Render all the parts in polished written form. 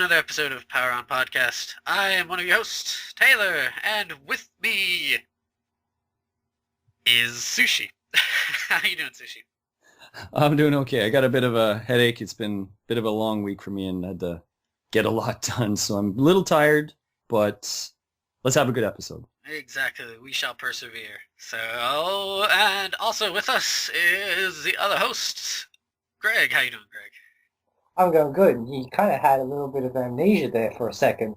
another episode of Power On Podcast. I am one of your hosts, Taylor, and with me is Sushi. How you doing, Sushi? I'm doing okay. I got a bit of a headache. It's been a bit of a long week for me and I had to get a lot done. So I'm a little tired, but let's have a good episode. Exactly, we shall persevere. So, and also with us is the other host, Greg. How you doing, Greg? I'm going good. You kind of had a little bit of amnesia there for a second.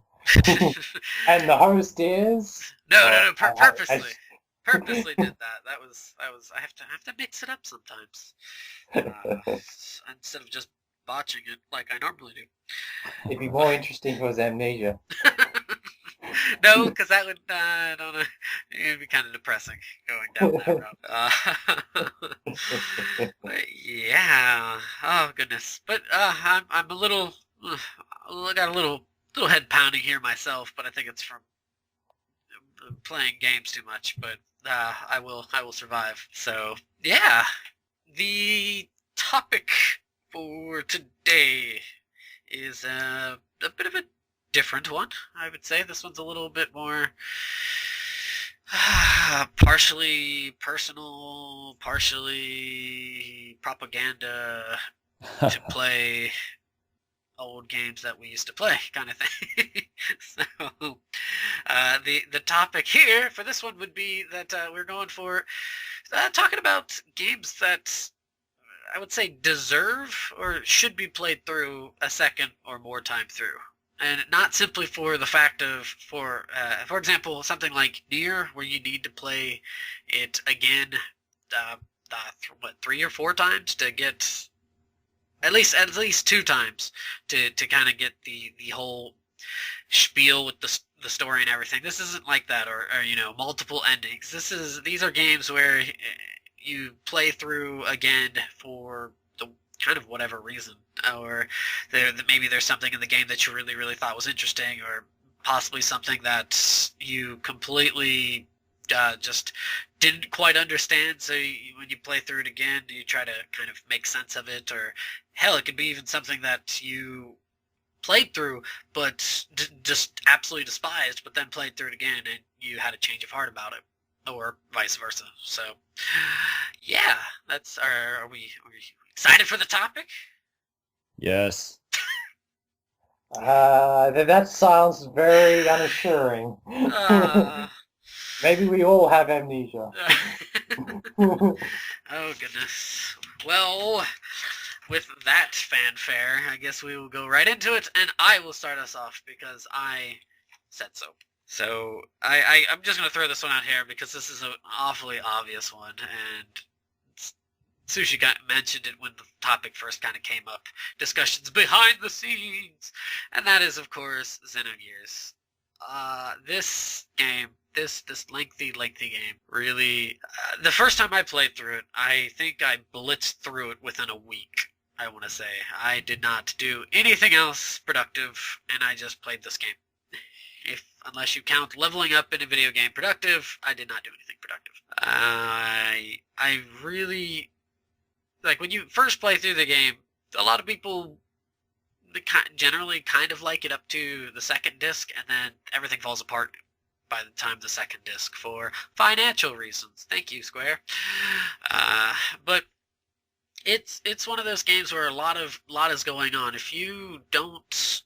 And the host is... No, I- purposely. Purposely did that. That was. I have to mix it up sometimes. Instead of just botching it like I normally do. It'd be more interesting if it was amnesia. No, because that would, I don't know, it'd be kind of depressing going down that route. But yeah, oh goodness. But I'm a little, I got a little head pounding here myself, but I think it's from playing games too much. But I will survive. So yeah, the topic for today is a bit of a different one, I would say. This one's a little bit more partially personal, partially propaganda to play old games that we used to play, kind of thing. So, the topic here for this one would be that we're going for talking about games that I would say deserve or should be played through a second or more time through. And not simply for the fact of, for example, something like Nier, where you need to play it again, 3 or 4 times to get, at least 2 times to kind of get the whole spiel with the story and everything. This isn't like that, or multiple endings. These are games where you play through again for the kind of whatever reason, or maybe there's something in the game that you really, really thought was interesting, or possibly something that you completely just didn't quite understand, so when you play through it again, you try to kind of make sense of it, or hell, it could be even something that you played through but just absolutely despised, but then played through it again and you had a change of heart about it, or vice versa. So yeah, are we excited for the topic? Yes. That sounds very unassuring. Maybe we all have amnesia. Oh goodness. Well, with that fanfare, I guess we will go right into it, and I will start us off because I said so. So I'm just going to throw this one out here because this is an awfully obvious one, and Sushi mentioned it when the topic first kind of came up. Discussions behind the scenes, and that is, of course, Xenogears. This game, this lengthy game, really, the first time I played through it, I think I blitzed through it within a week, I want to say. I did not do anything else productive, and I just played this game. Unless you count leveling up in a video game productive, I did not do anything productive. I really, like, when you first play through the game, a lot of people generally kind of like it up to the second disc, and then everything falls apart by the time the second disc for financial reasons. Thank you, Square. But it's one of those games where a lot is going on. If you don't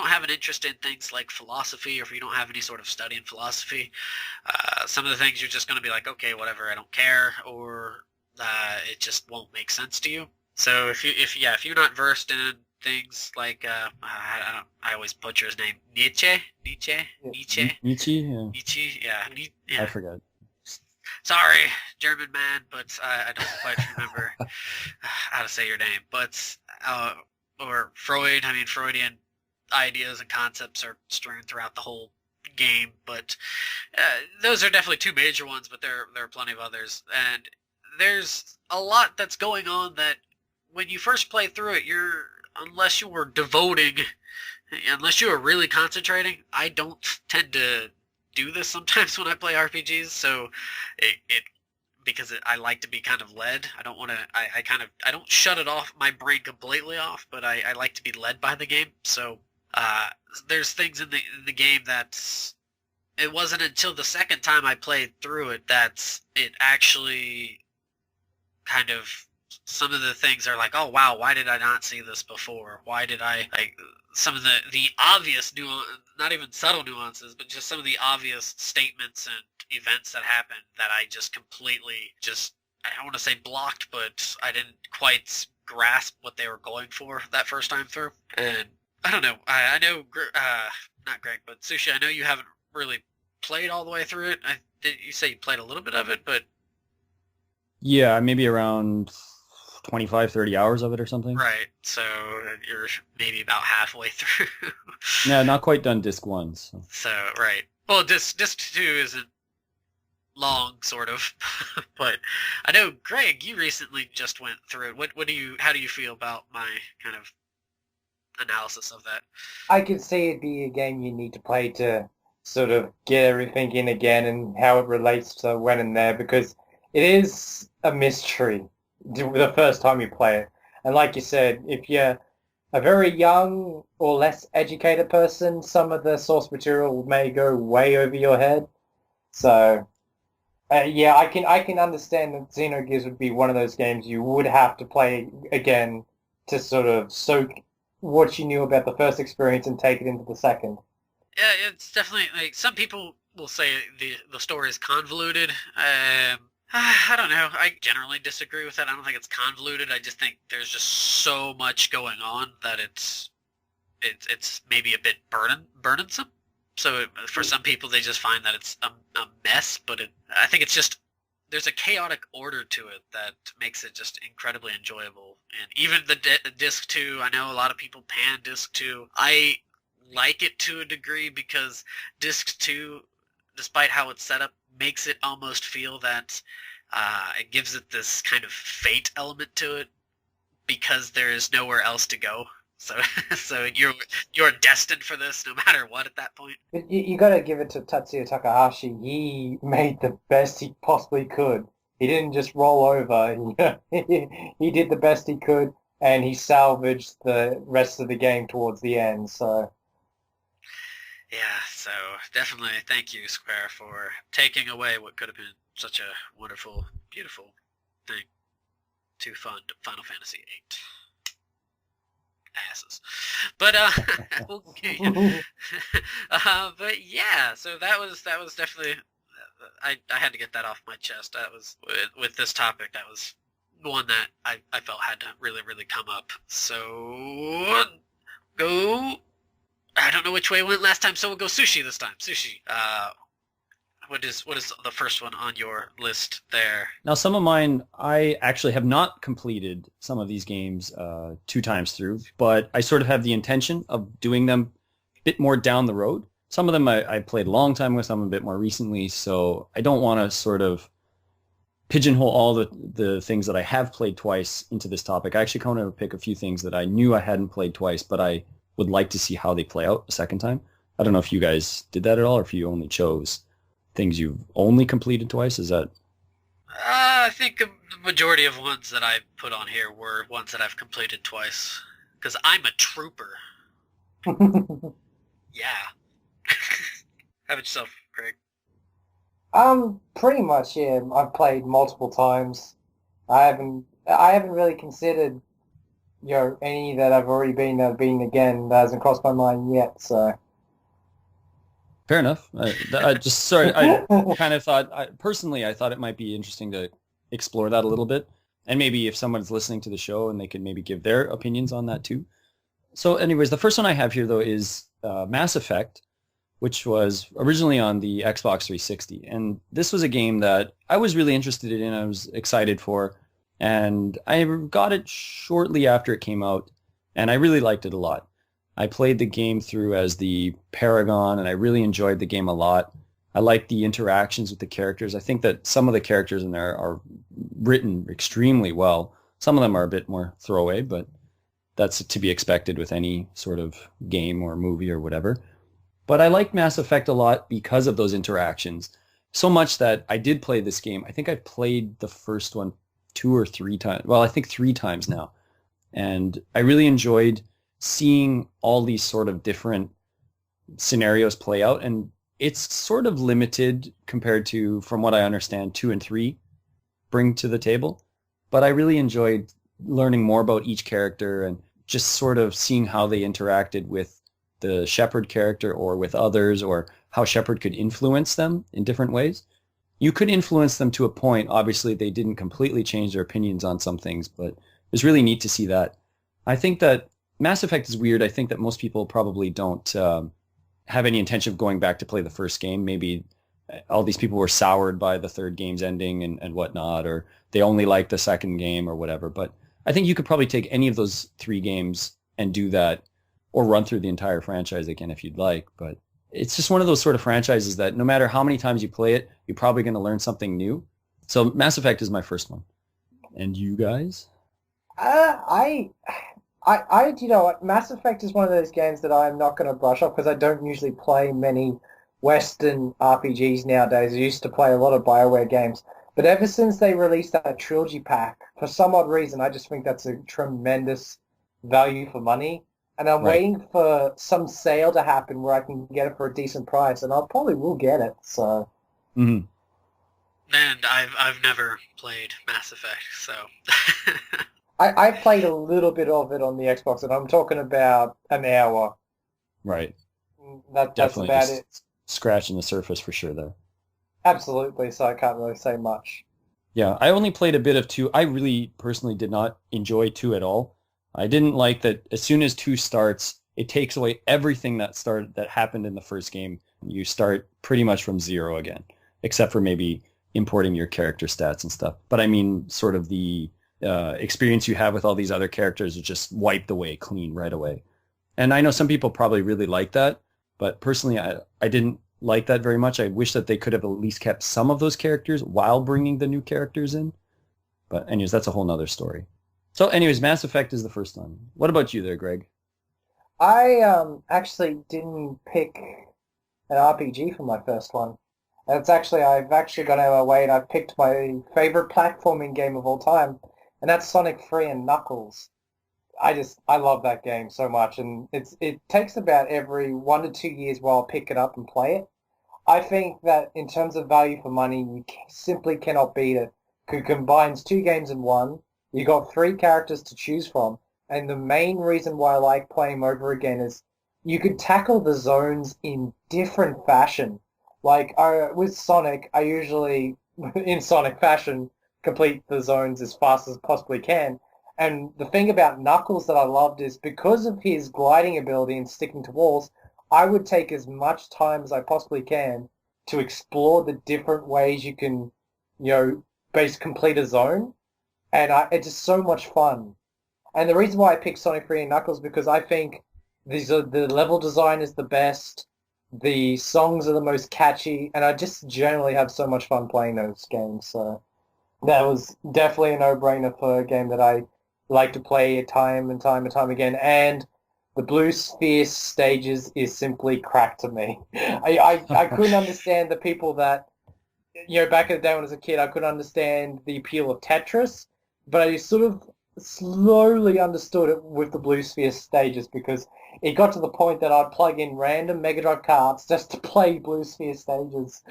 have an interest in things like philosophy, or if you don't have any sort of study in philosophy, some of the things you're just going to be like, okay, whatever, I don't care, or it just won't make sense to you. So if you're not versed in things like I always butcher his name, Nietzsche. I forgot. Sorry, German man, but I don't quite remember how to say your name. But or Freud. I mean, Freudian ideas and concepts are strewn throughout the whole game, but those are definitely 2 major ones, but there are plenty of others, and there's a lot that's going on that when you first play through it, unless you were really concentrating. I don't tend to do this sometimes when I play RPGs, so because I like to be kind of led. I don't want to. I don't shut it off, my brain completely off, but I like to be led by the game. So Uh, there's things in the game that's it wasn't until the second time I played through it that it actually kind of some of the things are like, oh wow, why did I not see this before? Why did I like some of the obvious nuance, not even subtle nuances, but just some of the obvious statements and events that happened that I just completely just I don't want to say blocked, but I didn't quite grasp what they were going for that first time through. And I don't know. I know, not Greg, but Sushi. I know you haven't really played all the way through it. Did you say you played a little bit of it, but Yeah, maybe around 25, 30 hours of it or something. right. So you're maybe about halfway through. Yeah, not quite done disc 1. So. So right. Well, disc 2 isn't long, sort of, but I know Greg, you recently just went through it. How do you feel about my kind of analysis of that? I could see it be a game you need to play to sort of get everything in again and how it relates to when and there, because it is a mystery the first time you play it. And like you said, if you're a very young or less educated person, some of the source material may go way over your head. So, yeah, I can understand that Xenogears would be one of those games you would have to play again to sort of soak what you knew about the first experience and take it into the second. Yeah, it's definitely like some people will say the story is convoluted. I don't know. I generally disagree with that. I don't think it's convoluted. I just think there's just so much going on that it's maybe a bit burdensome. So for some people, they just find that it's a mess. But I think it's just there's a chaotic order to it that makes it just incredibly enjoyable. And even the disc 2, I know a lot of people pan disc 2. I like it to a degree because disc 2, despite how it's set up, makes it almost feel that it gives it this kind of fate element to it because there is nowhere else to go. So so you're destined for this no matter what at that point. But you got to give it to Tatsuya Takahashi. He made the best he possibly could. He didn't just roll over. He did the best he could, and he salvaged the rest of the game towards the end. So Yeah, so definitely thank you, Square, for taking away what could have been such a wonderful, beautiful thing to fund Final Fantasy VIII. Asses. But okay. But yeah, so that was definitely I had to get that off my chest. That was with this topic. That was one that I felt had to really come up. So go. I don't know which way it went last time, so we'll go Sushi this time. Sushi. What is the first one on your list there? Now, some of mine, I actually have not completed some of these games 2 times through, but I sort of have the intention of doing them a bit more down the road. Some of them I played a long time with, some a bit more recently, so I don't want to sort of pigeonhole all the things that I have played twice into this topic. I actually kind of pick a few things that I knew I hadn't played twice, but I would like to see how they play out a second time. I don't know if you guys did that at all, or if you only chose things you've only completed twice. Is that? I think the majority of ones that I put on here were ones that I've completed twice. Because I'm a trooper. Yeah. How about yourself, Craig? pretty much, yeah. I've played multiple times. I haven't really considered, any that I've already been again that hasn't crossed my mind yet. So Fair enough. I just sorry. I kind of thought personally, I thought it might be interesting to explore that a little bit, and maybe if someone's listening to the show and they could maybe give their opinions on that too. So, anyways, the first one I have here though is Mass Effect, which was originally on the Xbox 360, and this was a game that I was really interested in. I was excited for, and I got it shortly after it came out, and I really liked it a lot. I played the game through as the Paragon, and I really enjoyed the game a lot. I liked the interactions with the characters. I think that some of the characters in there are written extremely well. Some of them are a bit more throwaway, but that's to be expected with any sort of game or movie or whatever. But I liked Mass Effect a lot because of those interactions. So much that I did play this game. I think I played the first one 2 or 3 times. Well, I think 3 times now. And I really enjoyed seeing all these sort of different scenarios play out, and it's sort of limited compared to, from what I understand, 2 and 3 bring to the table. But I really enjoyed learning more about each character and just sort of seeing how they interacted with the Shepard character or with others, or how Shepard could influence them in different ways. You could influence them to a point. Obviously, they didn't completely change their opinions on some things, but it was really neat to see that. I think that Mass Effect is weird. I think that most people probably don't have any intention of going back to play the first game. Maybe all these people were soured by the third game's ending and whatnot, or they only liked the second game or whatever. But I think you could probably take any of those 3 games and do that, or run through the entire franchise again if you'd like. But it's just one of those sort of franchises that no matter how many times you play it, you're probably going to learn something new. So Mass Effect is my first one. And you guys? You know what, Mass Effect is one of those games that I'm not going to brush off because I don't usually play many Western RPGs nowadays. I used to play a lot of BioWare games. But ever since they released that trilogy pack, for some odd reason, I just think that's a tremendous value for money. And I'm waiting for some sale to happen where I can get it for a decent price, and I'll probably will get it. So. Mm-hmm. And I've never played Mass Effect, so. I played a little bit of it on the Xbox, and I'm talking about an hour. Right. That's Definitely about just it. Scratching the surface for sure there. Absolutely, so I can't really say much. Yeah, I only played a bit of 2. I really personally did not enjoy 2 at all. I didn't like that as soon as 2 starts, it takes away everything that happened in the first game. You start pretty much from 0 again, except for maybe importing your character stats and stuff. But I mean, sort of the experience you have with all these other characters is just wiped away clean right away. And I know some people probably really like that, but personally, I didn't like that very much. I wish that they could have at least kept some of those characters while bringing the new characters in. But anyways, that's a whole nother story. So anyways, Mass Effect is the first one. What about you there, Greg? I actually didn't pick an RPG for my first one. I've actually gone out of my way and I've picked my favorite platforming game of all time, and that's Sonic 3 and Knuckles. I love that game so much, and it takes about every 1 to 2 years while I'll pick it up and play it. I think that in terms of value for money, you simply cannot beat it. It combines 2 games in one. You got 3 characters to choose from, and the main reason why I like playing them over again is you could tackle the zones in different fashion. Like with Sonic, I usually, in Sonic fashion, complete the zones as fast as I possibly can. And the thing about Knuckles that I loved is because of his gliding ability and sticking to walls, I would take as much time as I possibly can to explore the different ways you can, complete a zone. And it's just so much fun. And the reason why I picked Sonic 3 and Knuckles because I think the level design is the best, the songs are the most catchy, and I just generally have so much fun playing those games. So that was definitely a no-brainer for a game that I like to play time and time and time again. And the Blue Sphere stages is simply crack to me. I couldn't understand the people that, back in the day when I was a kid, I couldn't understand the appeal of Tetris, but I sort of slowly understood it with the Blue Sphere stages because it got to the point that I'd plug in random Mega Drive carts just to play Blue Sphere stages.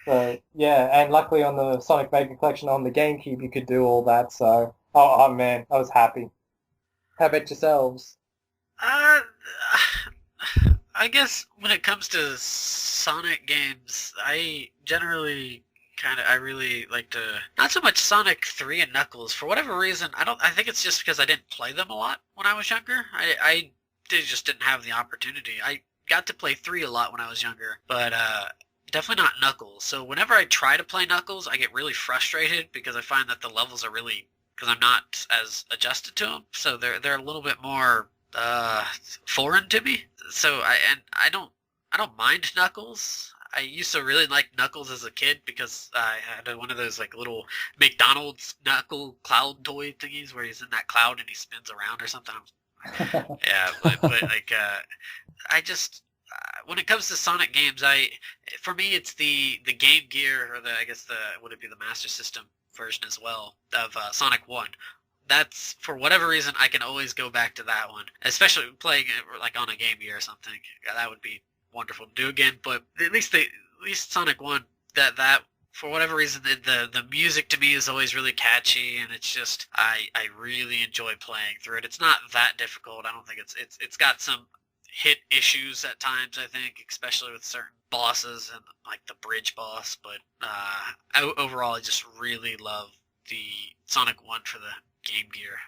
So, yeah, and luckily on the Sonic Mega Collection on the GameCube you could do all that, so, oh man, I was happy. How about yourselves? I guess when it comes to Sonic games, I generally I really like to, not so much Sonic 3 and Knuckles. For whatever reason, I think it's just because I didn't play them a lot when I was younger. I just didn't have the opportunity. I got to play 3 a lot when I was younger, but definitely not Knuckles. So whenever I try to play Knuckles, I get really frustrated because I find that the levels are really, because I'm not as adjusted to them, so they're a little bit more foreign to me. So I don't mind Knuckles. I used to really like Knuckles as a kid because I had one of those like little McDonald's knuckle cloud toy thingies where he's in that cloud and he spins around or something. Yeah, but like I just when it comes to Sonic games, for me it's the Game Gear or would it be the Master System version as well of Sonic 1. that's, for whatever reason, I can always go back to that one, especially playing it like on a Game Gear or something. That would be wonderful to do again. But at least Sonic 1, that for whatever reason, the music to me is always really catchy, and it's just I really enjoy playing through it. It's not that difficult. I don't think it's got some hit issues at times, I think, especially with certain bosses and like the bridge boss. But overall, I just really love the Sonic 1 for the Game Gear.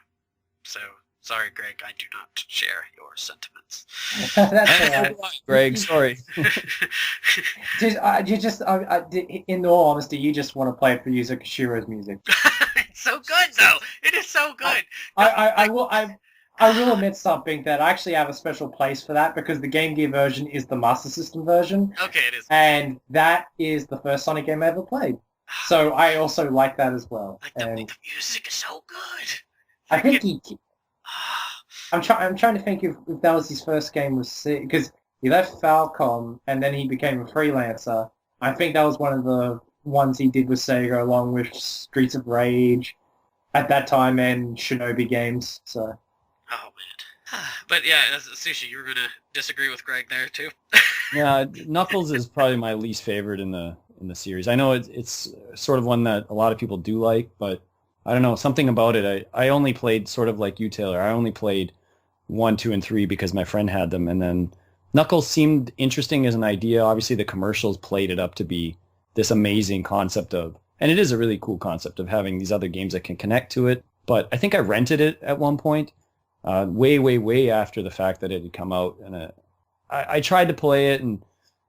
So sorry, Greg, I do not share your sentiments. That's all right. Greg, sorry. In all honesty, you just want to play it for Yuzo Koshiro's music. It's so good, though. It is so good. I will admit something, that I actually have a special place for that, because the Game Gear version is the Master System version. Okay, it is. And that is the first Sonic game I ever played. So I also like that as well. Like the music is so good. I think I'm trying to think if that was his first game was, because he left Falcom and then he became a freelancer. I think that was one of the ones he did with Sega, along with Streets of Rage at that time and Shinobi games. So. Oh man. But yeah, Sushi, you were gonna disagree with Greg there too. Yeah, Knuckles is probably my least favorite in the series. I know it's sort of one that a lot of people do like, but I don't know, something about it. I only played, sort of like you, Taylor. I only played 1, 2, and 3 because my friend had them, and then Knuckles seemed interesting as an idea. Obviously, the commercials played it up to be this amazing concept of, and it is a really cool concept of having these other games that can connect to it. But I think I rented it at one point, way after the fact that it had come out, and I tried to play it, and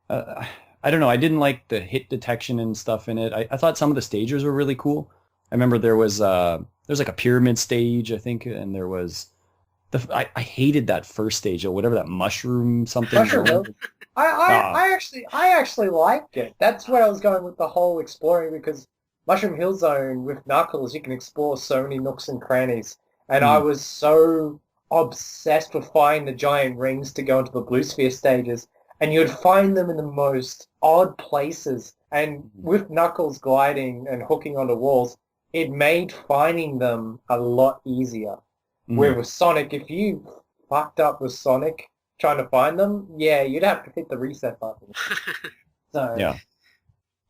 I don't know, I didn't like the hit detection and stuff in it. I thought some of the stages were really cool. I remember there was like a pyramid stage, I think, and there was I hated that first stage, or whatever, that mushroom something. I actually liked it. That's where I was going with the whole exploring, because Mushroom Hill Zone with Knuckles, you can explore so many nooks and crannies. And I was so obsessed with finding the giant rings to go into the Blue Sphere stages. And you'd find them in the most odd places. And with Knuckles gliding and hooking onto walls, it made finding them a lot easier. Where with Sonic, if you fucked up with Sonic trying to find them, yeah, you'd have to hit the reset button. So yeah,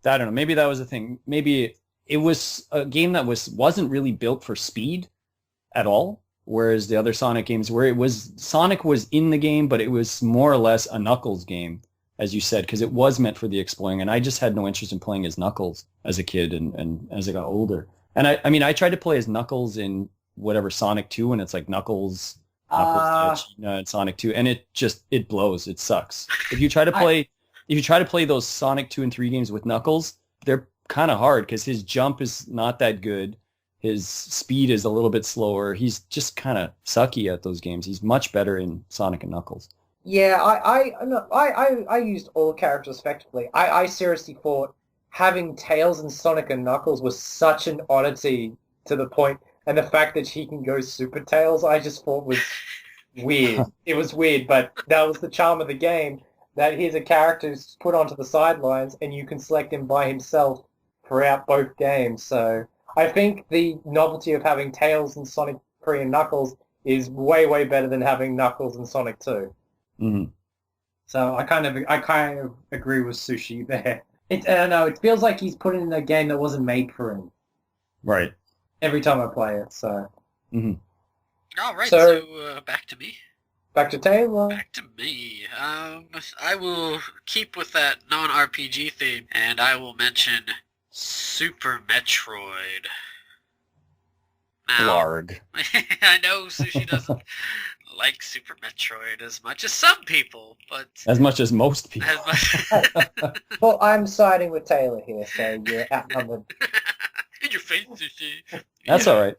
I don't know. Maybe that was the thing. Maybe it was a game that wasn't really built for speed at all. Whereas the other Sonic games, where Sonic was in the game, but it was more or less a Knuckles game, as you said, because it was meant for the exploring. And I just had no interest in playing as Knuckles as a kid and as I got older. And I mean, I tried to play as Knuckles in whatever Sonic 2, and it's like Knuckles and Sonic 2, and it blows. It sucks. If you try to play those Sonic 2 and 3 games with Knuckles, they're kind of hard because his jump is not that good. His speed is a little bit slower. He's just kind of sucky at those games. He's much better in Sonic and Knuckles. Yeah, I used all characters effectively. I seriously thought having Tails and Sonic and Knuckles was such an oddity to the point, and the fact that he can go Super Tails, I just thought was weird. It was weird, but that was the charm of the game, that here's a character who's put onto the sidelines, and you can select him by himself throughout both games. So I think the novelty of having Tails and Sonic 3 and Knuckles is way better than having Knuckles and Sonic 2. Mm-hmm. So I kind of agree with Sushi there. I don't know, it feels like he's put in a game that wasn't made for him. Right. Every time I play it, so. Mm-hmm. All right, so back to me. Back to Taylor. Back to me. I will keep with that non-RPG theme, and I will mention Super Metroid. Now, Larg. I know Sushi doesn't like Super Metroid as much as some people, but... As much as most people. Well, I'm siding with Taylor here, so you're outnumbered. In your face, Sushi. That's all right.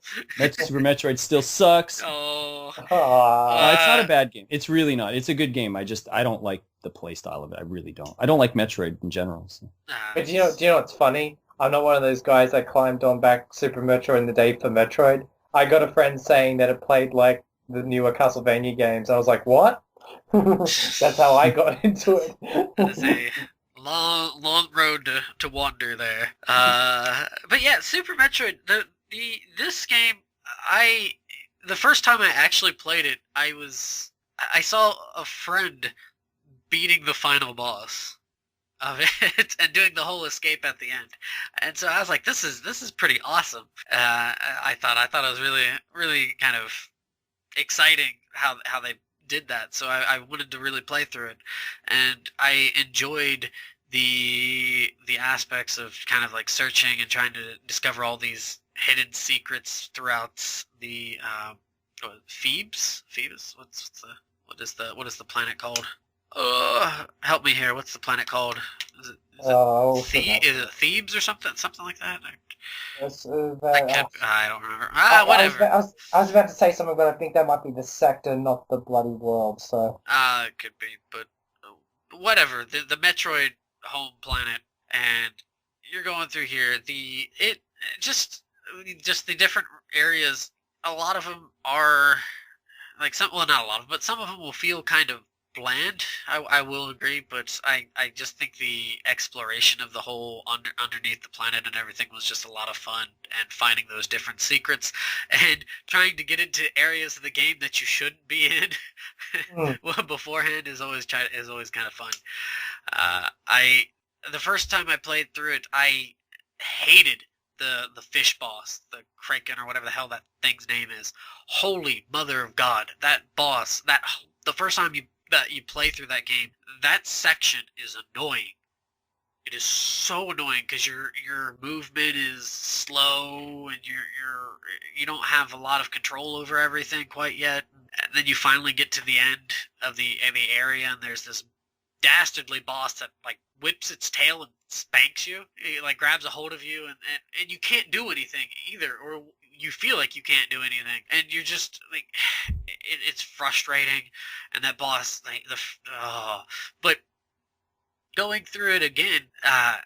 Super Metroid still sucks. Oh. It's not a bad game. It's really not. It's a good game. I don't like the play style of it. I really don't. I don't like Metroid in general. So. But do you know what's funny? I'm not one of those guys that climbed on back Super Metroid in the day for Metroid. I got a friend saying that it played like the newer Castlevania games. I was like, what? That's how I got into it. That's a long road to wander there. But yeah, Super Metroid. This game, the first time I actually played it, I saw a friend beating the final boss of it and doing the whole escape at the end, and so I was like, this is pretty awesome. I thought it was really kind of exciting how they did that. So I wanted to really play through it, and I enjoyed the aspects of kind of like searching and trying to discover all these hidden secrets throughout the Phoebes. Phoebes? What is the planet called? Help me here. What's the planet called? Is it Thebes or something? Something like that? I don't remember. Whatever. I was about to say something, but I think that might be the sector, not the bloody world. So. It could be, but whatever. The Metroid home planet, and you're going through here. Just the different areas. A lot of them are like well, not a lot of them, but some of them will feel kind of bland. I will agree, but I just think the exploration of the whole underneath the planet and everything was just a lot of fun, and finding those different secrets and trying to get into areas of the game that you shouldn't be in well, beforehand is always kind of fun. The first time I played through it, I hated the fish boss, the Kraken or whatever the hell that thing's name is. Holy mother of God, that boss, the first time you play through that game, that section is annoying. It is so annoying because your movement is slow, and you don't have a lot of control over everything quite yet. And then you finally get to the end of the area, and there's this dastardly boss that like whips its tail and spanks you. It like grabs a hold of you, and you can't do anything either, or you feel like you can't do anything, and you're just like, it's frustrating. And that boss, like but going through it again, I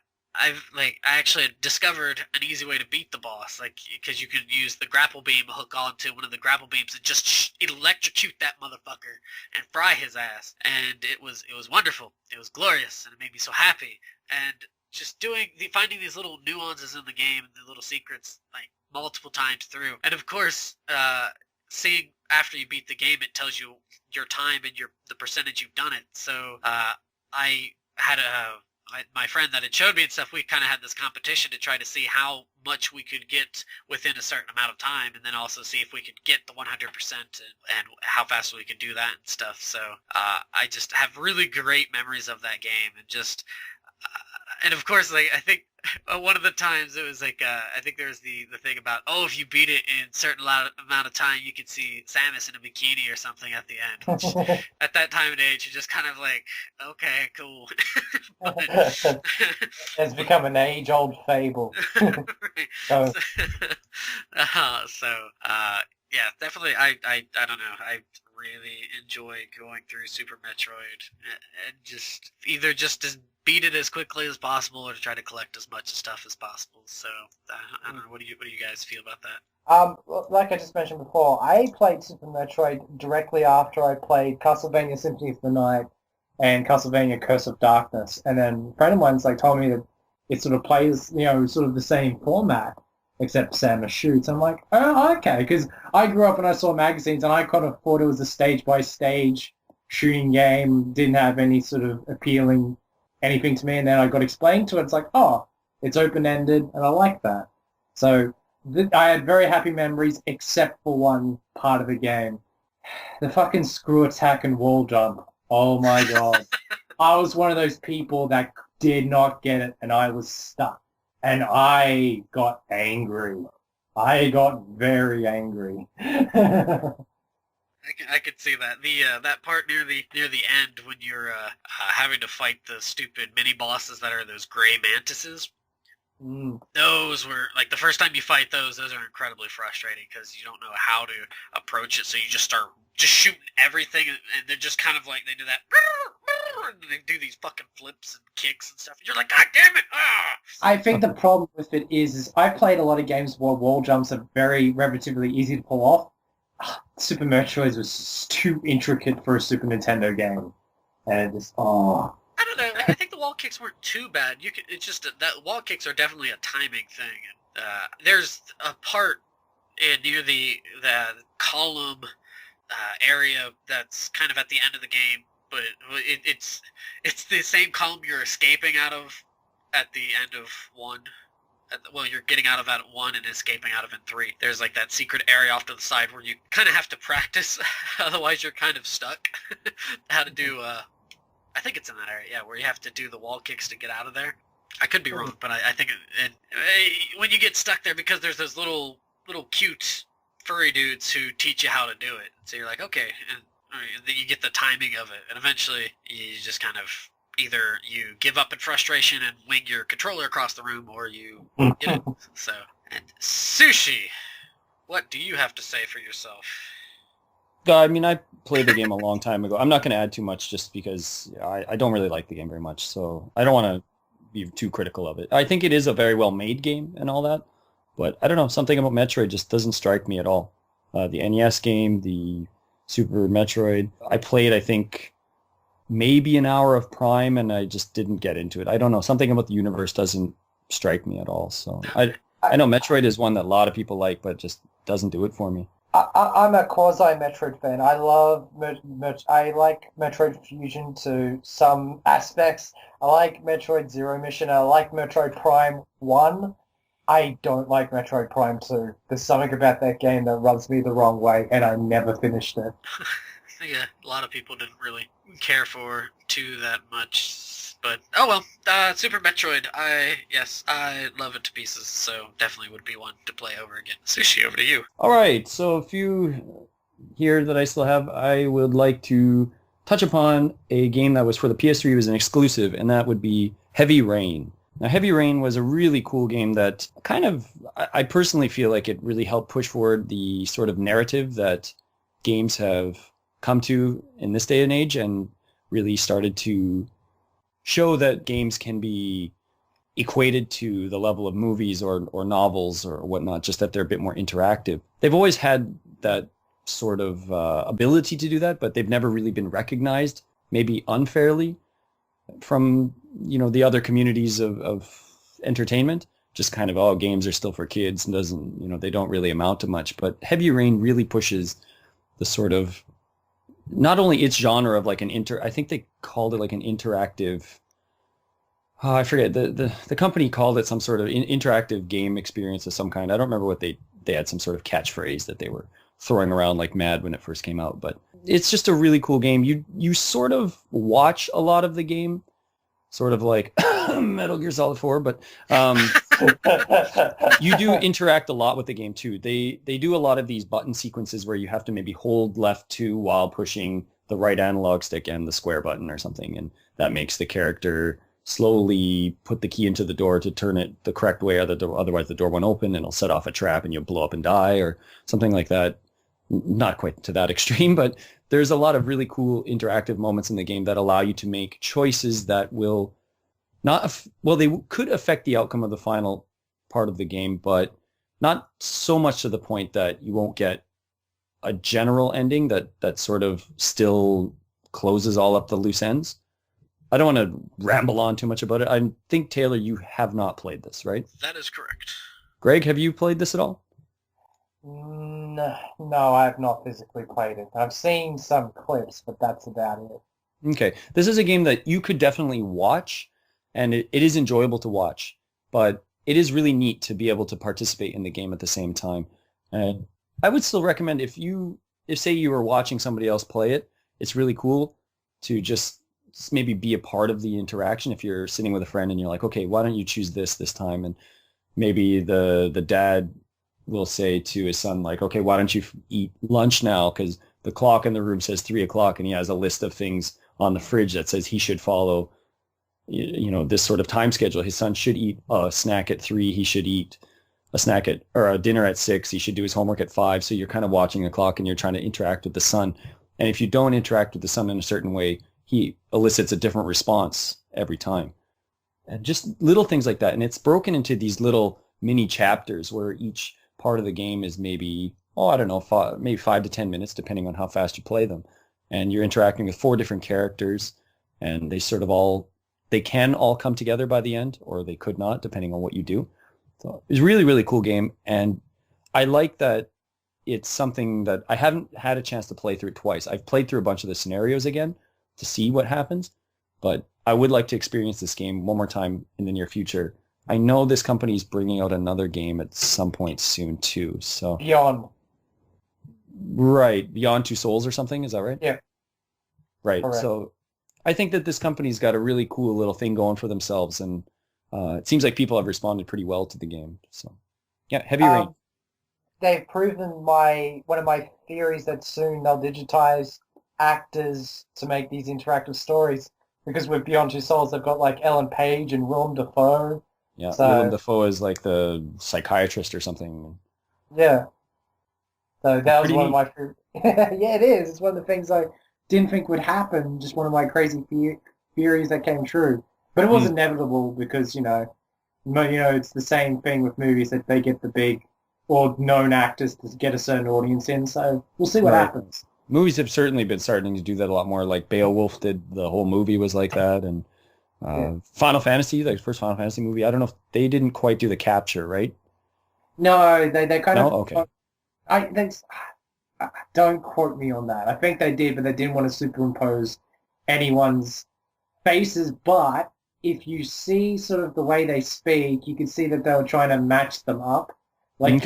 actually discovered an easy way to beat the boss, like, because you can use the grapple beam, hook onto one of the grapple beams, and just electrocute that motherfucker and fry his ass. And it was wonderful. It was glorious, and it made me so happy. And just finding these little nuances in the game and the little secrets, like, multiple times through. And of course, seeing after you beat the game, it tells you your time and the percentage you've done it. So I had my friend that had showed me and stuff, we kind of had this competition to try to see how much we could get within a certain amount of time, and then also see if we could get the 100% and how fast we could do that and stuff. So I just have really great memories of that game, and just and of course, like, I think one of the times it was like, I think there was the thing about, if you beat it in a certain amount of time, you can see Samus in a bikini or something at the end. Which, at that time and age, you're just kind of like, okay, cool. It's become an age-old fable. So, yeah, definitely. I don't know. I really enjoy going through Super Metroid, and just either just beat it as quickly as possible, or to try to collect as much stuff as possible. So I don't know. What do you guys feel about that? Like I just mentioned before, I played Super Metroid directly after I played Castlevania Symphony of the Night and Castlevania Curse of Darkness, and then a friend of mine's like told me that it sort of plays, sort of the same format, except Samus shoots. I'm like, oh, okay, because I grew up and I saw magazines, and I kind of thought it was a stage-by-stage shooting game, didn't have any sort of appealing anything to me, and then I got explained to it. It's like, oh, it's open-ended, and I like that. So I had very happy memories, except for one part of the game. The fucking screw attack and wall jump. Oh my god. I was one of those people that did not get it, and I was stuck. And I got angry. I got very angry. I could see that. That part near the end, when you're having to fight the stupid mini bosses that are those gray mantises. Those were, like, the first time you fight those are incredibly frustrating, because you don't know how to approach it, so you just start shooting everything, and they're just kind of like, they do that, and they do these fucking flips and kicks and stuff, and you're like, god damn it! Ah! I think the problem with it is I played a lot of games where wall jumps are very relatively easy to pull off. Super Metroid was too intricate for a Super Nintendo game, and it just, I don't know. I think the wall kicks weren't too bad. It's just that wall kicks are definitely a timing thing. And there's a part near the column area that's kind of at the end of the game, but it's the same column you're escaping out of at the end of 1. Well, you're getting out of at 1 and escaping out of in 3. There's like that secret area off to the side where you kind of have to practice, otherwise you're kind of stuck. How to do, I think it's in that area, yeah, where you have to do the wall kicks to get out of there. I could be wrong, but I think when you get stuck there, because there's those little cute furry dudes who teach you how to do it. So you're like, okay, and you get the timing of it, and eventually you just kind of either you give up in frustration and wing your controller across the room, or you get it. So, and Sushi, what do you have to say for yourself? I mean, I played the game a long time ago. I'm not going to add too much just because I don't really like the game very much, so I don't want to be too critical of it. I think it is a very well-made game and all that, but I don't know, something about Metroid just doesn't strike me at all. The NES game, the Super Metroid, I played, I think, maybe an hour of Prime, and I just didn't get into it. I don't know, something about the universe doesn't strike me at all. So I know Metroid is one that a lot of people like, but just doesn't do it for me. I'm a quasi-Metroid fan. I love I like Metroid Fusion to some aspects. I like Metroid Zero Mission. I like Metroid Prime 1. I don't like Metroid Prime 2. There's something about that game that rubs me the wrong way, and I never finished it. Yeah, a lot of people didn't really care for 2 that much, but oh well. Super Metroid, I love it to pieces, so definitely would be one to play over again. Sushi, over to you. All right, so a few here that I still have. I would like to touch upon a game that was for the PS3, was an exclusive, and that would be Heavy Rain. Now, Heavy Rain was a really cool game that kind of, I personally feel like it really helped push forward the sort of narrative that games have come to in this day and age, and really started to show that games can be equated to the level of movies or novels or whatnot, just that they're a bit more interactive. They've always had that sort of ability to do that, but they've never really been recognized, maybe unfairly, from the other communities of entertainment. Just kind of, oh, games are still for kids and doesn't, they don't really amount to much. But Heavy Rain really pushes the sort of, not only its genre of like I think they called it like an interactive, I forget, the company called it some sort of interactive game experience of some kind. I don't remember what they had some sort of catchphrase that they were throwing around like mad when it first came out, but it's just a really cool game. You sort of watch a lot of the game, sort of like Metal Gear Solid 4, but you do interact a lot with the game too. They do a lot of these button sequences where you have to maybe hold left 2 while pushing the right analog stick and the square button or something, and that makes the character slowly put the key into the door to turn it the correct way, otherwise the door won't open and it'll set off a trap and you'll blow up and die or something like that. Not quite to that extreme, but there's a lot of really cool interactive moments in the game that allow you to make choices that will they could affect the outcome of the final part of the game, but not so much to the point that you won't get a general ending that sort of still closes all up the loose ends. I don't want to ramble on too much about it. I think, Taylor, you have not played this, right? That is correct. Greg, have you played this at all? No, I have not physically played it. I've seen some clips, but that's about it. Okay. This is a game that you could definitely watch, and it is enjoyable to watch, but it is really neat to be able to participate in the game at the same time. And I would still recommend if say you were watching somebody else play it, it's really cool to just maybe be a part of the interaction. If you're sitting with a friend and you're like, okay, why don't you choose this time? And maybe the dad will say to his son, like, okay, why don't you eat lunch now? Because the clock in the room says 3:00, and he has a list of things on the fridge that says he should follow, this sort of time schedule. His son should eat a snack at 3. He should eat a dinner at 6. He should do his homework at 5. So you're kind of watching the clock and you're trying to interact with the son. And if you don't interact with the son in a certain way, he elicits a different response every time. And just little things like that. And it's broken into these little mini chapters where each part of the game is maybe, maybe 5 to 10 minutes, depending on how fast you play them. And you're interacting with 4 different characters, and they can all come together by the end, or they could not, depending on what you do. So it's a really, really cool game. And I like that it's something that I haven't had a chance to play through it twice. I've played through a bunch of the scenarios again to see what happens, but I would like to experience this game one more time in the near future. I know this company's bringing out another game at some point soon too. So Beyond. right, Beyond Two Souls or something, is that right? Yeah. Right. Correct. So I think that this company's got a really cool little thing going for themselves, and it seems like people have responded pretty well to the game. So yeah, Heavy Rain. They've proven one of my theories that soon they'll digitize actors to make these interactive stories. Because with Beyond Two Souls, they've got like Ellen Page and Willem Dafoe. Yeah, so, Willem Dafoe is like the psychiatrist or something. Yeah. So that was Pretty one of my yeah, it is. It's one of the things I didn't think would happen. Just one of my crazy theories that came true. But it was inevitable because it's the same thing with movies that they get the big or known actors to get a certain audience in. So we'll see what happens. Movies have certainly been starting to do that a lot more. Like Beowulf did, the whole movie was like that, and Final Fantasy, like the first Final Fantasy movie. I don't know if they didn't quite do the capture, right? No, they kind of. Okay. Don't quote me on that. I think they did, but they didn't want to superimpose anyone's faces. But if you see sort of the way they speak, you can see that they were trying to match them up. Like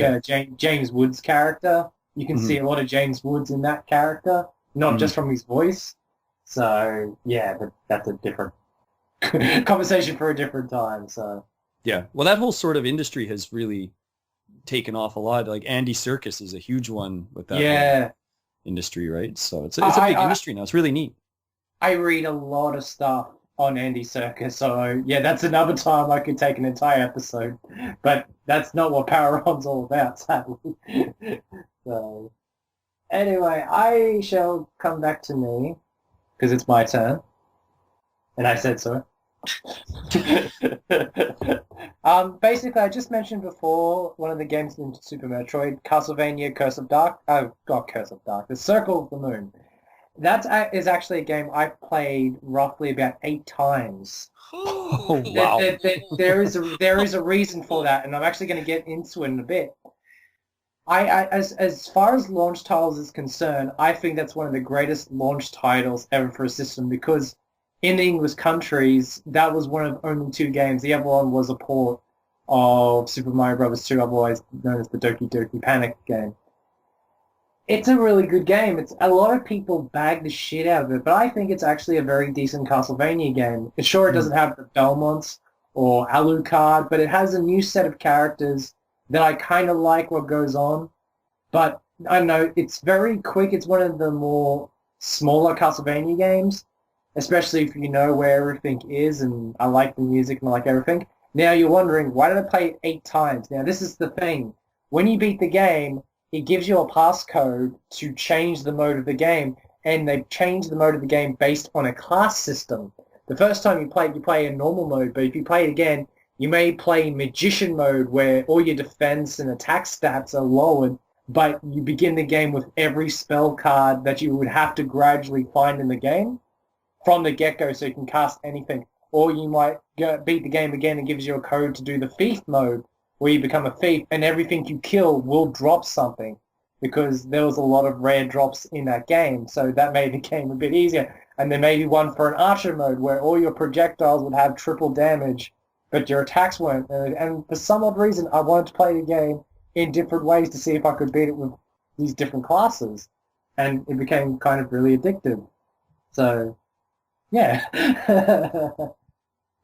James Woods' character. You can see a lot of James Woods in that character, not just from his voice. So, yeah, but that's a different conversation for a different time. So yeah, well, that whole sort of industry has really taken off a lot. Like Andy Serkis is a huge one with that industry, right? So it's a big industry now. It's really neat. I read a lot of stuff on Andy Serkis, so yeah, that's another time I could take an entire episode. But that's not what Power On's all about, sadly. So anyway, I shall come back to me because it's my turn, and I said so. Basically, I just mentioned before one of the games in Super Metroid, Castlevania Curse of Dark. Oh, not Curse of Dark, the Circle of the Moon. That is actually a game I've played roughly about 8 times. Oh, wow. There is a reason for that, and I'm actually going to get into it in a bit. As far as launch titles is concerned, I think that's one of the greatest launch titles ever for a system because in the English countries, that was one of only 2 games. The other one was a port of Super Mario Bros. 2, otherwise known as the Doki Doki Panic game. It's a really good game. A lot of people bag the shit out of it, but I think it's actually a very decent Castlevania game. Sure, it doesn't have the Belmonts or Alucard, but it has a new set of characters that I kind of like what goes on. But I don't know, it's very quick. It's one of the more smaller Castlevania games, especially if you know where everything is, and I like the music and I like everything. Now you're wondering, why did I play it 8 times? Now this is the thing. When you beat the game, it gives you a passcode to change the mode of the game, and they've changed the mode of the game based on a class system. The first time you play in normal mode, but if you play it again, you may play Magician mode where all your defense and attack stats are lowered, but you begin the game with every spell card that you would have to gradually find in the game from the get-go so you can cast anything. Or you might beat the game again and gives you a code to do the thief mode, where you become a thief and everything you kill will drop something because there was a lot of rare drops in that game. So that made the game a bit easier. And there may be one for an archer mode where all your projectiles would have triple damage, but your attacks weren't. And for some odd reason, I wanted to play the game in different ways to see if I could beat it with these different classes. And it became kind of really addictive. So, yeah.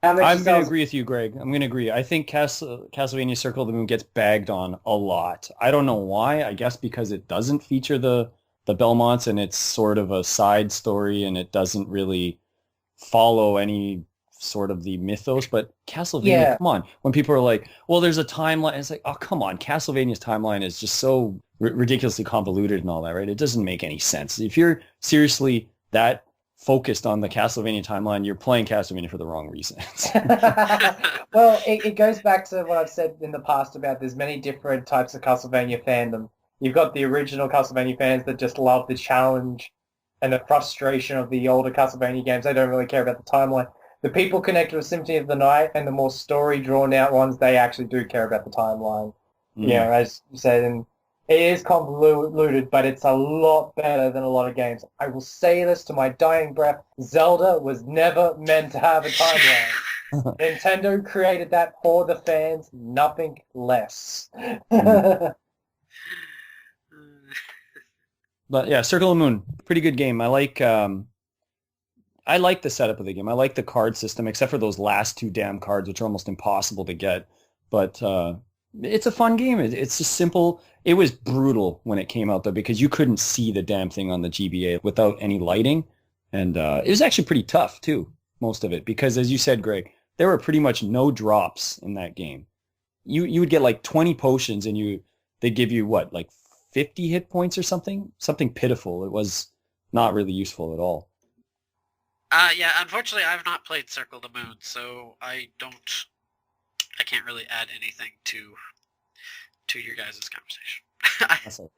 I'm going to agree with you, Greg. I'm going to agree. I think Castlevania Circle of the Moon gets bagged on a lot. I don't know why. I guess because it doesn't feature the Belmonts and it's sort of a side story and it doesn't really follow any sort of the mythos. But Castlevania, come on. When people are like, well, there's a timeline. It's like, oh, come on. Castlevania's timeline is just so ridiculously convoluted and all that, right? It doesn't make any sense. If you're seriously that focused on the Castlevania timeline, you're playing Castlevania for the wrong reasons. Well, it goes back to what I've said in the past about there's many different types of Castlevania fandom. You've got the original Castlevania fans that just love the challenge and the frustration of the older Castlevania games. They don't really care about the timeline. The people connected with Symphony of the Night and the more story drawn out ones, they actually do care about the timeline. You know, as you said, and It is convoluted, but it's a lot better than a lot of games. I will say this to my dying breath. Zelda was never meant to have a timeline. Nintendo created that for the fans, nothing less. But yeah, Circle of the Moon, pretty good game. I like the setup of the game. I like the card system, except for those last two damn cards, which are almost impossible to get. But it's a fun game. It's just simple. It was brutal when it came out, though, because you couldn't see the damn thing on the GBA without any lighting. And it was actually pretty tough, too, most of it. Because, as you said, Greg, there were pretty much no drops in that game. You would get like 20 potions, and they'd give you, what, like 50 hit points or something? Something pitiful. It was not really useful at all. Yeah, unfortunately, I've not played Circle the Moon, so I can't really add anything to your guys' conversation.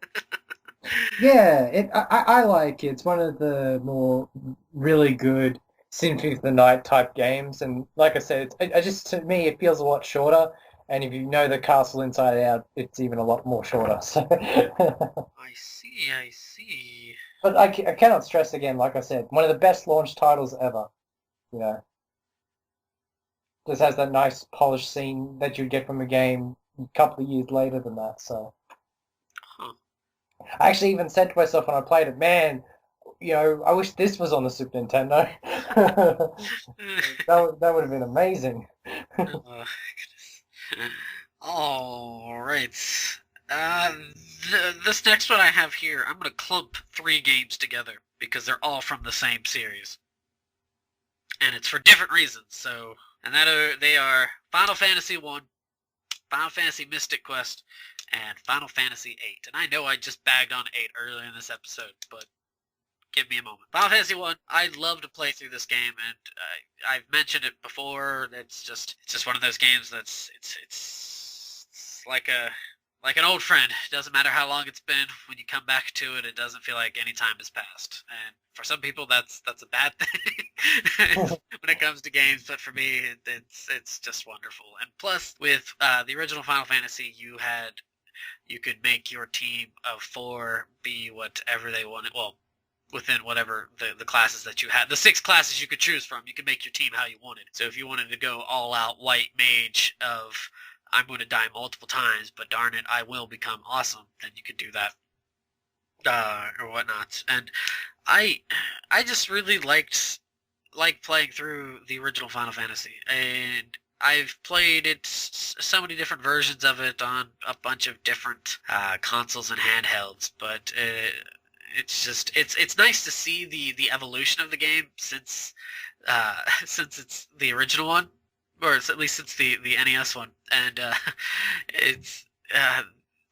Yeah, I like it. It's one of the more really good Symphony of the Night type games, and like I said, to me it feels a lot shorter. And if you know the castle inside out, it's even a lot more shorter. So, I see. but I cannot stress again, like I said, one of the best launch titles ever. You know, just has that nice polished scene that you'd get from a game a couple of years later than that. So, Huh. I actually even said to myself when I played it, man, I wish this was on the Super Nintendo. that would have been amazing. All right. This next one I have here, I'm going to clump 3 games together because they're all from the same series. And it's for different reasons. So, they are Final Fantasy 1, Final Fantasy Mystic Quest, and Final Fantasy 8. And I know I just bagged on 8 earlier in this episode, but give me a moment. Final Fantasy 1, I'd love to play through this game, and I've mentioned it before. It's just one of those games that's it's like an old friend. It doesn't matter how long it's been. When you come back to it, it doesn't feel like any time has passed. And for some people, that's a bad thing when it comes to games. But for me, it's just wonderful. And plus, with the original Final Fantasy, you could make your team of 4 be whatever they wanted. Well, within whatever the classes that you had. The 6 classes you could choose from, you could make your team how you wanted. So if you wanted to go all out white mage of I'm going to die multiple times, but darn it, I will become awesome, then you could do that. Or whatnot. And I just really liked playing through the original Final Fantasy. And I've played it, so many different versions of it on a bunch of different consoles and handhelds, but it's nice to see the evolution of the game since it's the original one, or at least since the NES one, and it's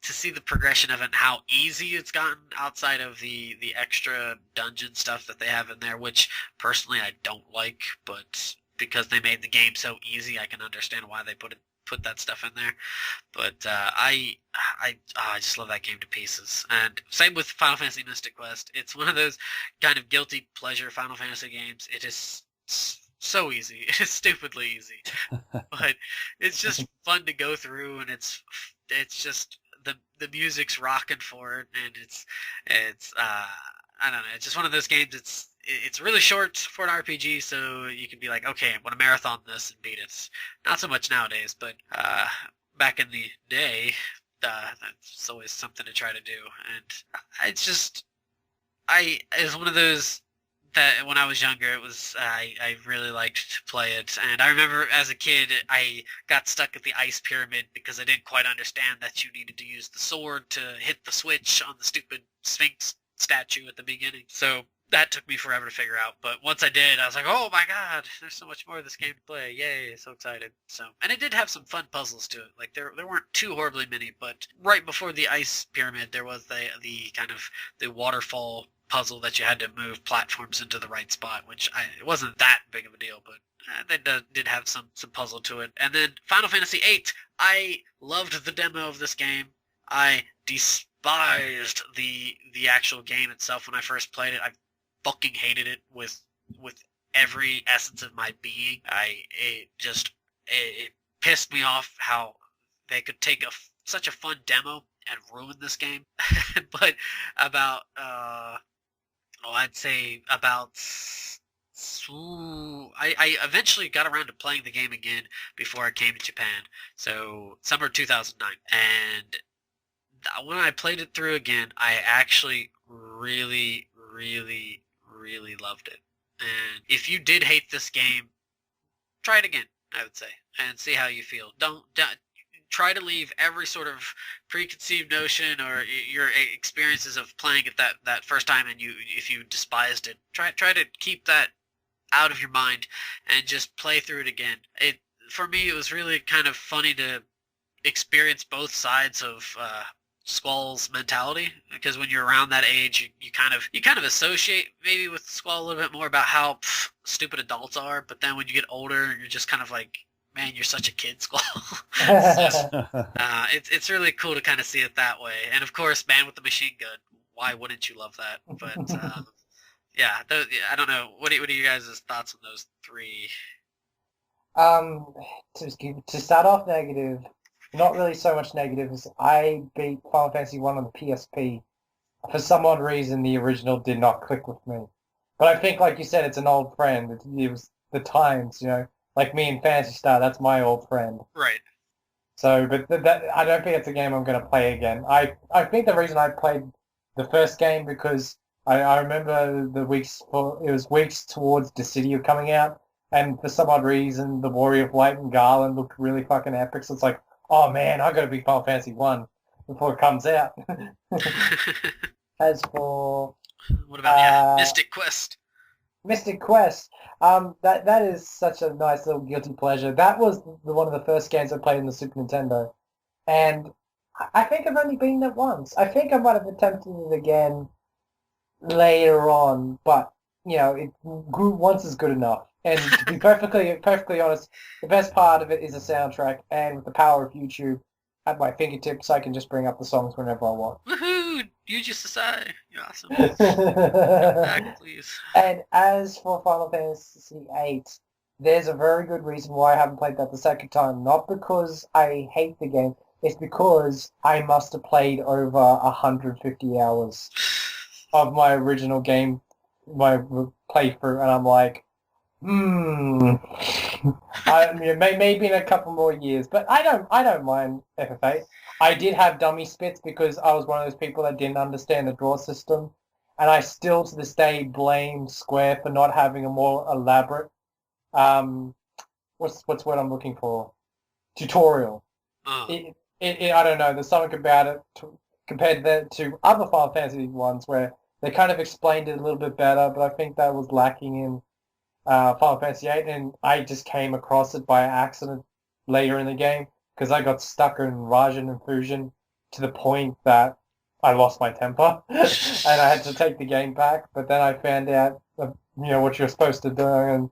to see the progression of it and how easy it's gotten outside of the extra dungeon stuff that they have in there, which personally I don't like, but because they made the game so easy, I can understand why they put that stuff in there. But I just love that game to pieces. And same with Final Fantasy Mystic Quest. It's one of those kind of guilty pleasure Final Fantasy games. It is so easy. It is stupidly easy. But it's just fun to go through, and it's just the music's rocking for it, and it's I don't know. It's just one of those games. It's really short for an RPG, so you can be like, okay, I'm going to marathon this and beat it. Not so much nowadays, but back in the day, that's always something to try to do. And it was one of those that when I was younger, I really liked to play it. And I remember as a kid, I got stuck at the ice pyramid because I didn't quite understand that you needed to use the sword to hit the switch on the stupid Sphinx statue at the beginning. So that took me forever to figure out, but once I did, I was like, oh my god, there's so much more of this game to play. Yay, so excited. So, and it did have some fun puzzles to it. Like there weren't too horribly many, but right before the ice pyramid, there was the kind of the waterfall puzzle that you had to move platforms into the right spot, which it wasn't that big of a deal, but they did have some puzzle to it. And then Final Fantasy VIII, I loved the demo of this game. I despised the actual game itself when I first played it. I fucking hated it with every essence of my being. It pissed me off how they could take such a fun demo and ruin this game. But about I'd say about I eventually got around to playing the game again before I came to Japan. So summer 2009, and when I played it through again, I actually really, really, really loved it. And if you did hate this game, try it again, I would say, and see how you feel. Don't try to leave every sort of preconceived notion or your experiences of playing it that first time, and if you despised it, try to keep that out of your mind and just play through it again. For me, it was really kind of funny to experience both sides of Squall's mentality, because when you're around that age, you kind of associate maybe with Squall a little bit more about how stupid adults are, but then when you get older, you're just kind of like, man, you're such a kid, Squall. It's really cool to kind of see it that way. And of course, Man with the Machine Gun. Why wouldn't you love that? But yeah, I don't know. What are you guys' thoughts on those three? To start off negative, not really so much negative as I beat Final Fantasy 1 on the PSP. For some odd reason, the original did not click with me. But I think, like you said, it's an old friend. It was the times, like me and Phantasy Star, that's my old friend. Right. So, but that I don't think it's a game I'm going to play again. I think the reason I played the first game because I remember it was weeks towards Dissidia coming out, and for some odd reason, the Warrior of Light and Garland looked really fucking epic. So it's like, oh man, I got to beat Final Fantasy 1 before it comes out. As for what about Mystic Quest? Mystic Quest, that is such a nice little guilty pleasure. That was one of the first games I played in the Super Nintendo, and I think I've only beaten it once. I think I might have attempted it again later on, but once is good enough. And to be perfectly honest, the best part of it is the soundtrack, and with the power of YouTube at my fingertips, I can just bring up the songs whenever I want. Woohoo! You just decide. You're awesome. Back, please. And as for Final Fantasy VIII, there's a very good reason why I haven't played that the second time. Not because I hate the game, it's because I must have played over 150 hours of my original game, my playthrough, and I'm like, maybe in a couple more years, but I don't mind FF8. I did have dummy spits because I was one of those people that didn't understand the draw system, and I still to this day blame Square for not having a more elaborate what's what I'm looking for, tutorial. I don't know. There's something about it compared to other Final Fantasy ones where they kind of explained it a little bit better, but I think that was lacking in Final Fantasy VIII, and I just came across it by accident later in the game because I got stuck in Rajan and Fusion to the point that I lost my temper and I had to take the game back. But then I found out, what you're supposed to do, and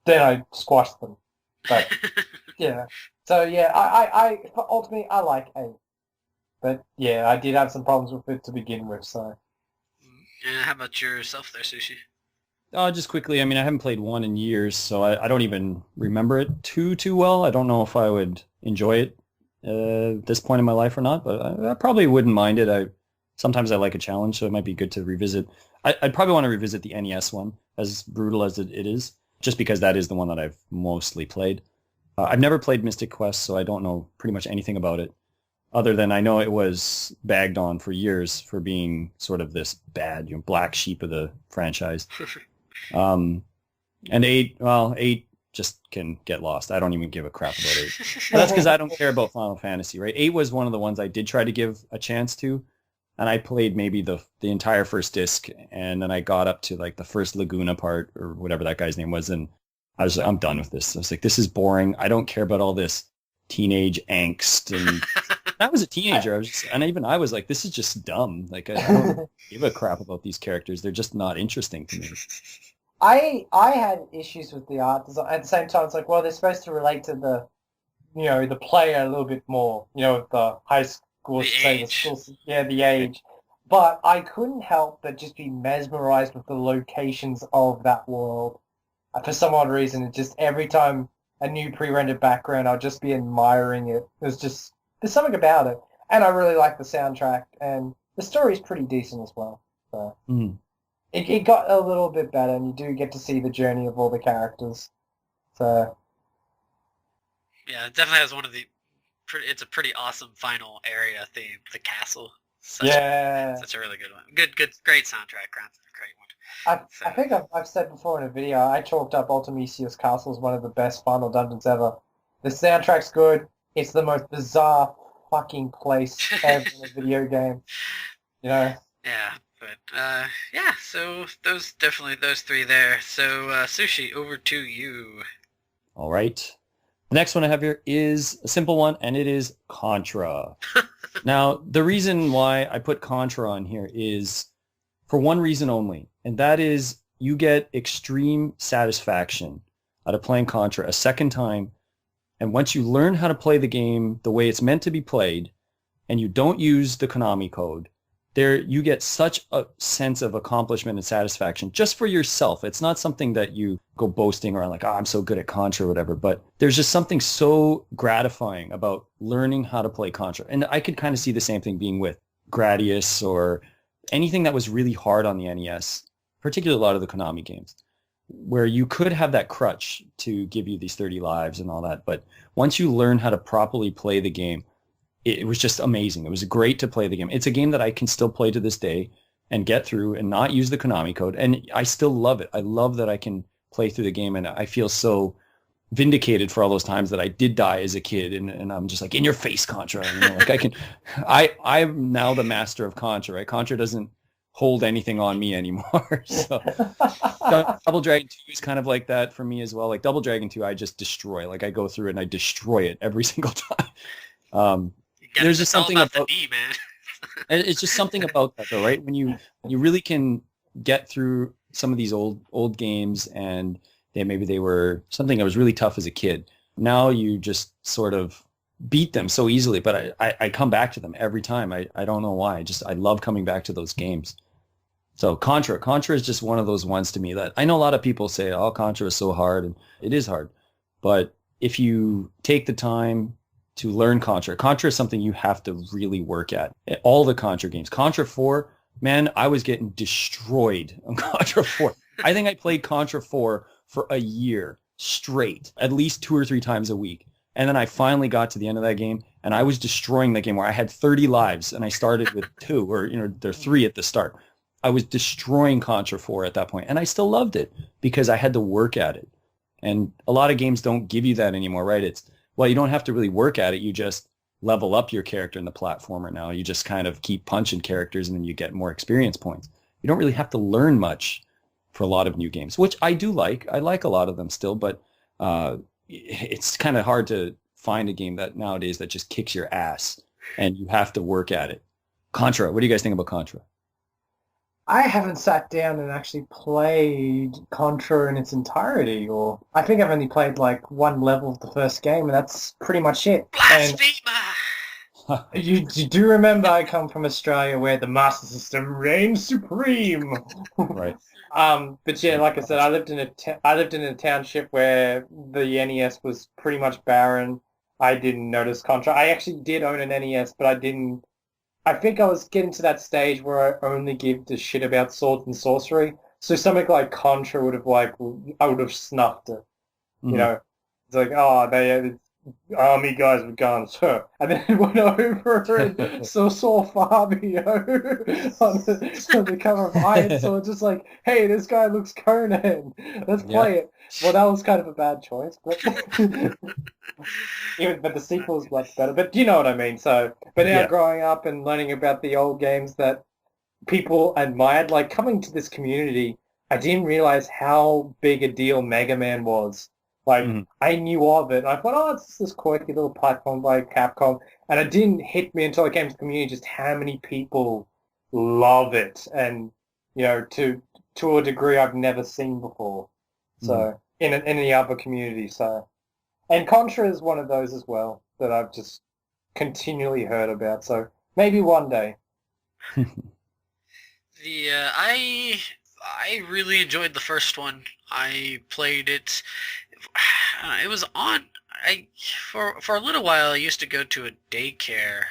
then I squashed them. But yeah, so yeah, I ultimately I like 8, but yeah, I did have some problems with it to begin with. So, how about yourself, there, Sushi? Just quickly, I mean, I haven't played 1 in years, so I don't even remember it too well. I don't know if I would enjoy it at this point in my life or not, but I probably wouldn't mind it. Sometimes I like a challenge, so it might be good to revisit. I'd probably want to revisit the NES one, as brutal as it is, just because that is the one that I've mostly played. I've never played Mystic Quest, so I don't know pretty much anything about it, other than I know it was bagged on for years for being sort of this bad, black sheep of the franchise. And 8 just can get lost. I don't even give a crap about 8. But that's because I don't care about Final Fantasy, right? 8 was one of the ones I did try to give a chance to, and I played maybe the entire first disc, and then I got up to like the first Laguna part, or whatever that guy's name was, and I was like, I'm done with this. I was like, this is boring. I don't care about all this teenage angst, and I was a teenager. I was like, this is just dumb. Like, I don't give a crap about these characters. They're just not interesting to me. I had issues with the art design. At the same time, it's like, well, they're supposed to relate to the player a little bit more. With the high school, the age. But I couldn't help but just be mesmerized with the locations of that world. For some odd reason, it just every time a new pre-rendered background, I'll just be admiring it. There's something about it. And I really like the soundtrack, and the story's pretty decent as well. So it got a little bit better, and you do get to see the journey of all the characters. So Yeah, it definitely has one of the. It's a pretty awesome final area theme, the castle. Such a really good one. Great soundtrack. Great one. I think I've said before in a video, I chalked up Ultimisia's Castle as one of the best final dungeons ever. The soundtrack's good. It's the most bizarre fucking place ever in a video game. You know? Yeah, but yeah. So those three there. So Sushi, over to you. All right. The next one I have here is a simple one, and it is Contra. Now, the reason why I put Contra on here is for one reason only, and that is you get extreme satisfaction out of playing Contra a second time, and once you learn how to play the game the way it's meant to be played, and you don't use the Konami code, there you get such a sense of accomplishment and satisfaction just for yourself. It's not something that you go boasting around like, oh, I'm so good at Contra or whatever, but there's just something so gratifying about learning how to play Contra. And I could kind of see the same thing being with Gradius or anything that was really hard on the NES, particularly a lot of the Konami games, where you could have that crutch to give you these 30 lives and all that. But once you learn how to properly play the game, it was just amazing. It was great to play the game. It's a game that I can still play to this day and get through and not use the Konami code. And I still love it. I love that I can play through the game, and I feel so vindicated for all those times that I did die as a kid, and I'm just like, in your face, Contra. You know, like I'm now the master of Contra, right? Contra doesn't hold anything on me anymore. So Double Dragon 2 is kind of like that for me as well. Like Double Dragon 2, I just destroy. Like I go through it and I destroy it every single time. There's just something about the knee, man. It's just something about that, though, right? When you really can get through some of these old games, and maybe they were something that was really tough as a kid. Now you just sort of beat them so easily, but I come back to them every time. I don't know why. I love coming back to those games. So Contra is just one of those ones to me that I know a lot of people say, oh, Contra is so hard, and it is hard. But if you take the time to learn Contra is something you have to really work at. All the Contra games. Contra 4, man, I was getting destroyed on Contra 4. I think I played Contra 4 for a year straight, at least 2 or 3 times a week. And then I finally got to the end of that game, and I was destroying that game where I had 30 lives, and I started with 2, or there are 3 at the start. I was destroying Contra 4 at that point, and I still loved it because I had to work at it. And a lot of games don't give you that anymore, right? Well, you don't have to really work at it. You just level up your character in the platformer now. You just kind of keep punching characters, and then you get more experience points. You don't really have to learn much for a lot of new games, which I do like. I like a lot of them still, but it's kind of hard to find a game that nowadays that just kicks your ass, and you have to work at it. Contra, what do you guys think about Contra? I haven't sat down and actually played Contra in its entirety, or I think I've only played like one level of the first game, and that's pretty much it. Blasphemer! You do remember I come from Australia where the Master System reigns supreme. Right. But yeah, like I said, I lived in a township where the NES was pretty much barren. I didn't notice Contra. I actually did own an NES, but I didn't. I think I was getting to that stage where I only give a shit about swords and sorcery. So something like Contra I would have snuffed it. Mm-hmm. You know, it's like, oh, they army guys with guns, huh? And then it went over and saw Fabio on the cover of Iron Sword, just like, hey, this guy looks Conan. Let's play it. Well, that was kind of a bad choice, but but the sequel was much better. But you know what I mean. So, but now growing up and learning about the old games that people admired, like coming to this community, I didn't realize how big a deal Mega Man was. Like, I knew of it. I thought, oh, it's just this quirky little platform by Capcom. And it didn't hit me until I came to the community just how many people love it. And, you know, to a degree I've never seen before. So, in any other community. So, and Contra is one of those as well that I've just continually heard about. So, maybe one day. I really enjoyed the first one. I played it. It was on. For a little while, I used to go to a daycare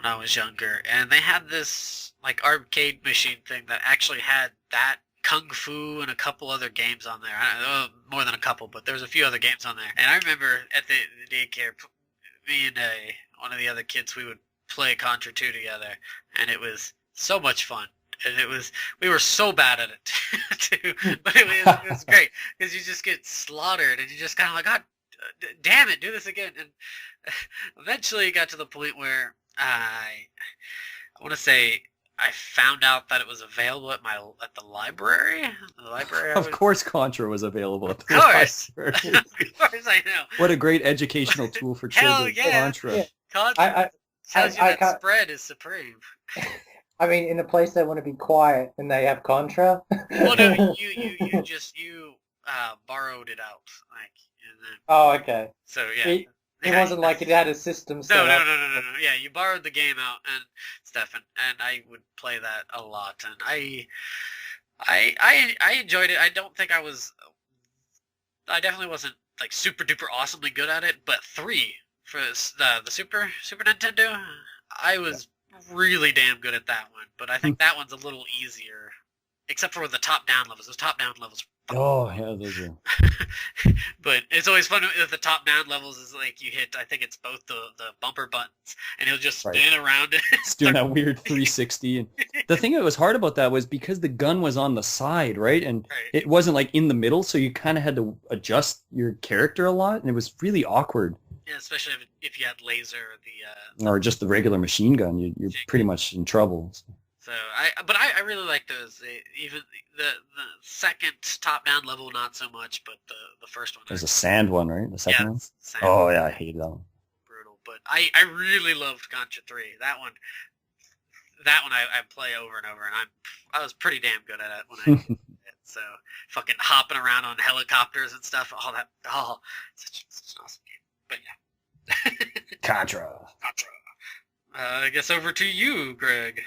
when I was younger, and they had this like arcade machine thing that actually had that Kung Fu and a couple other games on there. More than a couple, but there was a few other games on there. And I remember at the daycare, me and one of the other kids, we would play Contra 2 together, and it was so much fun. And we were so bad at it too, but it was great because you just get slaughtered, and you just kind of like, God damn it, do this again. And eventually it got to the point where I want to say I found out that it was available at the library. The library. Of course, Contra was available at the course. library. Of course, I know. What a great educational tool for Hell children. yeah. Contra. Yeah. Contra tells you that spread is supreme. I mean, in a place they want to be quiet and they have Contra. Well, no, you borrowed it out, like. And then, Oh, okay. so yeah. It wasn't like it had a system set No. up. Yeah, you borrowed the game out and stuff, and I would play that a lot, and I enjoyed it. I don't think I definitely wasn't like super duper awesomely good at it, but 3 for the Super Nintendo, I was really damn good at that one. But I think that one's a little easier, except for the top-down levels. Those top-down levels. Oh, yeah, those are... But it's always fun with the top-down levels is like you hit, I think it's both the bumper buttons, and he'll just spin around it. It's doing that weird 360. And the thing that was hard about that was because the gun was on the side, right? And it wasn't like in the middle, so you kind of had to adjust your character a lot, and it was really awkward. Yeah, especially if you had laser or just the regular machine gun, you're pretty much in trouble. So I really like those. Even the second top-down level, not so much, but the first one. There's a sand one, right? The second one? Sand Oh, one. yeah, I hated that one. Brutal. But I really loved Contra 3. That one I play over and over, and I was pretty damn good at it when I did it. So fucking hopping around on helicopters and stuff, all that. Oh, such an awesome game. But yeah. Contra. I guess over to you, Greg.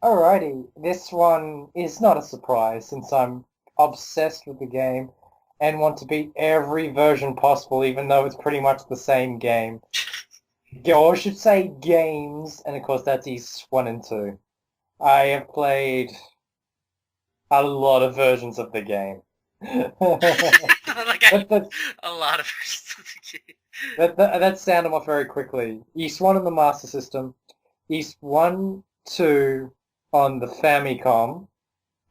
Alrighty, this one is not a surprise since I'm obsessed with the game and want to beat every version possible, even though it's pretty much the same game. Or I should say games, and of course that's East 1 and 2. I have played a lot of versions of the game. Like a lot of versions of the game. Let's sound them off very quickly. East 1 on the Master System, East 1, 2 on the Famicom,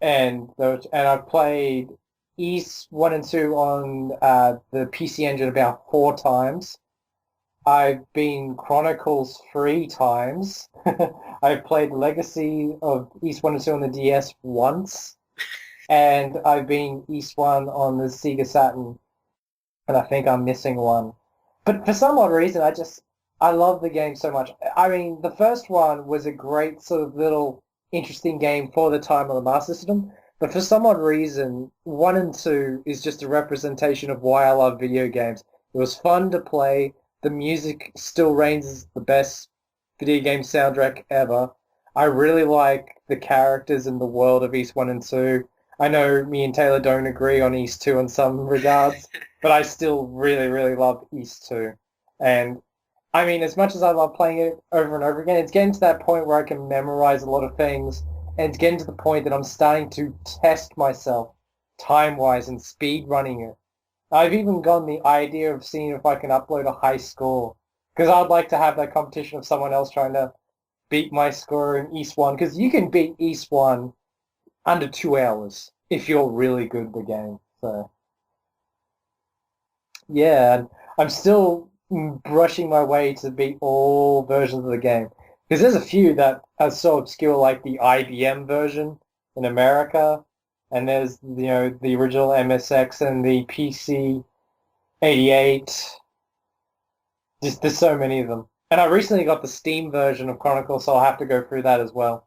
and I've played East 1 and 2 on the PC Engine about 4 times. I've been Chronicles 3 times. I've played Legacy of East 1 and 2 on the DS once. And I've been East 1 on the Sega Saturn. And I think I'm missing one. But for some odd reason, I love the game so much. I mean, the first one was a great sort of little interesting game for the time on the Master System. But for some odd reason, 1 and 2 is just a representation of why I love video games. It was fun to play. The music still reigns as the best video game soundtrack ever. I really like the characters in the world of East 1 and 2. I know me and Taylor don't agree on East 2 in some regards, but I still really, really love East 2. And, I mean, as much as I love playing it over and over again, it's getting to that point where I can memorize a lot of things, and it's getting to the point that I'm starting to test myself time-wise and speed-running it. I've even gone the idea of seeing if I can upload a high score, because I'd like to have that competition of someone else trying to beat my score in East 1, because you can beat East 1 under 2 hours if you're really good at the game. So, yeah, and I'm still brushing my way to beat all versions of the game, because there's a few that are so obscure, like the IBM version in America, and there's, you know, the original MSX and the PC 88. There's so many of them. And I recently got the Steam version of Chronicles, so I'll have to go through that as well.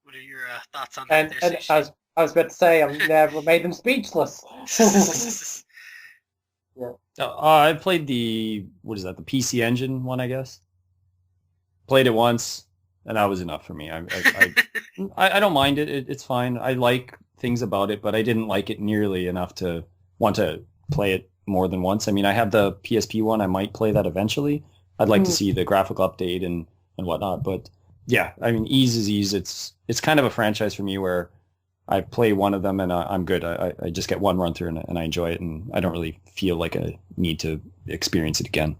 What are your thoughts on that? And I was about to say, I've never made them speechless. Yeah. I played the PC Engine one, I guess. Played it once, and that was enough for me. I don't mind it. It's fine. I like things about it, but I didn't like it nearly enough to want to play it more than once. I mean, I have the PSP one. I might play that eventually. I'd like to see the graphical update and and whatnot. But yeah, I mean, Ys is Ys. It's kind of a franchise for me where I play one of them and I'm good. I just get one run through and I enjoy it, and I don't really feel like I need to experience it again.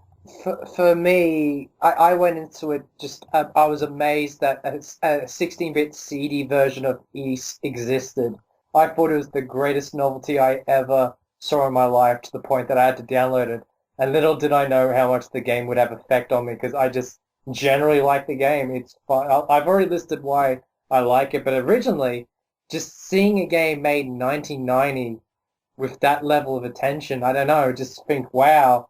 For me, I went into it just, I was amazed that a 16-bit CD version of Ys existed. I thought it was the greatest novelty I ever saw in my life, to the point that I had to download it. And little did I know how much the game would have effect on me, because I just generally like the game. It's fun. I've already listed why I like it, but originally, just seeing a game made in 1990 with that level of attention, I don't know, just think, wow,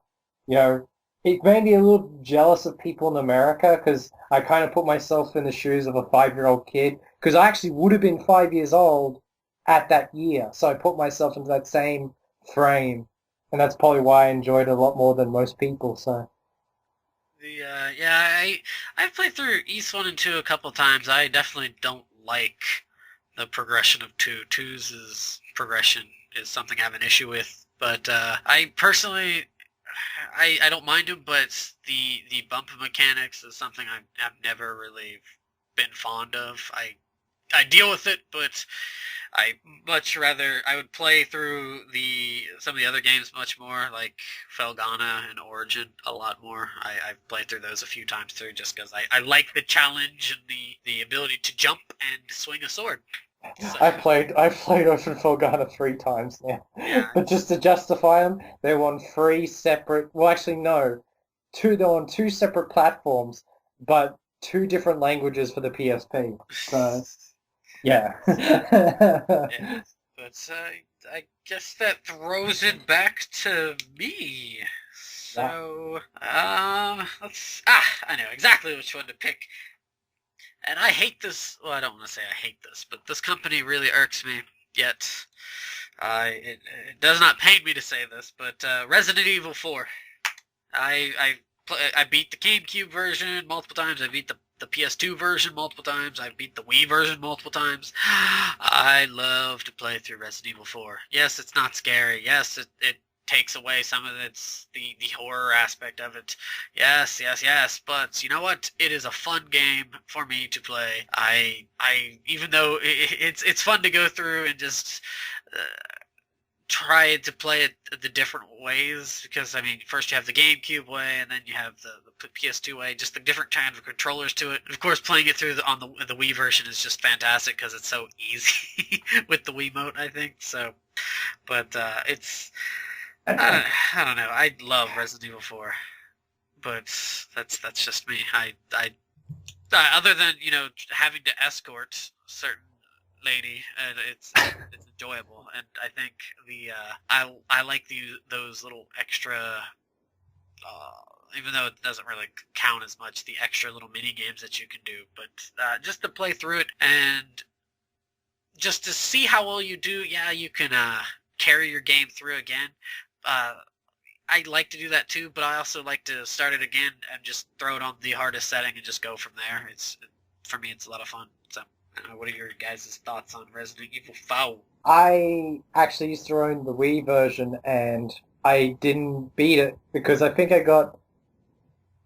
you know, it made me a little jealous of people in America, because I kind of put myself in the shoes of a 5-year-old kid, because I actually would have been 5 years old at that year. So I put myself into that same frame, and that's probably why I enjoyed it a lot more than most people. So I've played through Ys 1 and 2 a couple times. I definitely don't like the progression of 2. 2's progression is something I have an issue with. But I personally, I don't mind them, but the bump mechanics is something I've never really been fond of. I deal with it, but I would play through some of the other games much more, like Felghana and Origin a lot more. I've played through those a few times through, just because I like the challenge and the ability to jump and swing a sword. So, I've played Ocean Felghana 3 times now. Yeah. But just to justify them, they're on 3 separate, well actually no, they're on 2 separate platforms, but 2 different languages for the PSP. So yeah. yeah. But I guess that throws it back to me. So I know exactly which one to pick. And I hate this. Well, I don't want to say I hate this, but this company really irks me. Yet, it does not pain me to say this, but Resident Evil 4. I beat the GameCube version multiple times. I beat the PS2 version multiple times. I beat the Wii version multiple times. I love to play through Resident Evil 4. Yes, it's not scary. Yes, it takes away some of the horror aspect of it. Yes. But you know what? It is a fun game for me to play. I even though it's fun to go through and just try to play it the different ways, because I mean, first you have the GameCube way, and then you have the PS2 way, just the different kind of controllers to it. Of course, playing it through on the Wii version is just fantastic because it's so easy with the Wiimote, I think. So, but it's I don't know. I love Resident Evil 4, but that's just me. I other than having to escort certain lady, and it's enjoyable, and I think I like those little extra, even though it doesn't really count as much, the extra little mini games that you can do, but just to play through it and just to see how well you do. Yeah, you can carry your game through again. I like to do that too, but I also like to start it again and just throw it on the hardest setting and just go from there. For me, it's a lot of fun. So, what are your guys' thoughts on Resident Evil 4? I actually used to own the Wii version, and I didn't beat it because I think I got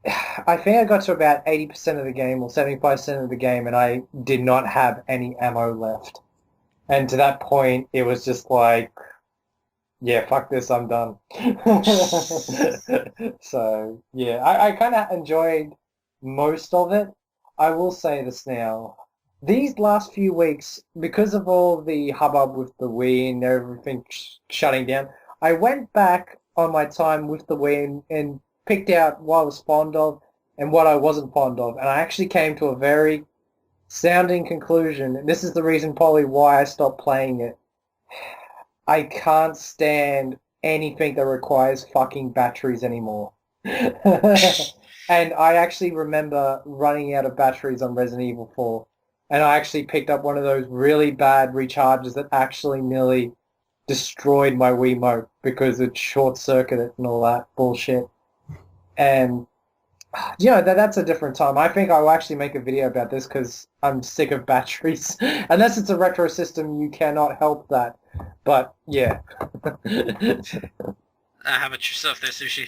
to about 80% of the game or 75% of the game, and I did not have any ammo left. And to that point, it was just like, yeah, fuck this, I'm done. So, yeah, I kind of enjoyed most of it. I will say this now. These last few weeks, because of all the hubbub with the Wii and everything shutting down, I went back on my time with the Wii and picked out what I was fond of and what I wasn't fond of. And I actually came to a very sounding conclusion. And this is the reason probably why I stopped playing it. I can't stand anything that requires fucking batteries anymore. And I actually remember running out of batteries on Resident Evil 4. And I actually picked up one of those really bad recharges that actually nearly destroyed my Wiimote because it short-circuited and all that bullshit. And, that's a different time. I think I will actually make a video about this because I'm sick of batteries. Unless it's a retro system, you cannot help that. But, yeah. How about yourself there, Sushi?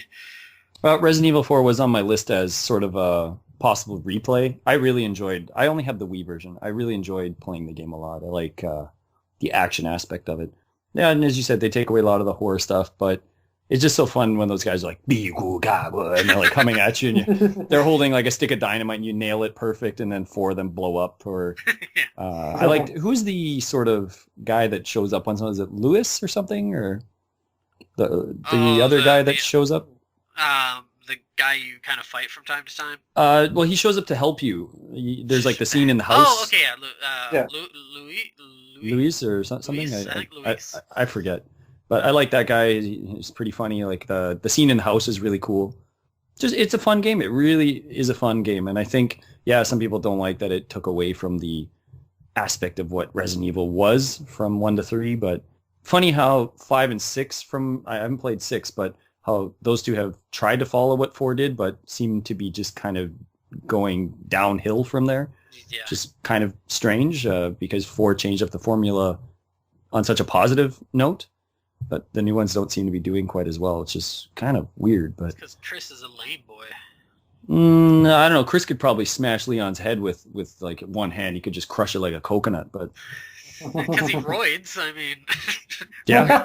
Well, Resident Evil 4 was on my list as sort of a possible replay. I really enjoyed. I only have the Wii version. I really enjoyed playing the game a lot. I like the action aspect of it. Yeah, and as you said, they take away a lot of the horror stuff, but it's just so fun when those guys are like and they're like coming at you, and they're holding like a stick of dynamite, and you nail it perfect, and then four of them blow up. Or I liked who's the sort of guy that shows up on some? Is it Lewis or something, or the other guy that shows up? The guy you kind of fight from time to time. Well, he shows up to help you. There's like the scene in the house. Oh, okay, yeah. Luis or something. Luis, I think Luis. I forget, but I like that guy. He's pretty funny. Like the scene in the house is really cool. Just it's a fun game. It really is a fun game, and I think some people don't like that it took away from the aspect of what Resident Evil was from 1 to 3. But funny how 5 and 6 I haven't played 6, but how those two have tried to follow what 4 did, but seem to be just kind of going downhill from there. Yeah. Just kind of strange because 4 changed up the formula on such a positive note, but the new ones don't seem to be doing quite as well. It's just kind of weird. But because Chris is a lame boy. I don't know. Chris could probably smash Leon's head with like one hand. He could just crush it like a coconut, but... Because he roids, I mean... Yeah.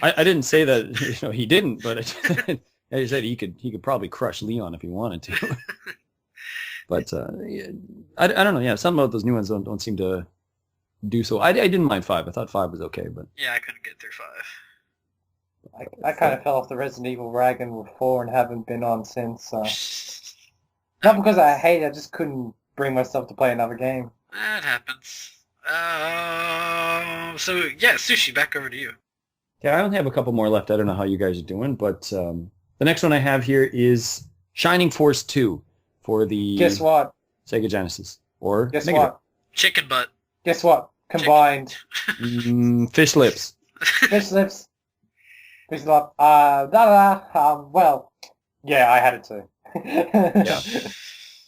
I didn't say that he didn't, but I said he could probably crush Leon if he wanted to. But I don't know. Yeah, some of those new ones don't seem to do so. I didn't mind 5. I thought 5 was okay, but yeah, I couldn't get through 5. I kind of fell off the Resident Evil wagon with 4 and haven't been on since. Not because I hate it, I just couldn't bring myself to play another game. That happens. So yeah, Sushi, back over to you. Yeah, I only have a couple more left. I don't know how you guys are doing, but the next one I have here is Shining Force 2 for the Guess what? Sega Genesis. Or Guess Mega what? Chicken butt. Guess what? Combined. Fish lips. Fish lips. Fish lip. Well, yeah, I had it too. Yeah.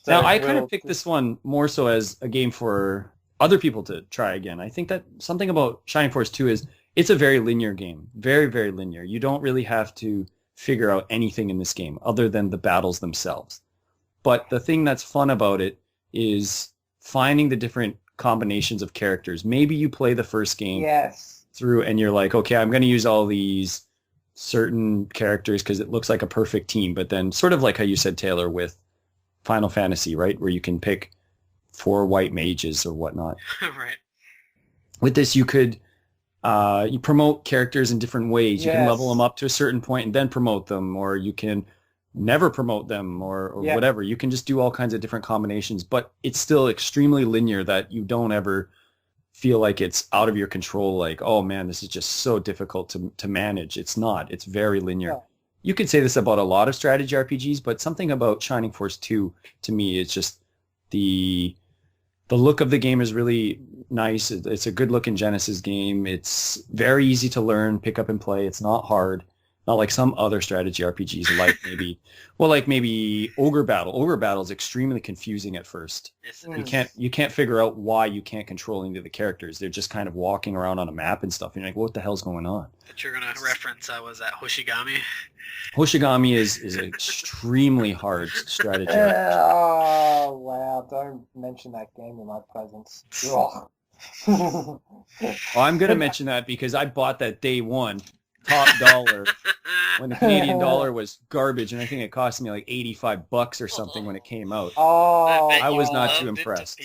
So now, I kind of picked this one more so as a game for other people to try again. I think that something about Shining Force 2 is it's a very linear game. Very, very linear. You don't really have to figure out anything in this game other than the battles themselves. But the thing that's fun about it is finding the different combinations of characters. Maybe you play the first game through and you're like, okay, I'm going to use all these certain characters because it looks like a perfect team. But then sort of like how you said, Taylor, with Final Fantasy, right? Where you can pick 4 white mages or whatnot. Right. With this, you could you promote characters in different ways. You can level them up to a certain point and then promote them, or you can never promote them or whatever. You can just do all kinds of different combinations, but it's still extremely linear that you don't ever feel like it's out of your control, like, oh man, this is just so difficult to manage. It's not. It's very linear. Yeah. You could say this about a lot of strategy RPGs, but something about Shining Force 2, to me, it's just the look of the game is really nice. It's a good-looking Genesis game. It's very easy to learn, pick up and play. It's not hard. Not like some other strategy RPGs, like maybe Ogre Battle. Ogre Battle is extremely confusing at first. You can't figure out why you can't control any of the characters. They're just kind of walking around on a map and stuff. And you're like, what the hell's going on? But you're gonna reference was that Hoshigami? Hoshigami is an extremely hard strategy. Oh wow! Don't mention that game in my presence. Well, I'm gonna mention that because I bought that day one. Top dollar when the Canadian dollar was garbage, and I think it cost me like $85 or something when it came out. Oh, I was not too impressed.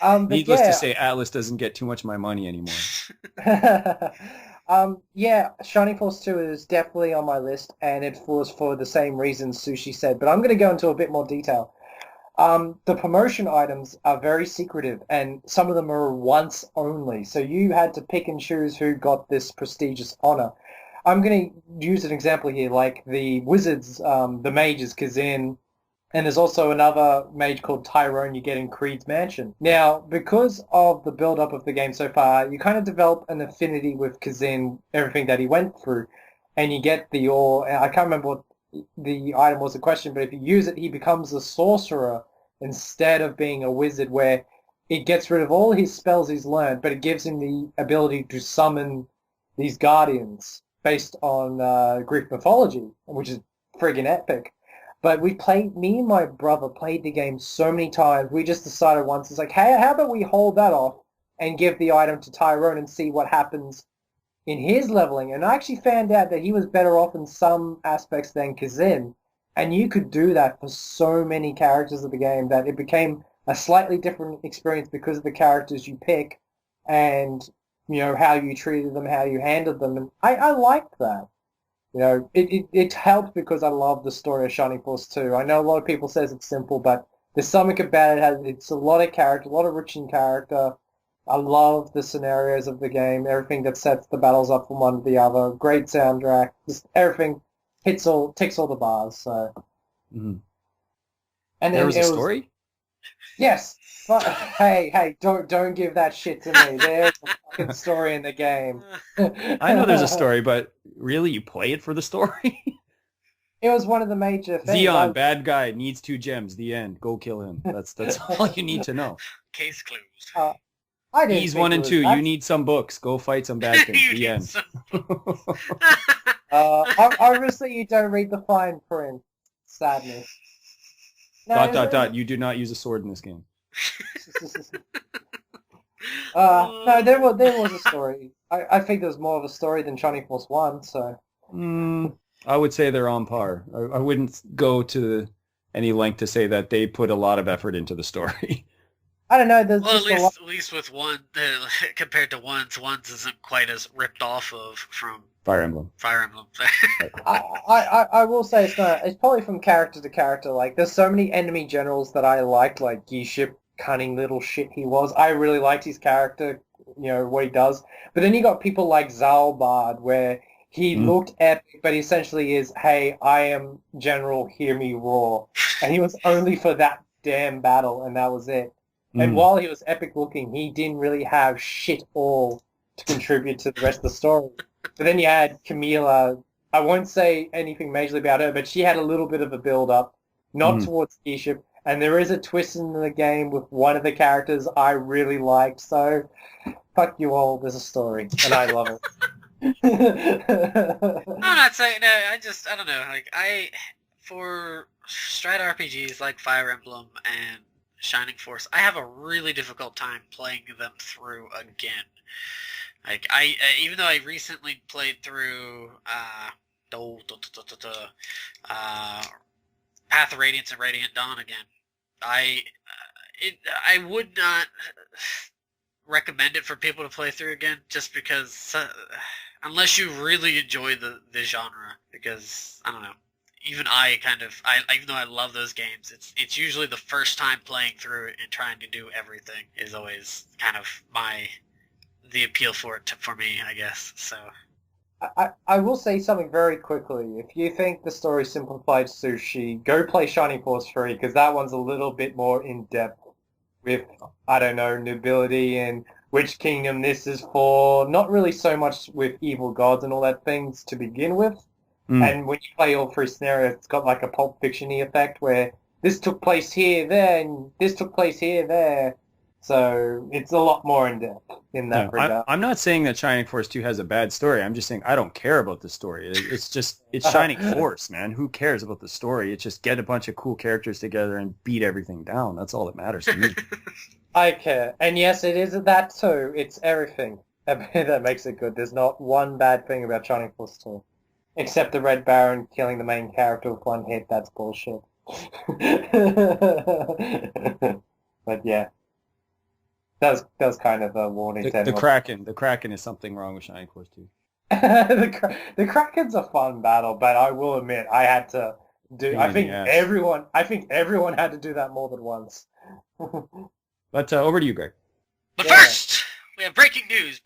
Needless to say, Atlas doesn't get too much of my money anymore. Shining Force 2 is definitely on my list, and it was for the same reasons Sushi said, but I'm going to go into a bit more detail. The promotion items are very secretive, and some of them are once only. So you had to pick and choose who got this prestigious honor. I'm going to use an example here, like the wizards, the mages, Kazin, and there's also another mage called Tyrone you get in Creed's Mansion. Now, because of the build-up of the game so far, you kind of develop an affinity with Kazin, everything that he went through, and you get the I can't remember what the item was a question, but if you use it, he becomes a sorcerer instead of being a wizard, where it gets rid of all his spells he's learned, but it gives him the ability to summon these guardians based on Greek mythology, which is friggin' epic. But me and my brother played the game so many times. We just decided once, it's like, hey, how about we hold that off and give the item to Tyrone and see what happens in his leveling? And I actually found out that he was better off in some aspects than Kazin. And you could do that for so many characters of the game that it became a slightly different experience because of the characters you pick and, how you treated them, how you handled them. And I liked that. It helped because I love the story of Shining Force 2. I know a lot of people says it's simple, but there's something about it. It's a lot of character, a lot of rich in character. I love the scenarios of the game, everything that sets the battles up from one to the other. Great soundtrack, just everything ticks all the bars. So, Mm-hmm. And there then was a story. Yes. But, hey! Don't give that shit to me. There's a fucking story in the game. I know there's a story, but really, you play it for the story? It was one of the major things. Zeon, bad guy, needs 2 gems. The end. Go kill him. That's all you need to know. Case closed. I didn't. He's 1 and 2. You need some books. Go fight some bad things. The end. Obviously, you don't read the fine print. Sadness. No, You do not use a sword in this game. No, there was a story. I think there was more of a story than Shining Force 1, so... I would say they're on par. I wouldn't go to any length to say that they put a lot of effort into the story. I don't know, there's at least with 1, compared to 1's isn't quite as ripped off of from... Fire Emblem. I will say it's probably from character to character. Like, there's so many enemy generals that I liked, like Giship, cunning little shit he was. I really liked his character, what he does. But then you got people like Zalbard, where he looked epic, but essentially is, hey, I am General, hear me roar. And he was only for that damn battle, and that was it. And while he was epic looking, he didn't really have shit all to contribute to the rest of the story. But then you had Camila. I won't say anything majorly about her, but she had a little bit of a build-up, not towards Giship. And there is a twist in the game with one of the characters I really liked. So, fuck you all, there's a story, and I love it. I'm not saying, no, I don't know. Like, for strat RPGs like Fire Emblem and Shining Force, I have a really difficult time playing them through again. Like, even though I recently played through Path of Radiance and Radiant Dawn again, I would not recommend it for people to play through again, just because unless you really enjoy the genre, because I don't know. Even even though I love those games, it's usually the first time playing through it and trying to do everything is always kind of the appeal for it for me, I guess. So I will say something very quickly. If you think the story simplified Sushi, go play Shining Force 3, because that one's a little bit more in-depth with, I don't know, nobility and which kingdom this is for. Not really so much with evil gods and all that things to begin with. And when you play all 3 scenarios, it's got like a Pulp Fiction-y effect where this took place here, there, and this took place here, there. So it's a lot more in-depth in that regard. I'm not saying that Shining Force 2 has a bad story. I'm just saying I don't care about the story. It's Shining Force, man. Who cares about the story? It's just get a bunch of cool characters together and beat everything down. That's all that matters to me. I care. And yes, it is that too. It's everything that makes it good. There's not one bad thing about Shining Force 2. Except the Red Baron killing the main character with 1 hit. That's bullshit. But yeah. That was kind of a warning. The Kraken is something wrong with Shining Force 2. The Kraken's a fun battle, but I will admit I had to do. I think everyone had to do that more than once. But over to you, Greg. But first, we have breaking news.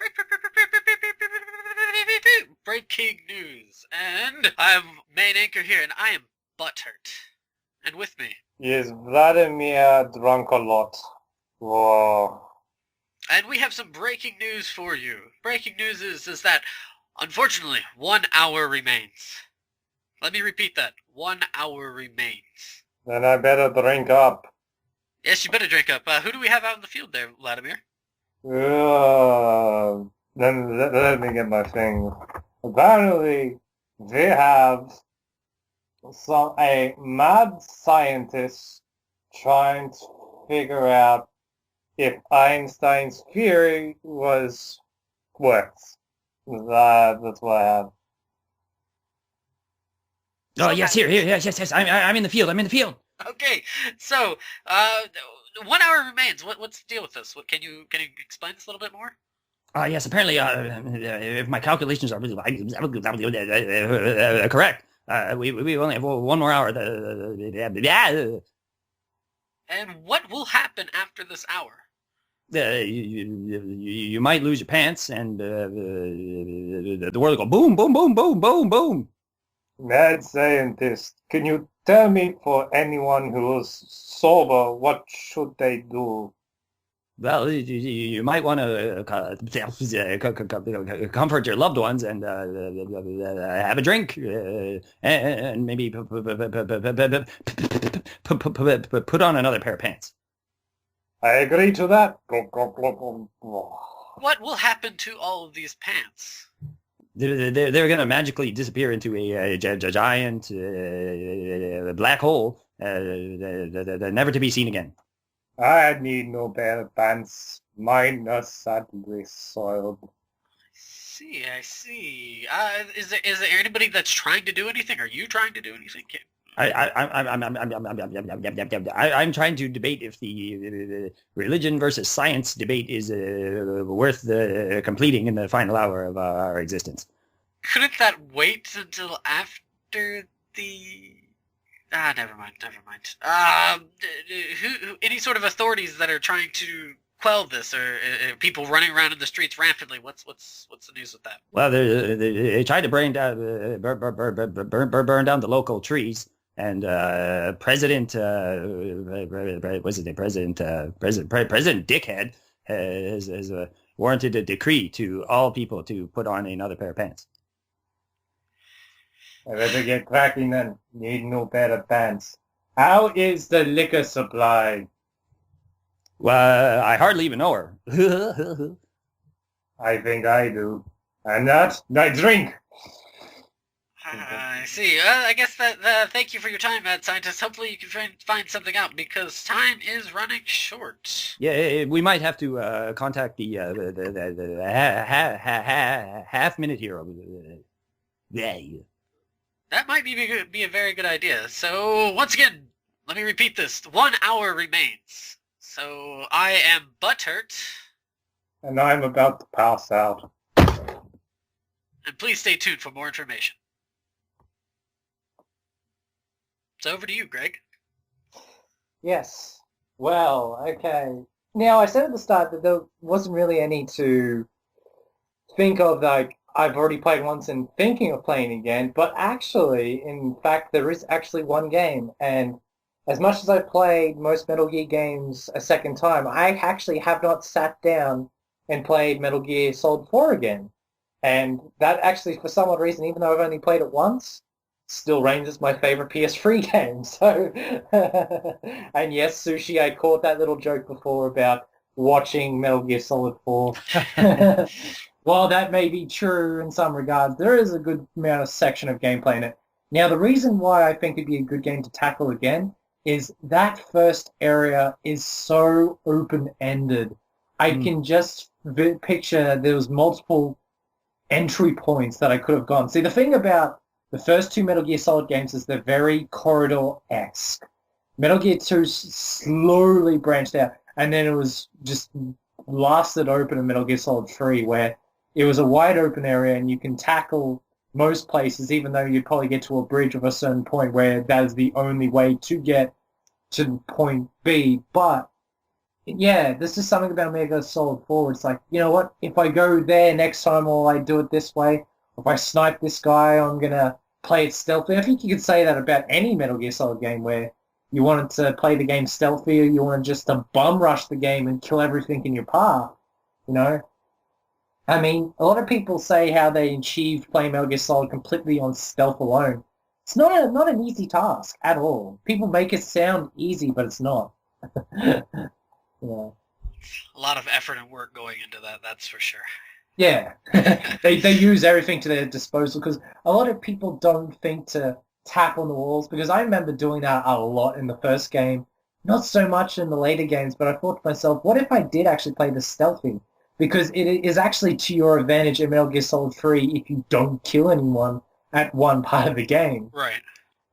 Breaking news, and I'm main anchor here, and I am butthurt. And with me, yes, Vladimir drunk a lot. Whoa. And we have some breaking news for you. Breaking news is that, unfortunately, 1 hour remains. Let me repeat that. 1 hour remains. Then I better drink up. Yes, you better drink up. Who do we have out in the field there, Vladimir? Let me get my thing. Apparently, they have So a mad scientist trying to figure out if Einstein's theory works. That's what I have. Oh So yes, that yes. I'm in the field. I'm in the field. okay. So 1 hour remains. What's the deal with this? What can you explain this a little bit more? Yes, apparently, if my calculations are correct, we only have 1 more hour. And what will happen after this hour? You might lose your pants, and the world will go boom, boom, boom, boom, boom, boom. Mad scientist, can you tell me for anyone who is sober, what should they do? Well, you might want to comfort your loved ones and have a drink and maybe put on another pair of pants. I agree to that. What will happen to all of these pants? They're going to magically disappear into a giant black hole, never to be seen again. I need no better pants. Mine are sadly soiled. I see. Is there anybody that's trying to do anything? Are you trying to do anything? I'm trying to debate if the religion versus science debate is worth completing in the final hour of our existence. Couldn't that wait until after the? Never mind. Any sort of authorities that are trying to quell this, or people running around in the streets rampantly? What's the news with that? Well, they tried to burn down the local trees, and President President Dickhead has warranted a decree to all people to put on another pair of pants. I better get cracking then. Need no better pants. How is the liquor supply? Well, I hardly even know her. I think I do. And that, I drink. I see. I guess that. Thank you for your time, mad scientist. Hopefully, you can find something out because time is running short. Yeah, we might have to contact the half minute hero. Yeah. That might be a very good idea. So once again, let me repeat this: 1 hour remains. So I am butthurt. And I'm about to pass out. And please stay tuned for more information. It's over to you, Greg. Yes. Well, okay. Now, I said at the start that there wasn't really any to think of, like, I've already played once and thinking of playing again, but actually, in fact, there is actually one game, and as much as I played most Metal Gear games a second time, I actually have not sat down and played Metal Gear Solid 4 again. And that actually, for some odd reason, even though I've only played it once, still reigns as my favorite PS3 game. So, and yes, Sushi, I caught that little joke before about watching Metal Gear Solid 4. While that may be true in some regards, there is a good amount of section of gameplay in it. Now, the reason why I think it'd be a good game to tackle again is that first area is so open-ended. I can just picture there was multiple entry points that I could have gone. See, the thing about the first two Metal Gear Solid games is they're very corridor-esque. Metal Gear 2 slowly branched out, and then it was just blasted open in Metal Gear Solid 3, where it was a wide open area and you can tackle most places, even though you'd probably get to a bridge of a certain point where that is the only way to get to point B. But yeah, this is something about Metal Gear Solid 4. It's like, you know what? If I go there next time, will I do it this way? If I snipe this guy, I'm going to play it stealthy. I think you could say that about any Metal Gear Solid game where you wanted to play the game stealthy, or you want to just bum rush the game and kill everything in your path, you know? I mean, a lot of people say how they achieved playing Metal Gear Solid completely on stealth alone. It's not an easy task at all. People make it sound easy, but it's not. Yeah. A lot of effort and work going into that, that's for sure. Yeah. They use everything to their disposal because a lot of people don't think to tap on the walls, because I remember doing that a lot in the first game. Not so much in the later games, but I thought to myself, what if I did actually play this stealthy? Because it is actually to your advantage in Metal Gear Solid 3 if you don't kill anyone at one part of the game. Right.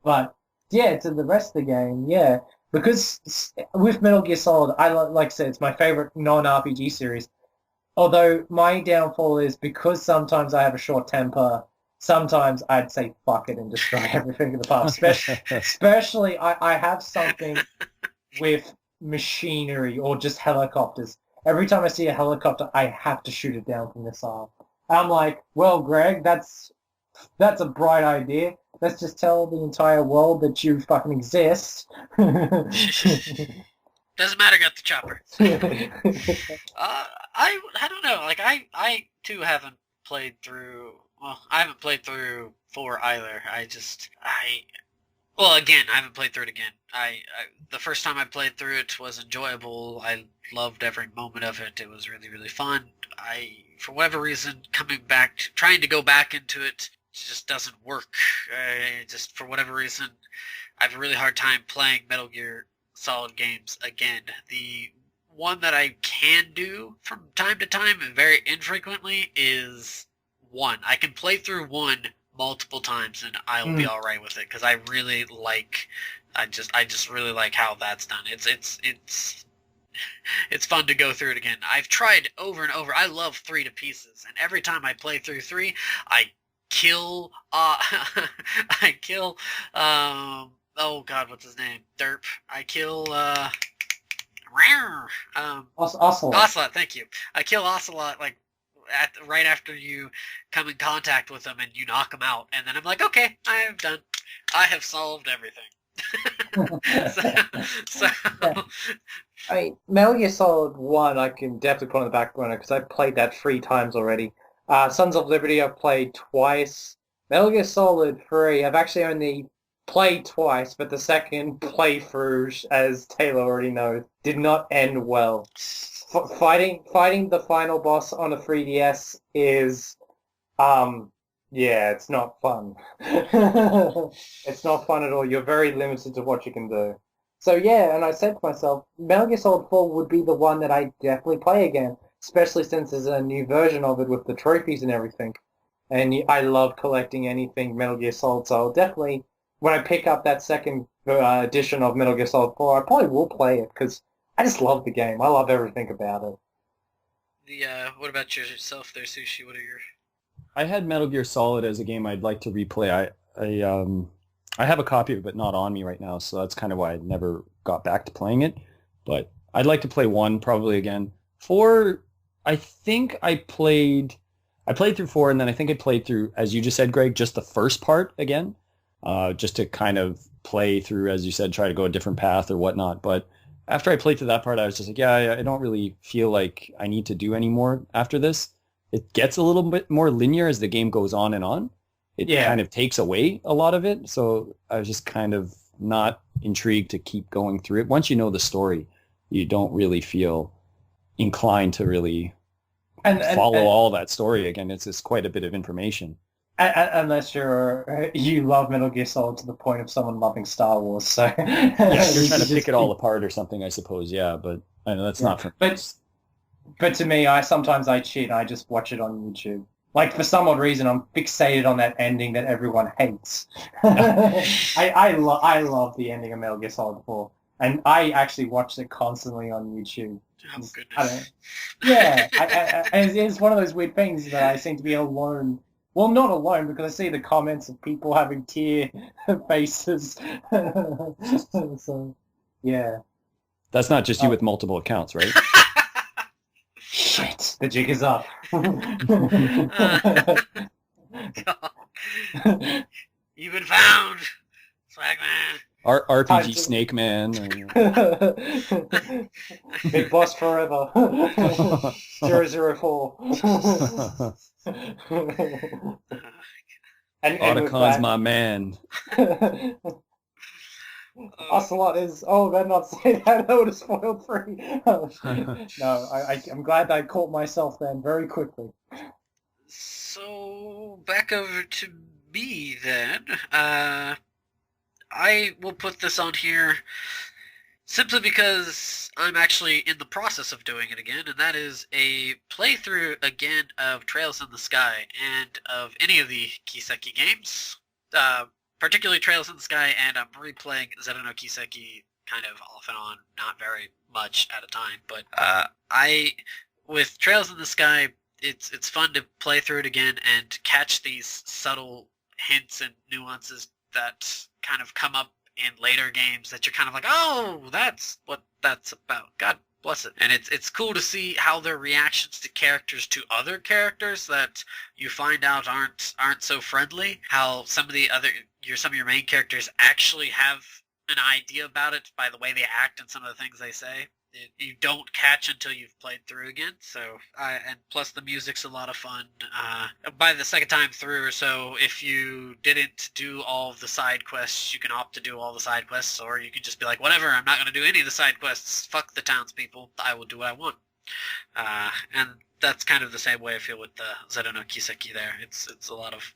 But yeah, to the rest of the game, yeah. Because with Metal Gear Solid, like I said, it's my favorite non-RPG series. Although my downfall is because sometimes I have a short temper, sometimes I'd say fuck it and destroy everything in the path. Especially I have something with machinery or just helicopters. Every time I see a helicopter, I have to shoot it down from the missile. I'm like, well, Greg, that's a bright idea. Let's just tell the entire world that you fucking exist. Doesn't matter, got the chopper. I don't know. Like I too haven't played through. Well, I haven't played through 4 either. Well, again, I haven't played through it again. The first time I played through it was enjoyable. I loved every moment of it. It was really, really fun. For whatever reason, trying to go back into it just doesn't work. Just for whatever reason, I have a really hard time playing Metal Gear Solid games again. The one that I can do from time to time, and very infrequently, is 1. I can play through 1 multiple times and I'll be all right with it because I just really like how that's done. It's fun to go through it again. I've tried over and over. I love 3 to pieces, and every time I play through 3, I kill oh god, what's his name? Derp. I kill Ocelot. Ocelot, thank you. I kill Ocelot like right after you come in contact with him and you knock him out, and then I'm like, okay, I have done. I have solved everything. so I mean, Metal Gear Solid 1 I can definitely put on the back burner because I've played that 3 times already. Sons of Liberty I've played twice. Metal Gear Solid 3 I've actually only played twice, but the second playthrough, as Taylor already knows, did not end well. Fighting the final boss on a 3DS is, yeah, it's not fun. It's not fun at all. You're very limited to what you can do. So yeah, and I said to myself, Metal Gear Solid 4 would be the one that I definitely play again, especially since there's a new version of it with the trophies and everything. And I love collecting anything Metal Gear Solid, so I'll definitely, when I pick up that second edition of Metal Gear Solid 4, I probably will play it, because I just love the game. I love everything about it. What about yourself there, Sushi? What are your... I had Metal Gear Solid as a game I'd like to replay. I have a copy of it, but not on me right now, so that's kind of why I never got back to playing it. But I'd like to play 1 probably again. 4, I think I played through 4, and then I think I played through, as you just said, Greg, just the first part again, just to kind of play through, as you said, try to go a different path or whatnot. But after I played through that part, I was just like, yeah, I don't really feel like I need to do any more after this. It gets a little bit more linear as the game goes on and on. It kind of takes away a lot of it. So I was just kind of not intrigued to keep going through it. Once you know the story, you don't really feel inclined to really follow all that story again. It's just quite a bit of information. Unless you love Metal Gear Solid to the point of someone loving Star Wars, so yeah, you're trying to pick it all apart or something, I suppose. Yeah, but I know that's not for me. But to me, sometimes I cheat. I just watch it on YouTube. Like for some odd reason, I'm fixated on that ending that everyone hates. I love the ending of Metal Gear Solid 4, and I actually watch it constantly on YouTube. Oh goodness! It's one of those weird things that I seem to be alone. Well, not alone, because I see the comments of people having tear faces. So, yeah. That's not just you with multiple accounts, right? Shit, the jig is up. You've been found, Swagman. RPG Snake Man. Big Boss Forever. 004. Otacon's my man. Ocelot is... Oh, better not say that. That would have spoiled 3. No, I'm glad I caught myself then very quickly. So, back over to me then. I will put this on here simply because I'm actually in the process of doing it again, and that is a playthrough again of Trails in the Sky and of any of the Kiseki games, particularly Trails in the Sky, and I'm replaying Zero no Kiseki kind of off and on, not very much at a time, but with Trails in the Sky, it's fun to play through it again and catch these subtle hints and nuances that kind of come up in later games that you're kind of like, oh, that's what that's about. God bless it. And it's cool to see how their reactions to characters to other characters that you find out aren't so friendly. How some of your main characters actually have an idea about it by the way they act and some of the things they say. You don't catch until you've played through again. So, and plus the music's a lot of fun. By the second time through or so, if you didn't do all of the side quests, you can opt to do all the side quests, or you can just be like, whatever, I'm not going to do any of the side quests. Fuck the townspeople. I will do what I want. And that's kind of the same way I feel with the Zero no Kiseki there. It's a lot of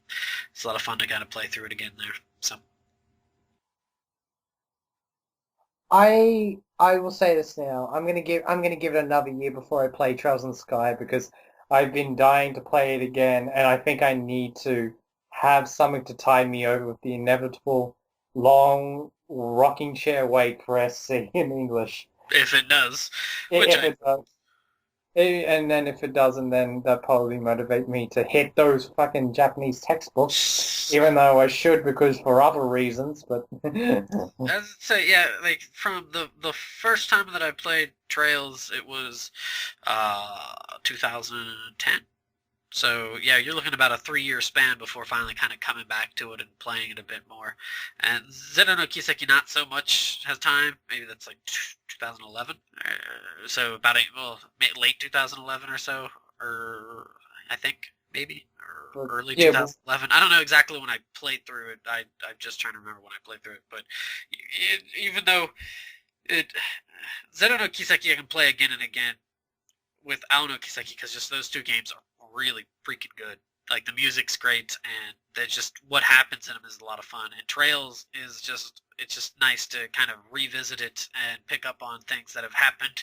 fun to kind of play through it again there. So. I will say this now. I'm gonna give it another year before I play Trails in the Sky because I've been dying to play it again, and I think I need to have something to tide me over with the inevitable long rocking chair wait for SC in English. If it does, If it does. And then if it doesn't, then that probably motivate me to hit those fucking Japanese textbooks, even though I should because for other reasons, but... I'd say, yeah, like, from the first time that I played Trails, it was 2010. So, yeah, you're looking about a 3-year span before finally kind of coming back to it and playing it a bit more. And Zero no Kiseki not so much has time. Maybe that's like 2011. So about late 2011 or so. Or I think, maybe. Or early 2011. I don't know exactly when I played through it. I'm just trying to remember when I played through it. But even though Zero no Kiseki I can play again and again with Ao no Kiseki because just those two games are really freaking good. Like the music's great, and there's just what happens in them is a lot of fun. And Trails is it's just nice to kind of revisit it and pick up on things that have happened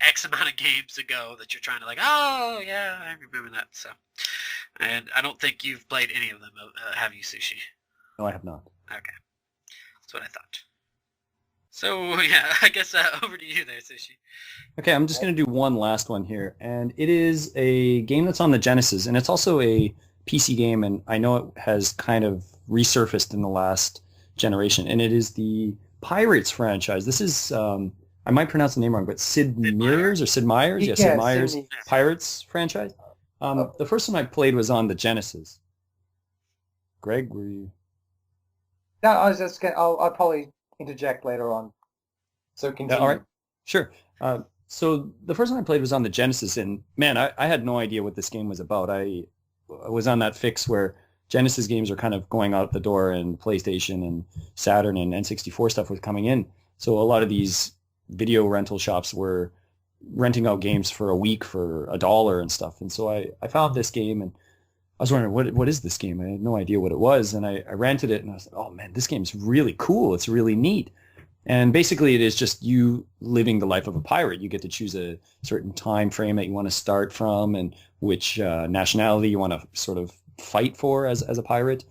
X amount of games ago that you're trying to like, oh yeah, I remember that. So, and I don't think you've played any of them, have you, Sushi? No, I have not. Okay, that's what I thought. So yeah, I guess over to you there, Sushi. Okay, I'm just going to do one last one here, and it is a game that's on the Genesis, and it's also a PC game, and I know it has kind of resurfaced in the last generation, and it is the Pirates franchise. This is, I might pronounce the name wrong, but Sid Meier's or Sid Meier's? Yeah, Sid Meier's Pirates franchise. The first one I played was on the Genesis. Greg, were you? No, I was just going to, I'll probably interject later on. So continue. All right, sure. So the first one I played was on the Genesis, and man, I had no idea what this game was about. I was on that fix where Genesis games are kind of going out the door, and PlayStation and Saturn and N64 stuff was coming in. So a lot of these video rental shops were renting out games for a week for $1 and stuff. And so I found this game, and I was wondering, what is this game? I had no idea what it was, and I rented it, and I was like, oh man, this game's really cool. It's really neat. And basically it is just you living the life of a pirate. You get to choose a certain time frame that you want to start from and which nationality you want to sort of fight for as a pirate.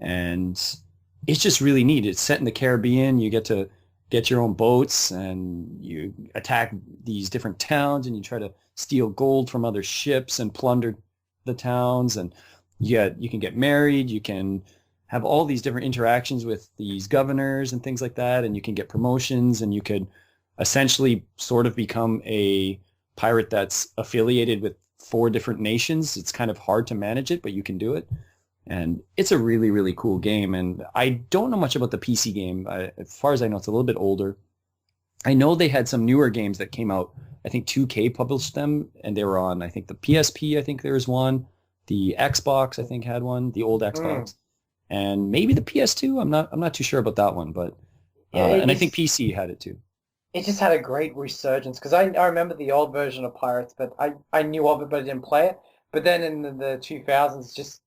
And it's just really neat. It's set in the Caribbean. You get to get your own boats and you attack these different towns and you try to steal gold from other ships and plunder the towns. And you can get married. You can have all these different interactions with these governors and things like that, and you can get promotions, and you could essentially sort of become a pirate that's affiliated with 4 different nations. It's kind of hard to manage it, but you can do it. And it's a really, really cool game, and I don't know much about the PC game. As far as I know, it's a little bit older. I know they had some newer games that came out. I think 2K published them, and they were on, I think, the PSP, I think there was one. The Xbox, I think, had one, the old Xbox. And maybe the PS2. I'm not too sure about that one, but and I think PC had it too. It just had a great resurgence because I remember the old version of Pirates, but I knew of it, but I didn't play it. But then in the 2000s, just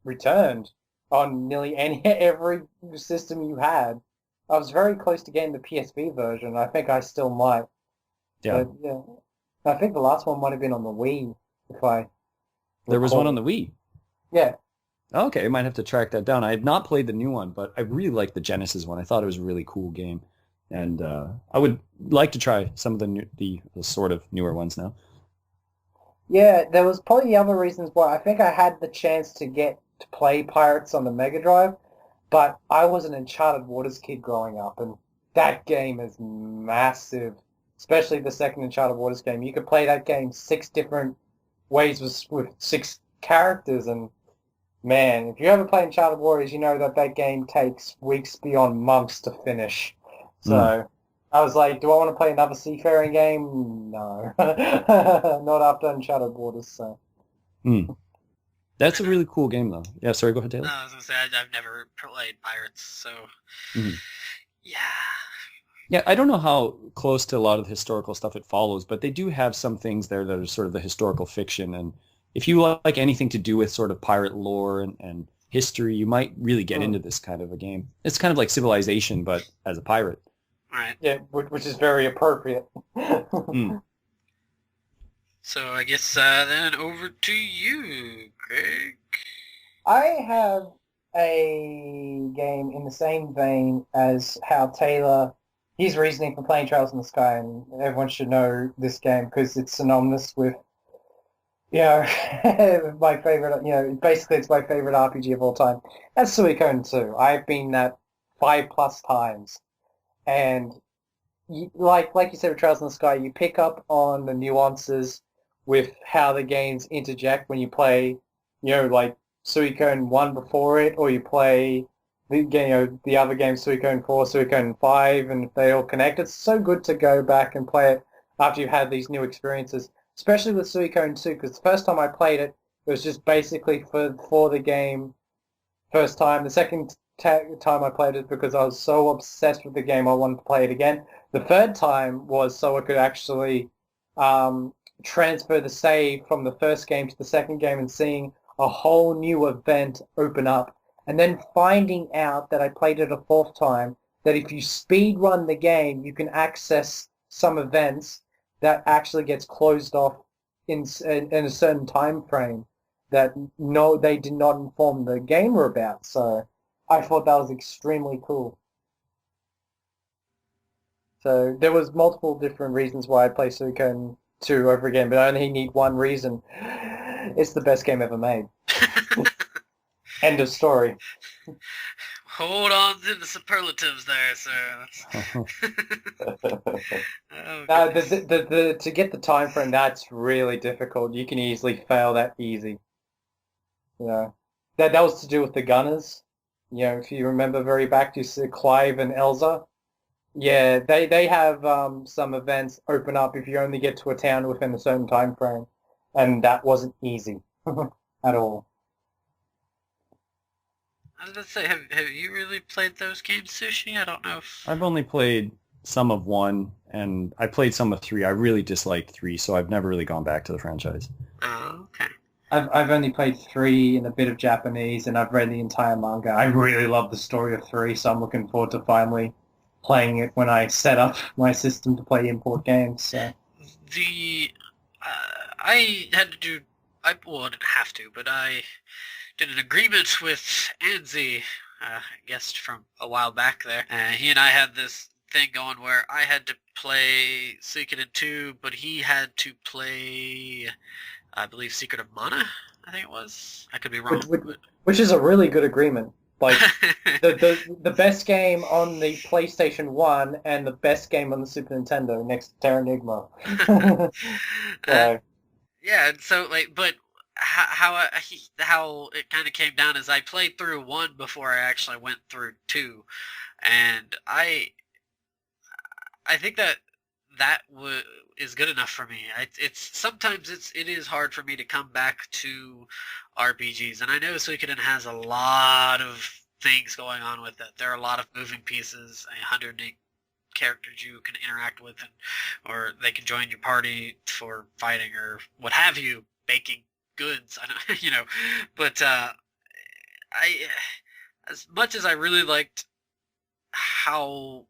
returned, on nearly every system you had. I was very close to getting the PSP version. I think I still might. Yeah. But yeah, I think the last one might have been on the Wii, if I There was one on recall. the Wii. Yeah, Okay, I might have to track that down. I had not played the new one, but I really liked the Genesis one. I thought it was a really cool game, and I would like to try some of the sort of newer ones now. yeah. There was probably other reasons why. I think I had the chance to get to play Pirates on the Mega Drive, but I was an Uncharted Waters kid growing up, and that game is massive. Especially the second Uncharted Waters game. You could play that game 6 different ways with 6 characters, and man, if you ever play Uncharted Warriors, you know that that game takes weeks beyond months to finish. Mm. So I was like, do I want to play another seafaring game? No. Not after Uncharted Waters, so. Mm. That's a really cool game, though. Yeah, sorry, go ahead, No, Taylor. I was gonna say I've never played Pirates, so Mhm. yeah. Yeah, I don't know how close to a lot of the historical stuff it follows, but they do have some things there that are sort of the historical fiction. And if you like anything to do with sort of pirate lore and history, you might really get into Mm. this kind of a game. It's kind of like Civilization, but as a pirate. All right. Yeah, which is very appropriate. Mm. So I guess then over to you, Greg. I have a game in the same vein as how Taylor, his reasoning for playing Trails in the Sky, and everyone should know this game because it's synonymous with, you know, my favorite, basically it's my favorite RPG of all time. That's Suikoden 2. I've been that 5+ times. And like you said with Trails in the Sky, you pick up on the nuances with how the games interject when you play, like Suikoden 1 before it, or you play the other game Suikoden 4, Suikoden 5, and if they all connect. It's so good to go back and play it after you've had these new experiences, especially with Suikoden 2, because the first time I played it, it was just basically for the game first time. The second time I played it because I was so obsessed with the game I wanted to play it again. The third time was so I could actually um, transfer the save from the first game to the second game and seeing a whole new event open up. And then finding out that I played it a fourth time, that if you speed run the game, you can access some events that actually gets closed off in a certain time frame that no, they did not inform the gamer about. So I thought that was extremely cool. So there was multiple different reasons why I play Suikoden 2 over again, but I only need one reason. It's the best game ever made. End of story. Hold on to the superlatives there, sir. Oh, goodness. To get the time frame, that's really difficult. You can easily fail that easy. That was to do with the gunners. If you remember very back to Clive and Elsa. Yeah, they have some events open up if you only get to a town within a certain time frame, and that wasn't easy at all. I was about to say, have you really played those games, Sushi? I don't know if... I've only played some of one, and I played some of three. I really disliked three, so I've never really gone back to the franchise. Oh, okay. I've only played 3 and a bit of Japanese, and I've read the entire manga. I really love the story of 3, so I'm looking forward to finally playing it when I set up my system to play import games. So. I had to do... I didn't have to, but I did an agreement with Anzi, a guest from a while back there. He and I had this thing going where I had to play Suikoden 2, but he had to play, I believe, Secret of Mana, I think it was. I could be wrong. Which is a really good agreement. Like, the best game on the PlayStation 1 and the best game on the Super Nintendo next to Terranigma. So. Yeah, and so, but how it kind of came down is I played through 1 before I actually went through 2, and I think that is good enough for me. Sometimes it is hard for me to come back to RPGs, and I know Suikoden has a lot of things going on with it. There are a lot of moving pieces, 108 characters you can interact with, or they can join your party for fighting or what have you, baking goods. I don't, but I as much as I really liked how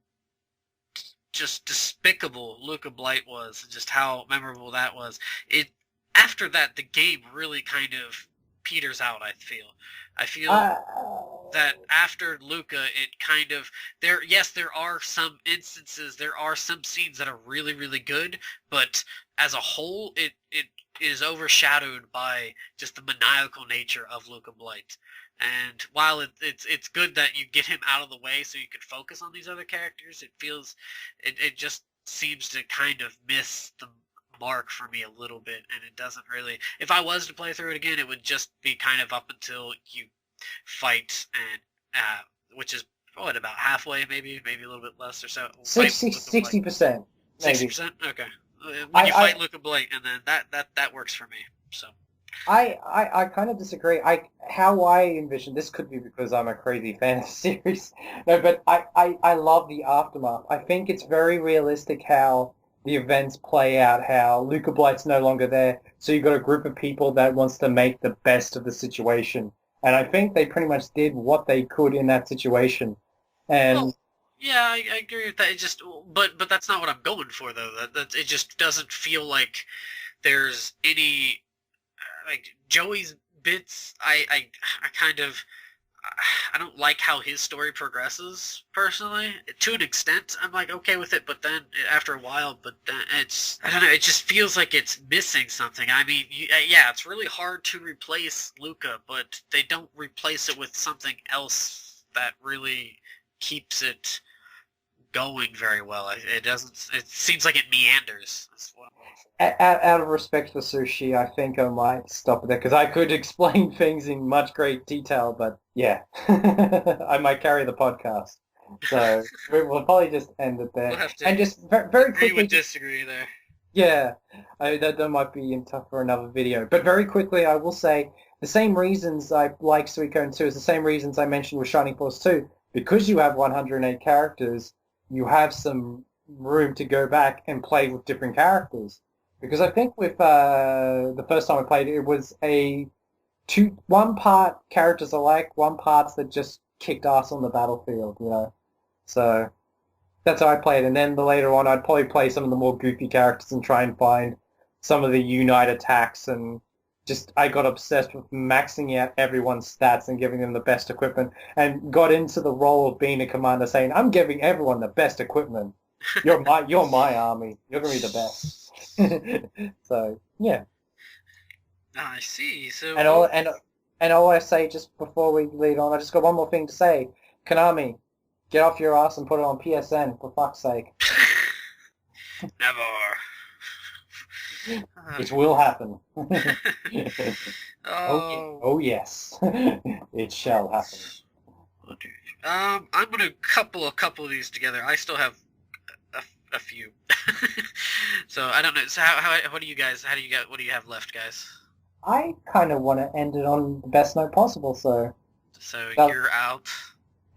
just despicable Luca Blight was, and just how memorable that was, it after that the game really kind of peters out. I feel Uh, that after Luca, it kind of there are some instances, there are some scenes that are really really good, but as a whole, it is overshadowed by just the maniacal nature of Luca Blight. And while it's good that you get him out of the way so you can focus on these other characters, it just seems to kind of miss the mark for me a little bit, and it doesn't really. If I was to play through it again, it would just be kind of up until you fight, and which is what, about halfway, maybe a little bit less or so. Fight 60%, maybe. 60%. Okay. When you I fight Luca Blight, and then that works for me. So. I kind of disagree. How I envision this could be because I'm a crazy fan of the series. No, but I love the aftermath. I think it's very realistic how the events play out, how Luca Blight's no longer there. So you've got a group of people that wants to make the best of the situation. And I think they pretty much did what they could in that situation. And Well, yeah, I agree with that. It just, but that's not what I'm going for though. That it just doesn't feel like there's any like Joey's bits. I kind of I don't like how his story progresses personally. To an extent, I'm like okay with it, but then after a while, but then I don't know. It just feels like it's missing something. I mean, yeah, it's really hard to replace Luca, but they don't replace it with something else that really keeps it going very well. It doesn't. It seems like it meanders. That's what out of respect for Sushi, I think I might stop there because I could explain things in much great detail, but yeah, I might carry the podcast. So we'll probably just end it there. we'll have to And just very agree quickly, with disagree there. yeah, that might be in tough for another video. But very quickly, I will say the same reasons I like Suikoden 2 is the same reasons I mentioned with Shining Force 2. Because you have 108 characters, you have some room to go back and play with different characters. Because I think with the first time I played it, it was one part characters I like, one parts that just kicked ass on the battlefield, you know. So that's how I played. And then later on, I'd probably play some of the more goofy characters and try and find some of the Unite attacks. And just I got obsessed with maxing out everyone's stats and giving them the best equipment, and got into the role of being a commander, saying, "I'm giving everyone the best equipment. You're my army. You're gonna be the best." So yeah, I see. So and all I say just before we lead on, I just got one more thing to say. Konami, get off your ass and put it on PSN for fuck's sake. never. It will happen. Oh. Oh yes, it shall happen. Oh, dude. I'm gonna couple a couple of these together. I still have a few. So I don't know. So what do you guys? What do you have left, guys? I kind of want to end it on the best note possible, so... So That- you're out.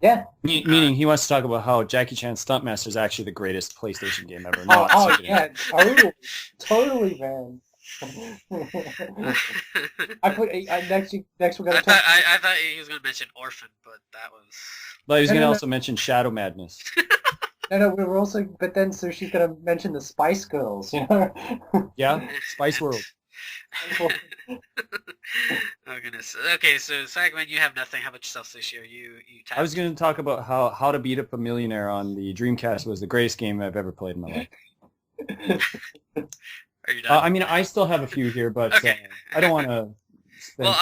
Yeah. Meaning he wants to talk about how Jackie Chan Stuntmaster is actually the greatest PlayStation game ever. Oh, Not Suikoden. yeah, totally, man. I put next we're gonna talk. I thought he was gonna mention Orphan, but that was. But he's No, going to no, no. also mention Shadow Madness. No, we were also, but then so she's gonna mention the Spice Girls, you know. Yeah? Spice World. Oh goodness. Okay, so Swagman, you have nothing. How about yourself, Sushi? You tapped? I was going to talk about how to beat up a millionaire on the Dreamcast was the greatest game I've ever played in my life. Are you done? I mean, I still have a few here, but Okay. I don't want to spend Well,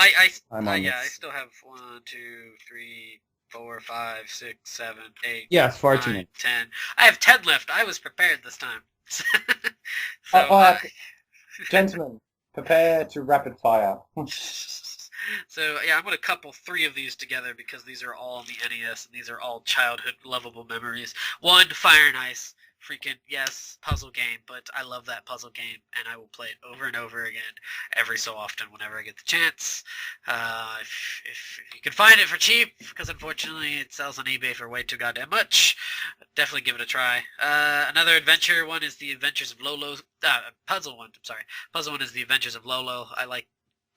time on yeah, I this. still have 1, 2, 3, 4, 5, 6, 7, 8. Yeah, it's far too 9, many. 10. I have 10 left. I was prepared this time. So, Gentlemen, prepare to rapid fire. so yeah, I'm gonna couple 3 of these together because these are all on the NES and these are all childhood lovable memories. One, Fire and Ice, freaking yes, puzzle game, but I love that puzzle game and I will play it over and over again every so often whenever I get the chance. If you can find it for cheap, because unfortunately it sells on eBay for way too goddamn much, definitely give it a try. Another adventure one is The Adventures of Lolo. Puzzle one, I'm sorry. Puzzle one is The Adventures of Lolo. I like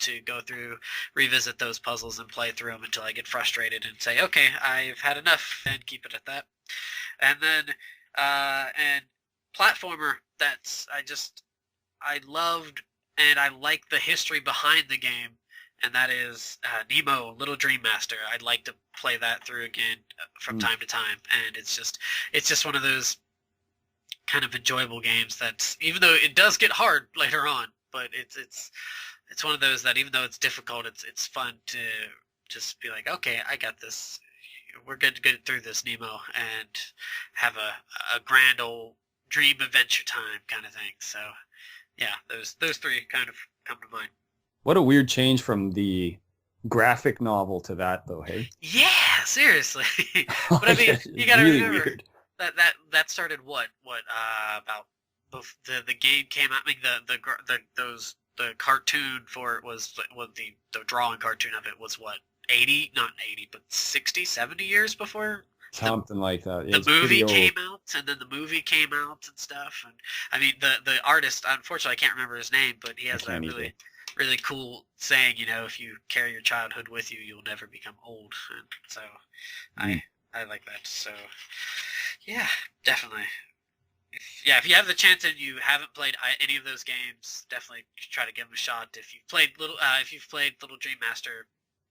to go through, revisit those puzzles and play through them until I get frustrated and say, okay, I've had enough, and keep it at that. And then, and platformer, I loved, and I like the history behind the game, and that is Nemo, Little Dream Master. I'd like to play that through again from time to time, and it's just one of those kind of enjoyable games that's, even though it does get hard later on, but it's one of those that even though it's difficult, it's fun to just be like, okay, I got this. We're good to get through this, Nemo, and have a grand old dream adventure time kind of thing. So yeah, those three kind of come to mind. What a weird change from the graphic novel to that, though, hey? Yeah, seriously. But I mean, you gotta really remember weird. that started about the game came out. I mean, the cartoon for it was the drawing cartoon of it was what, 80, not 80, but 60, 70 years before Something like that. the movie came out, and then the movie came out and stuff. And I mean, the artist, unfortunately, I can't remember his name, but he has that really cool saying, you know, if you carry your childhood with you, you'll never become old. And so I like that. So yeah, definitely. If you have the chance and you haven't played any of those games, definitely try to give them a shot. If you've played Little Dream Master,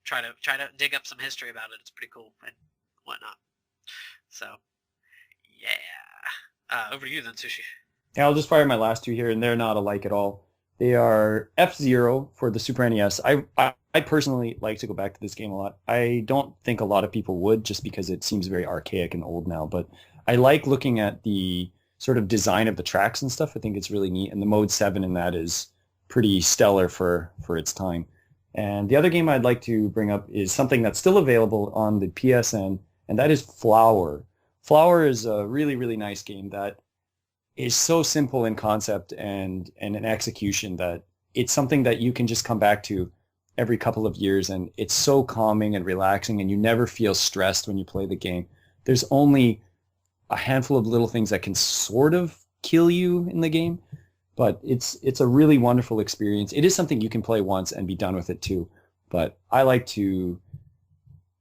try to dig up some history about it. It's pretty cool and whatnot. So yeah, over to you then, Sushi. Yeah, I'll just fire my last two here, and they're not alike at all. They are F-Zero for the Super NES. I personally like to go back to this game a lot. I don't think a lot of people would, just because it seems very archaic and old now, but I like looking at the sort of design of the tracks and stuff. I think it's really neat, and the Mode 7 in that is pretty stellar for its time. And the other game I'd like to bring up is something that's still available on the PSN, and that is Flower. Flower is a really, really nice game that is so simple in concept and in execution that it's something that you can just come back to every couple of years, and it's so calming and relaxing, and you never feel stressed when you play the game. There's only a handful of little things that can sort of kill you in the game, but it's a really wonderful experience. It is something you can play once and be done with it too, but I like to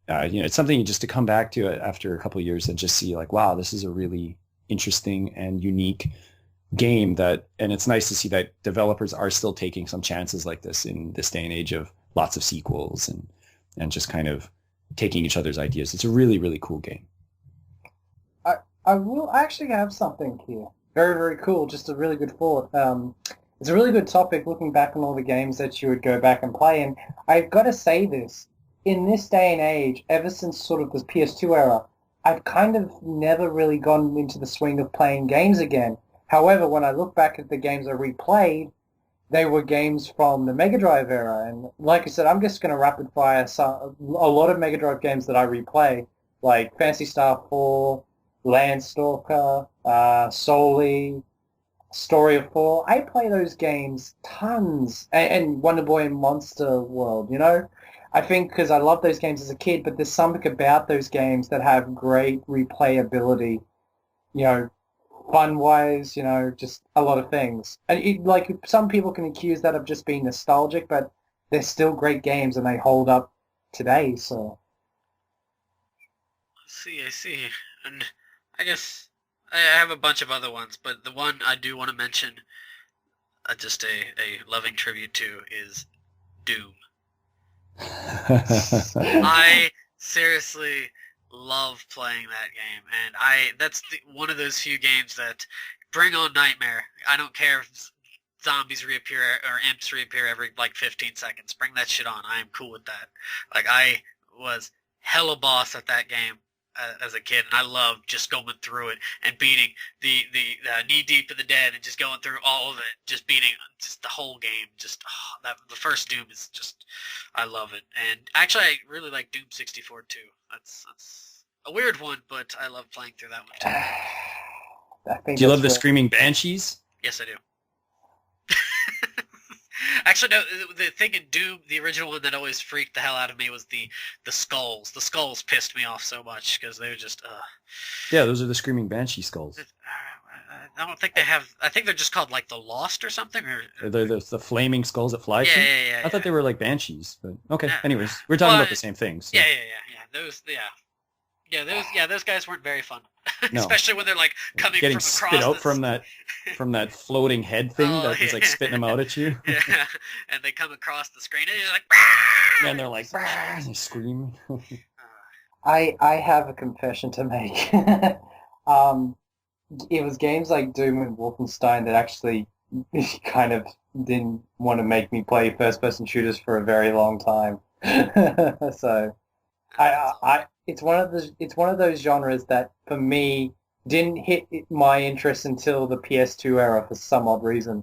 it's something just to come back to after a couple of years and just see like, wow, this is a really interesting and unique game and it's nice to see that developers are still taking some chances like this in this day and age of lots of sequels and just kind of taking each other's ideas. It's a really, really cool game. I will actually have something here. Very, very cool. Just a really good thought. It's a really good topic looking back on all the games that you would go back and play. And I've got to say this. In this day and age, ever since sort of the PS2 era, I've kind of never really gone into the swing of playing games again. However, when I look back at the games I replayed, they were games from the Mega Drive era. And like I said, I'm just going to rapid fire a lot of Mega Drive games that I replay, like Phantasy Star 4, Landstalker, Soli, Story of 4. I play those games tons. And Wonder Boy and Monster World, you know? I think because I love those games as a kid, but there's something about those games that have great replayability, you know, fun-wise, you know, just a lot of things. And like some people can accuse that of just being nostalgic, but they're still great games and they hold up today. So I see. And I guess I have a bunch of other ones, but the one I do want to mention, just a loving tribute to, is Doom. I seriously love playing that game, and that's one of those few games that bring on Nightmare. I don't care if zombies reappear or imps reappear every like 15 seconds. Bring that shit on. I am cool with that. Like, I was hella boss at that game as a kid, and I loved just going through it and beating the knee deep in the dead and just going through all of it, just beating just the whole game. Just the first Doom is just, I love it. And actually, I really like Doom 64 too. That's a weird one, but I love playing through that one too. Do you love the Screaming Banshees? Yes, I do. Actually, no, the thing in Doom, the original one that always freaked the hell out of me was the skulls. The skulls pissed me off so much because they were just... Yeah, those are the Screaming Banshee skulls. I don't think they have. I think they're just called like the Lost or something. Or They're the flaming skulls that fly yeah, too? yeah, yeah, I thought they were like banshees, but okay. yeah. Anyways, we're talking Well, about the same thing, so yeah, yeah, yeah, yeah. Those guys weren't very fun, no. especially when they're like coming Getting from spit across out this. from that floating head thing Oh that was like spitting them out at you. yeah, and they come across the screen and you're like, And they're like, "Bah!" and they scream. I have a confession to make. um, it was games like Doom and Wolfenstein that actually kind of didn't want to make me play first-person shooters for a very long time. So it's one of those genres that for me didn't hit my interest until the PS2 era for some odd reason.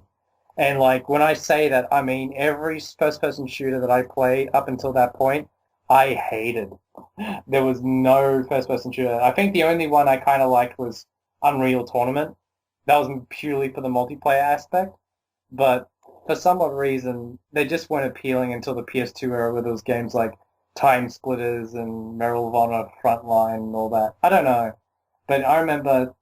And like when I say that, I mean every first-person shooter that I played up until that point, I hated. There was no first-person shooter. I think the only one I kind of liked was Unreal Tournament. That was purely for the multiplayer aspect. But for some odd reason, they just weren't appealing until the PS2 era with those games like Time Splitters and Medal of Honor Frontline and all that. I don't know. But I remember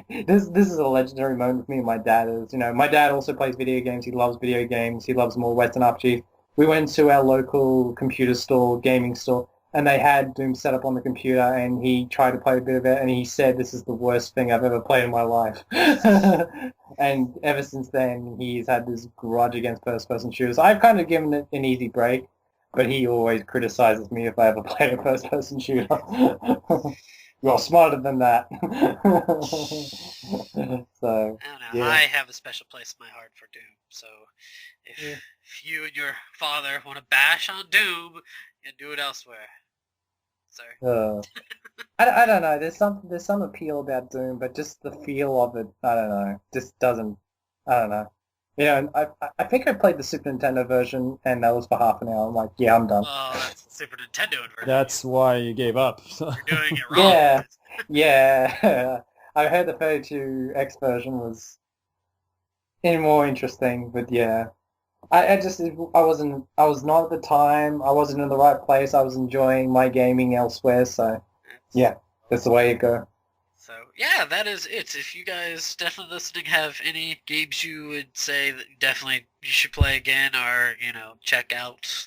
this is a legendary moment with me and my dad. Is my dad also plays video games. He loves video games. He loves more Western RPGs. We went to our local computer store, gaming store, and they had Doom set up on the computer, and he tried to play a bit of it, and he said, "This is the worst thing I've ever played in my life." And ever since then, he's had this grudge against first-person shooters. I've kind of given it an easy break, but he always criticizes me if I ever play a first-person shooter. You're smarter than that. So, I don't know. yeah. I have a special place in my heart for Doom. So if you and your father want to bash on Doom, you do it elsewhere. Sorry. I don't know. There's some appeal about Doom, but just the feel of it, I don't know. Just doesn't. I don't know. I think I played the Super Nintendo version, and that was for half an hour. I'm like, yeah, I'm done. Oh, that's the Super Nintendo version. That's why you gave up. You're doing it wrong. Yeah, yeah. I heard the 32X version was more interesting, but yeah. I was not at the time. I wasn't in the right place. I was enjoying my gaming elsewhere. So yeah, that's the way it go. So yeah, that is it. If you guys definitely listening have any games you would say that definitely you should play again, or check out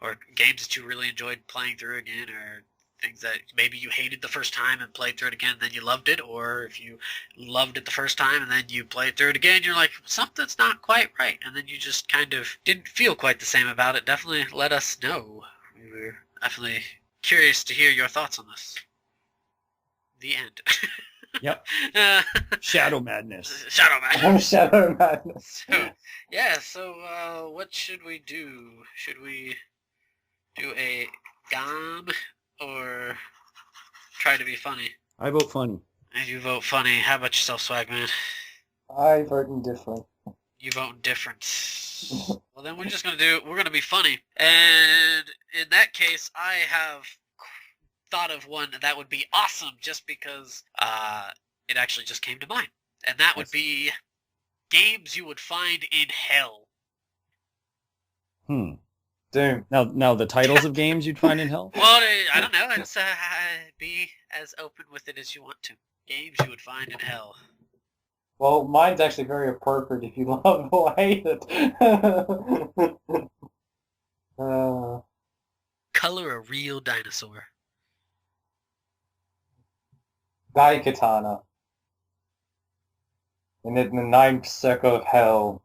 or games that you really enjoyed playing through again, or things that maybe you hated the first time and played through it again, then you loved it, or if you loved it the first time and then you played through it again, you're like, something's not quite right, and then you just kind of didn't feel quite the same about it, definitely let us know. We were definitely curious to hear your thoughts on this. The end. Yep. Shadow Madness. Shadow Madness. Shadow Madness. So what should we do? Should we do a GOM or try to be funny? I vote funny. And you vote funny. How about yourself, Swagman? I vote indifferent. You vote indifferent. Well, then we're gonna be funny. And in that case, I have thought of one that would be awesome just because it actually just came to mind. And that would be games you would find in hell. Doom. Now the titles of games you'd find in hell? Well, I don't know. It's be as open with it as you want to. Games you would find in hell. Well, mine's actually very appropriate if you love or hate it. Color a real dinosaur. Daikatana. And in the ninth circle of hell,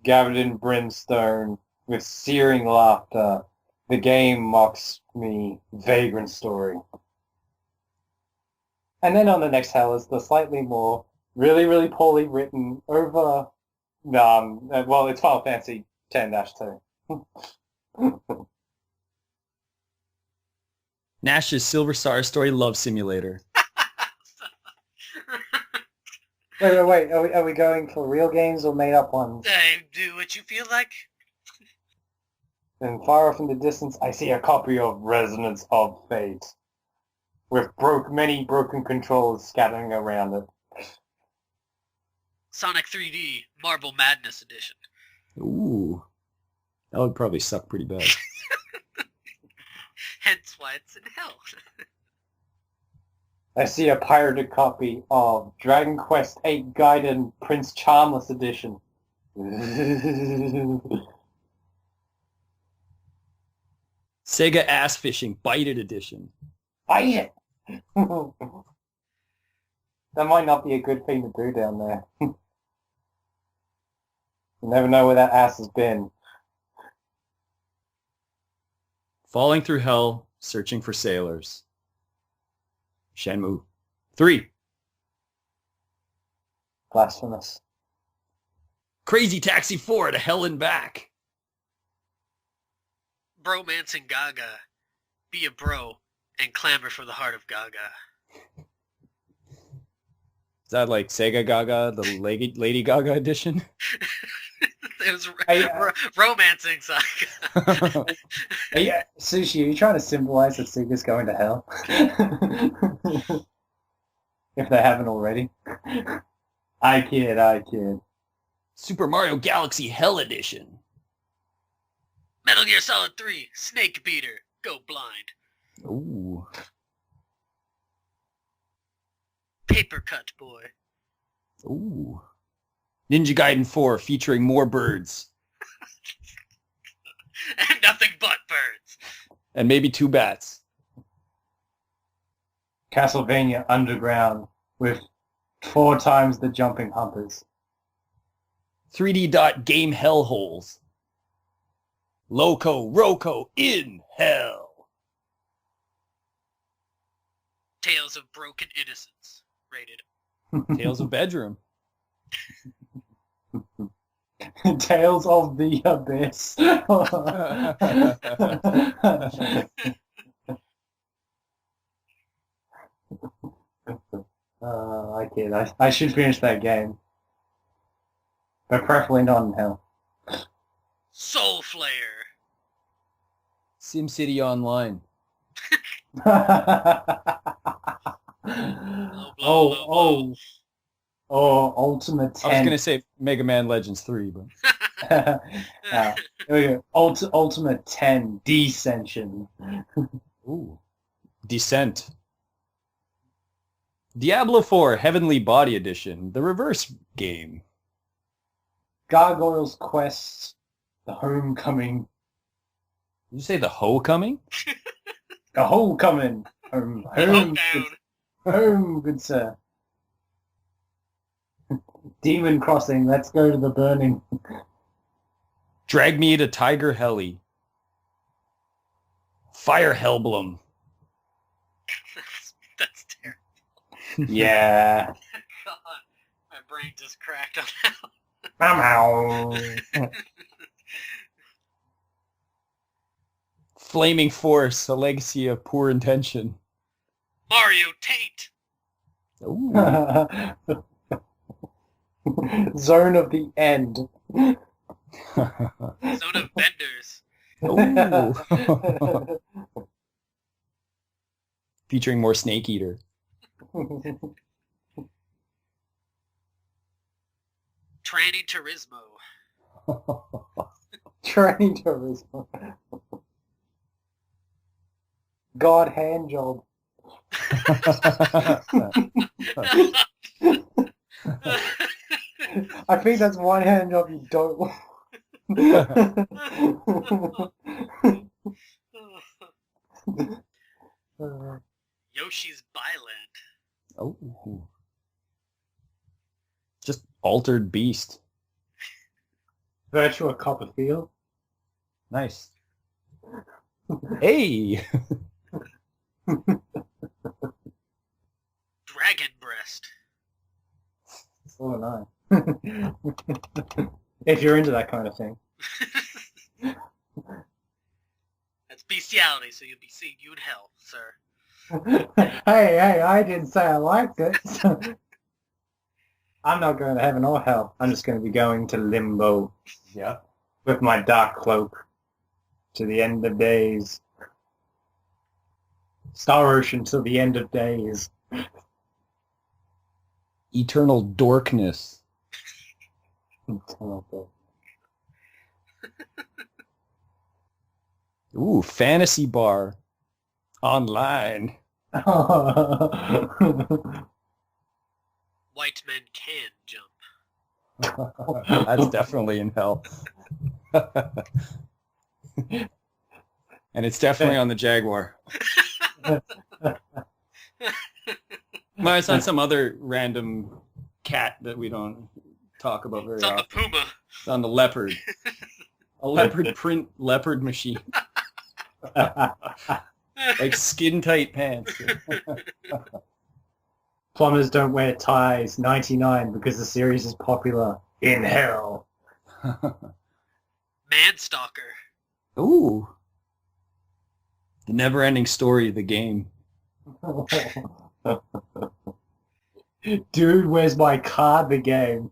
gathered in brimstone, with searing laughter, the game mocks me, vagrant story. And then on the next hell is the slightly more, really, really poorly written, over, well, it's Final Fantasy 10-2. Nash's Silver Star Story Love Simulator. Wait. Are we going for real games or made up ones? Do what you feel like. And far off in the distance, I see a copy of Resonance of Fate, with many broken controls scattering around it. Sonic 3D Marble Madness Edition. Ooh. That would probably suck pretty bad. Hence why it's in hell. I see a pirated copy of Dragon Quest VIII Gaiden Prince Charmless Edition. Sega Ass Fishing Bite It Edition. Fight it! That might not be a good thing to do down there. You never know where that ass has been. Falling Through Hell, Searching for Sailors. Shenmue 3. Blasphemous. Crazy Taxi 4 to Hell and Back. Bromance and Gaga. Be a bro and clamor for the heart of Gaga. Is that like Sega Gaga, the Lady Gaga edition? It was romancing Saga. Yeah, Sushi, are you trying to symbolize that Sega's going to hell? If they haven't already. I kid. Super Mario Galaxy Hell Edition. Metal Gear Solid 3, Snake Beater, Go Blind. Ooh. Paper Cut Boy. Ooh. Ninja Gaiden 4 featuring more birds. And nothing but birds. And maybe 2 bats. Castlevania Underground with 4 times the jumping humpers. 3D dot game hellholes. Loco Roco in hell. Tales of Broken Innocence. Rated. Tales of Bedroom. Tales of the Abyss. I kid. I should finish that game. But preferably not in hell. Soul Flayer. SimCity Online. Oh, Ultimate 10. I was going to say Mega Man Legends 3, but... Here we go. Ultimate 10 Descension. Ooh. Descent. Diablo 4 Heavenly Body Edition, the reverse game. Gargoyle's Quest, The Homecoming. Did you say the Homecoming? The Homecoming. Home, Down. home, good sir. Demon Crossing, let's go to the burning. Drag Me to Tiger Heli. Fire Hellblum. That's terrible. Yeah. God, my brain just cracked on that. Flaming Force, a legacy of poor intention. Mario Taint. Ooh. Zone of the End. Zone of Benders. Ooh. Featuring more Snake Eater. Tranny Turismo. Training Turismo. God hand job. I think that's one hand job you don't want. Yoshi's Byland. Oh. Just Altered Beast. Virtua Copperfield. Nice. Hey! Dragon Breast. Oh, no. If you're into that kind of thing. That's bestiality, so you'll be seeing you in hell, sir. Hey, I didn't say I liked it. I'm not going to heaven or hell. I'm just going to be going to limbo. Yeah. With my dark cloak. To the end of days. Star Ocean till the end of days. Eternal Dorkness. Ooh, Fantasy Bar. Online. White men can jump. That's definitely in hell. And it's definitely on the Jaguar. Well, it's on some other random cat that we don't talk about very It's on the often. puma. It's on the leopard. A leopard print leopard machine. Like skin-tight pants. Plumbers don't wear ties, 99, because the series is popular in hell. Manstalker. Ooh. The never-ending story of the game. Dude, where's my card? The game.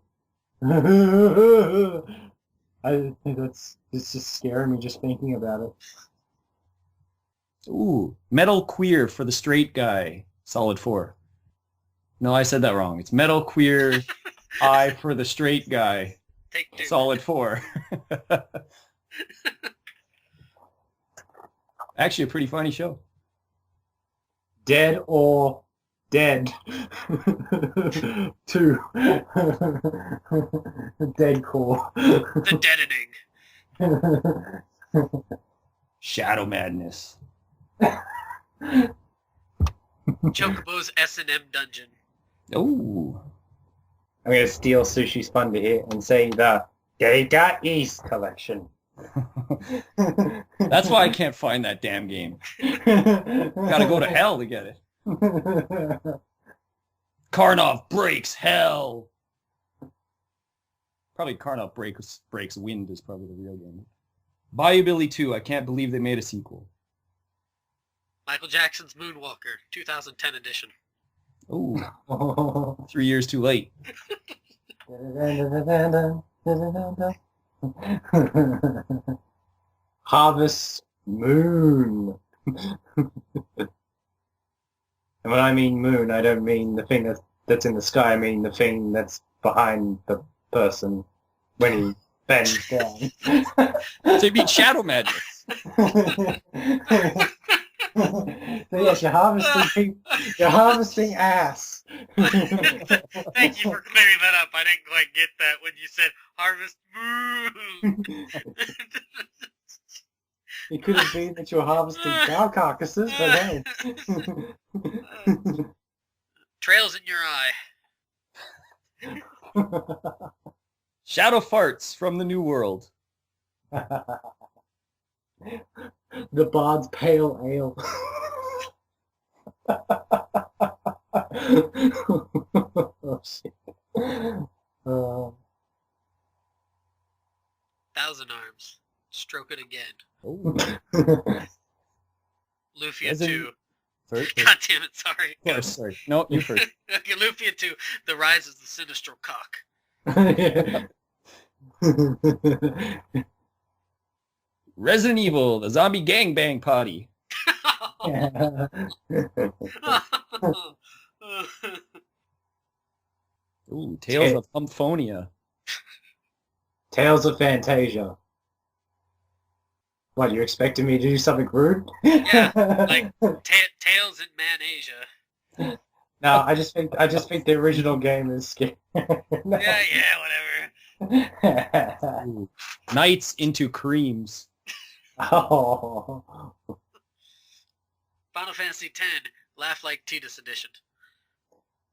I think it's just scaring me just thinking about it. Ooh. Metal queer for the straight guy. Solid 4. No, I said that wrong. It's metal queer I for the straight guy. Take 2. Solid 4. Actually, a pretty funny show. Dead or dead? 2. Dead core. The deadening. Shadow Madness. Chocobo's S&M dungeon. Ooh. I'm going to steal Sushi's thunder here and say the Data East collection. That's why I can't find that damn game. Gotta go to hell to get it. Karnov breaks hell. Probably Karnov breaks wind is probably the real game. Bayou Billy 2, I can't believe they made a sequel. Michael Jackson's Moonwalker, 2010 edition. Ooh. 3 years too late. Harvest Moon. And when I mean moon, I don't mean the thing that's in the sky. I mean the thing that's behind the person when he bends down. So you mean Shadow Madness. So yes, you're harvesting ass. Thank you for clearing that up. I didn't quite get that when you said Harvest Moon. It could have been that you're harvesting cow carcasses, but hey. Trails in your eye. Shadow Farts from the New World. The Bard's Pale Ale. Oh, shit. Thousand Arms. Stroke it again. Oh. Lufia As in- 2. First. God damn it, sorry. First, sorry. No, you first. Okay, Lufia 2. The Rise of the Sinistral Cock. Resident Evil, the zombie gangbang party. Ooh, Tales of Humphonia. Tales of Fantasia. What, you expecting me to do something rude? Yeah, like Tales in Manasia. No, I just think the original game is scary. Yeah, whatever. Ooh. Nights into Creams. Oh. Final Fantasy X, Laugh Like Tidus Edition.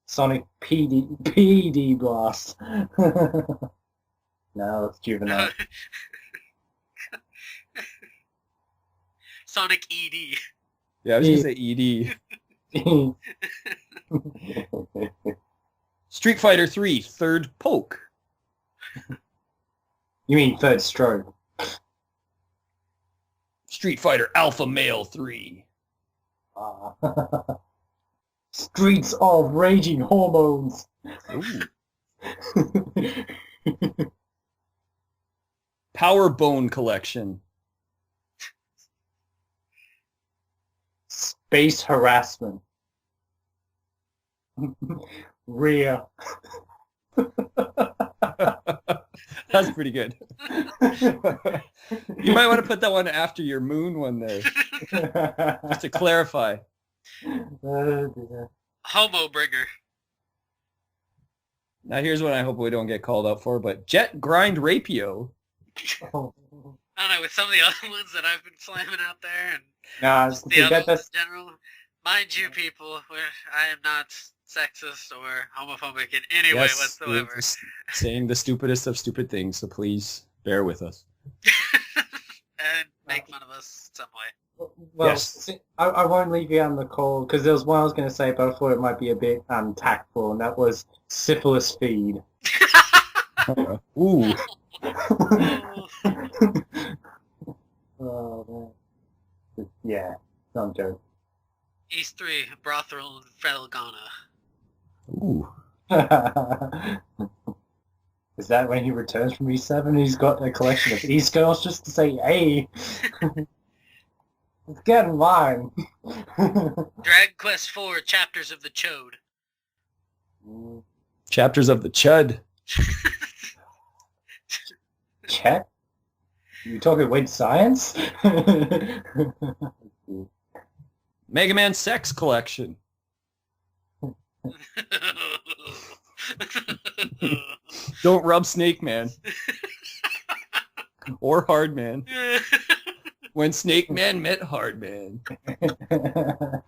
Sonic PD Blast. No, it's juvenile. Sonic ED. Yeah, I was going to say ED. Street Fighter 3, Third Poke. You mean Third Stroke? Street Fighter Alpha Male 3. Streets of Raging Hormones. Ooh. Power Bone Collection. Space Harassment. Rhea. That's pretty good. You might want to put that one after your moon one there, just to clarify. Dear. Homo bringer. Now here's what I hope we don't get called out for, but Jet Grind Rapio. Oh. I don't know, with some of the other ones that I've been slamming out there, and Nah, just the other that's ones in general. Mind you, people, I am not sexist or homophobic in any way Yes, we're whatsoever. just saying the stupidest of stupid things, so please bear with us. And make fun of us some way. well. Yes. I won't leave you on the call because there was one I was going to say, but I thought it might be a bit untactful, and that was syphilis feed. Ooh. Oh man. Yeah, some joke. East 3, Brothel and Felgana. Ooh. Is that when he returns from E7? He's got a collection of East girls just to say, hey, let's get in line. Dragon Quest 4, Chapters of the Chode. Chapters of the Chud. Chet? You talking with science? Mega Man Sex Collection. Don't rub Snake Man. Or Hard Man. When Snake Man met Hard Man,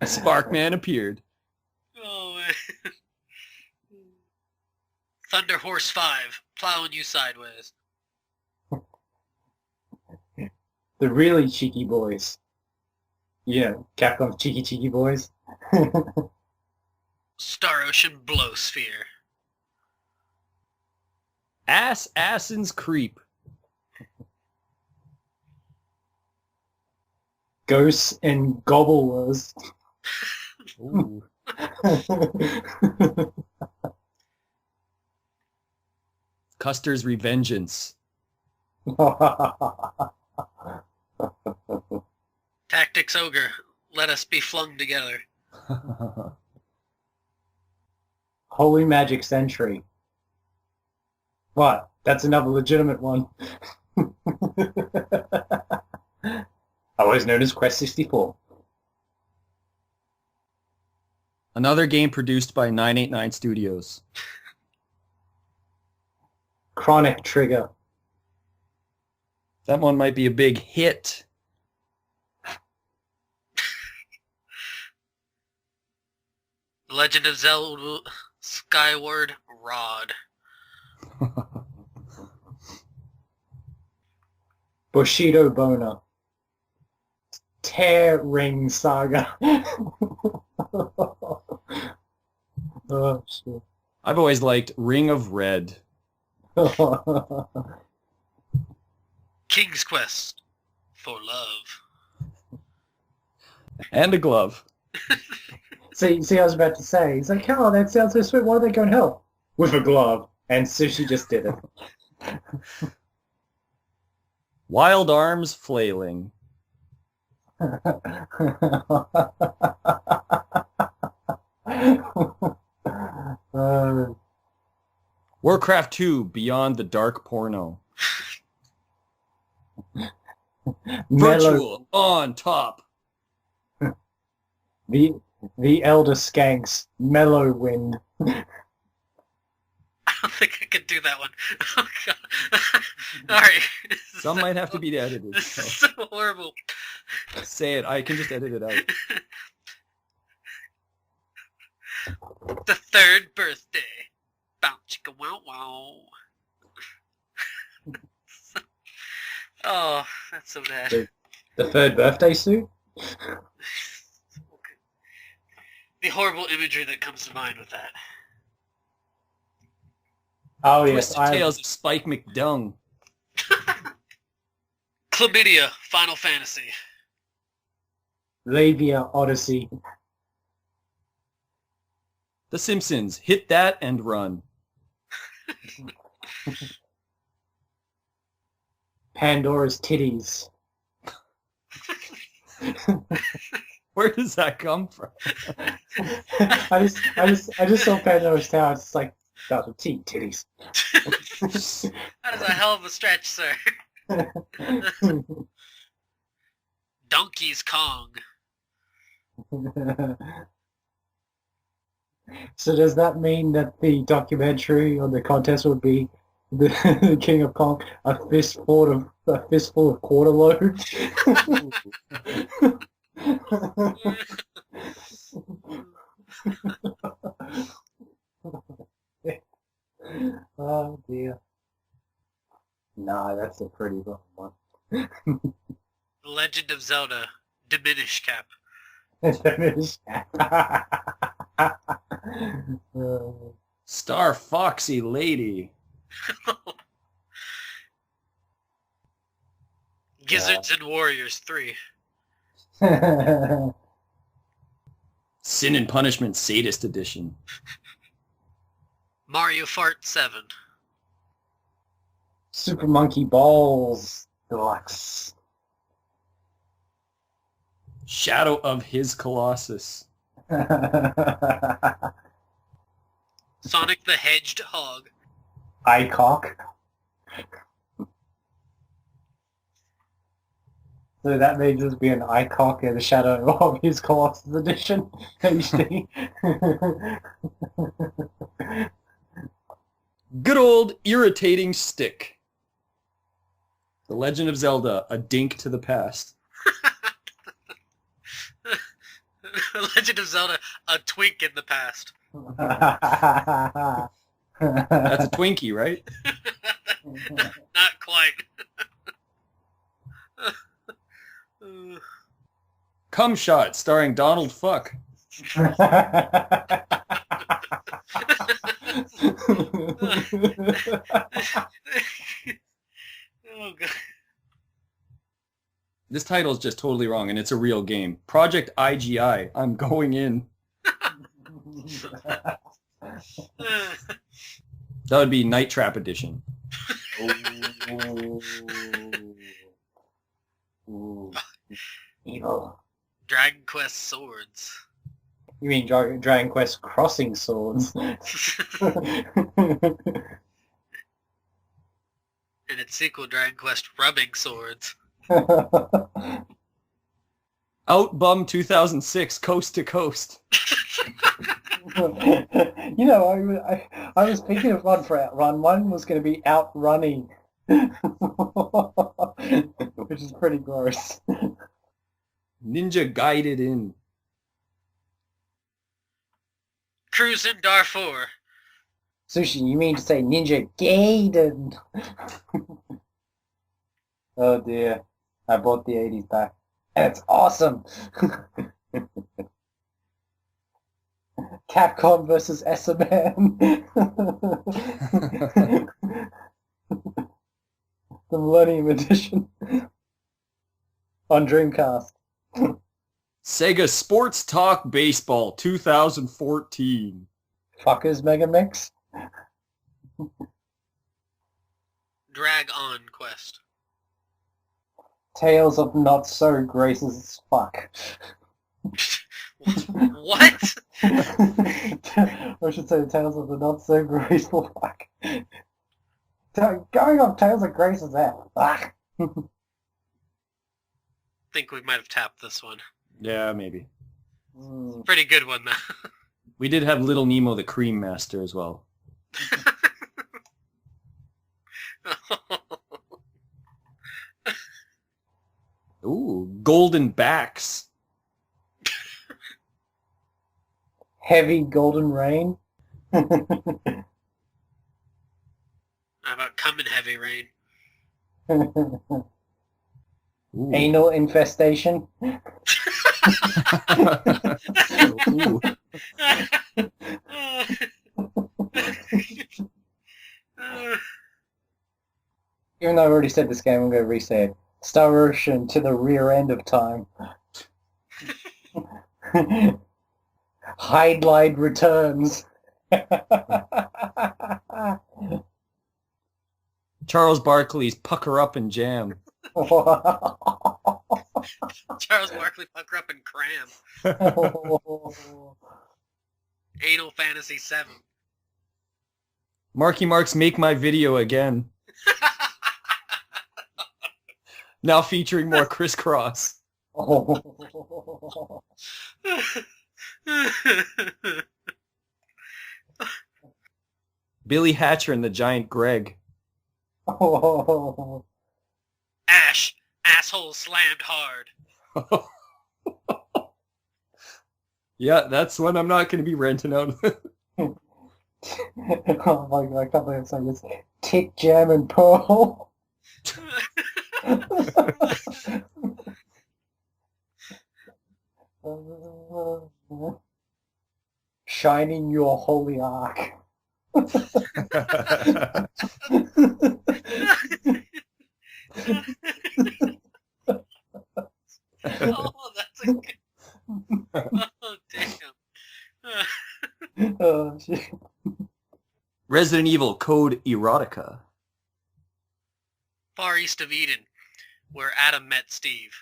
Spark Man appeared. Oh, man. Thunder Horse 5, plowing you sideways. The really cheeky boys. Yeah, Capcom's cheeky boys. Star Ocean Blowsphere. Assassin's Creep. Ghosts and Gobblers. Ooh. Custer's Revengeance. Tactics Ogre, let us be flung together. Holy Magic Century. What? That's another legitimate one. Always known as Quest 64. Another game produced by 989 Studios. Chronic Trigger. That one might be a big hit. Legend of Zelda Skyward Rod. Bushido Boner. Tear Ring Saga. Oh, shit. I've always liked Ring of Red. King's Quest for Love. And a glove. See, I was about to say, he's like, oh, that sounds so sweet. Why don't they go and help? With a glove. And Sushi just did it. Wild Arms Flailing. Warcraft 2 Beyond the Dark Porno. Virtual on top. The Elder Skanks, Mellow Wind. I don't think I could do that one. Oh, God. Alright. Some might have to be edited. This is So. so horrible. Say it. I can just edit it out. The third birthday. Bow chicka wow wow. Oh, that's so bad. The third birthday suit? The horrible imagery that comes to mind with that. Oh, yes. Twisted Tales of Spike McDung. Chlamydia, Final Fantasy. Labia Odyssey. The Simpsons, Hit That and Run. Pandora's Titties. Where does that come from? I just saw Pandora's Tower. It's like, that was titties. That is a hell of a stretch, sir. Donkey's Kong. So does that mean that the documentary or the contest would be the King of Kong a fistful of quarter load? Oh dear. Nah, that's a pretty rough one. The Legend of Zelda Diminish Cap. Star Foxy Lady. Gizzards and Warriors 3. Sin and Punishment Sadist Edition. Mario Fart 7. Super Monkey Balls Deluxe. Shadow of His Colossus. Sonic the Hedgehog. Icock. So that may just be an Icock in the Shadow of His Colossus edition HD. Good old irritating stick. The Legend of Zelda, A Dink to the Past. Legend of Zelda, A Twink in the Past. That's a Twinkie, right? Not quite. Cum Shot, starring Donald Fuck. Oh, God. This title is just totally wrong, and it's a real game. Project IGI, I'm going in. That would be Night Trap Edition. Evil. Dragon Quest Swords. You mean Dragon Quest Crossing Swords? And its sequel, Dragon Quest Rubbing Swords. Outbum 2006, Coast to Coast. You know, I was thinking of one for Outrun. One was going to be Outrunning, which is pretty gross. Ninja Guided In. Cruisin' Darfur. Sushi, you mean to say Ninja Gaiden? Oh dear, I bought the 80s back. And it's awesome! Capcom versus SMN. The Millennium Edition. On Dreamcast. Sega Sports Talk Baseball 2014. Fuckers Mega Mix. Drag On Quest. Tales of Not So Graces as Fuck. What? I should say Tales of the Not So Graceful Fuck. Going off Tales of Grace is that. Fuck. Think we might have tapped this one. Yeah, maybe. Pretty good one, though. We did have Little Nemo the Cream Master as well. Ooh, Golden Backs. Heavy Golden Rain. How about Coming Heavy Rain? Ooh. Anal Infestation. Ooh. Even though I already said this game, I'm going to re-say it. Star Ocean to the rear end of time. Hydlide returns. Charles Barkley's Pucker Up and Jam. Charles Barkley, Pucker Up and Cram. Anal Fantasy 7. Marky Mark's Make My Video Again. Now featuring more crisscross. Billy Hatcher and the Giant Greg. Oh. Ash, asshole slammed hard. Yeah, that's one I'm not going to be renting out. Oh my god, I can't believe I'm saying this. Tick, Jam, and Pearl. Shining your holy ark. Oh, that's a good... Oh, damn. Oh, shit. Resident Evil Code Erotica. Far East of Eden, where Adam met Steve.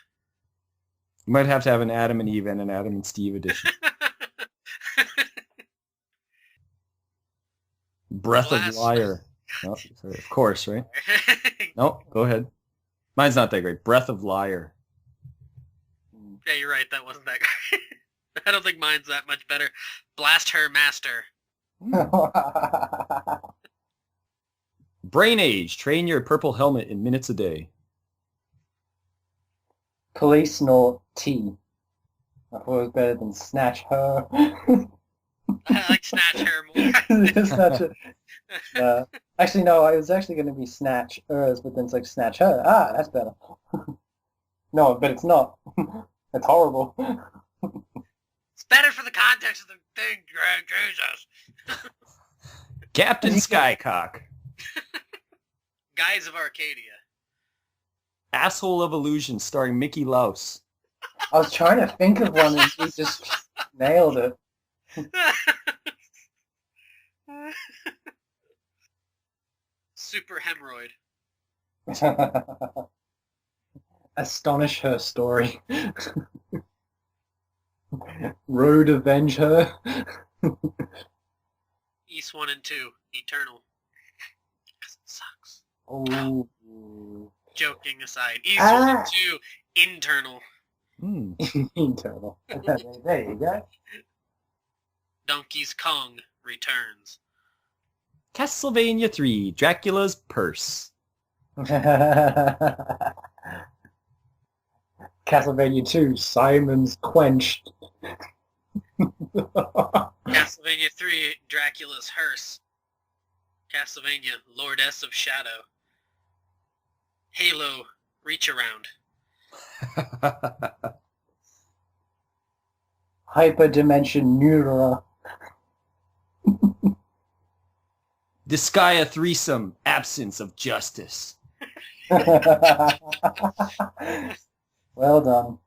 You might have to have an Adam and Eve and an Adam and Steve edition. Breath of Liar. No, sorry, of course, right? No, go ahead. Mine's not that great. Breath of Liar. Yeah, you're right. That wasn't that great. I don't think mine's that much better. Blast Her Master. Brain Age. Train your purple helmet in minutes a day. Police Snort T. I thought it was better than Snatch Her. I like Snatch Her more. Snatch Her. Actually, no, I was actually going to be Snatch Hers, but then it's like Snatch Her. Ah, that's better. No, but it's not. It's horrible. It's better for the context of the thing, Greg. Jesus. Captain Skycock. Guys of Arcadia. Asshole of Illusion starring Mickey Louse. I was trying to think of one and you just nailed it. Super Hemorrhoid. Astonish Her Story. Road Avenge Her. East 1 and 2. Eternal. Because it sucks. Oh. Joking aside. East 1 and 2. Internal. Internal. There you go. Donkey's Kong returns. Castlevania 3. Dracula's Purse. Castlevania 2, Simon's Quenched. Castlevania 3, Dracula's Hearse. Castlevania, Lordess of Shadow. Halo, Reach Around. Hyperdimension Neura. Disgaea Threesome. Absence of Justice. Well done.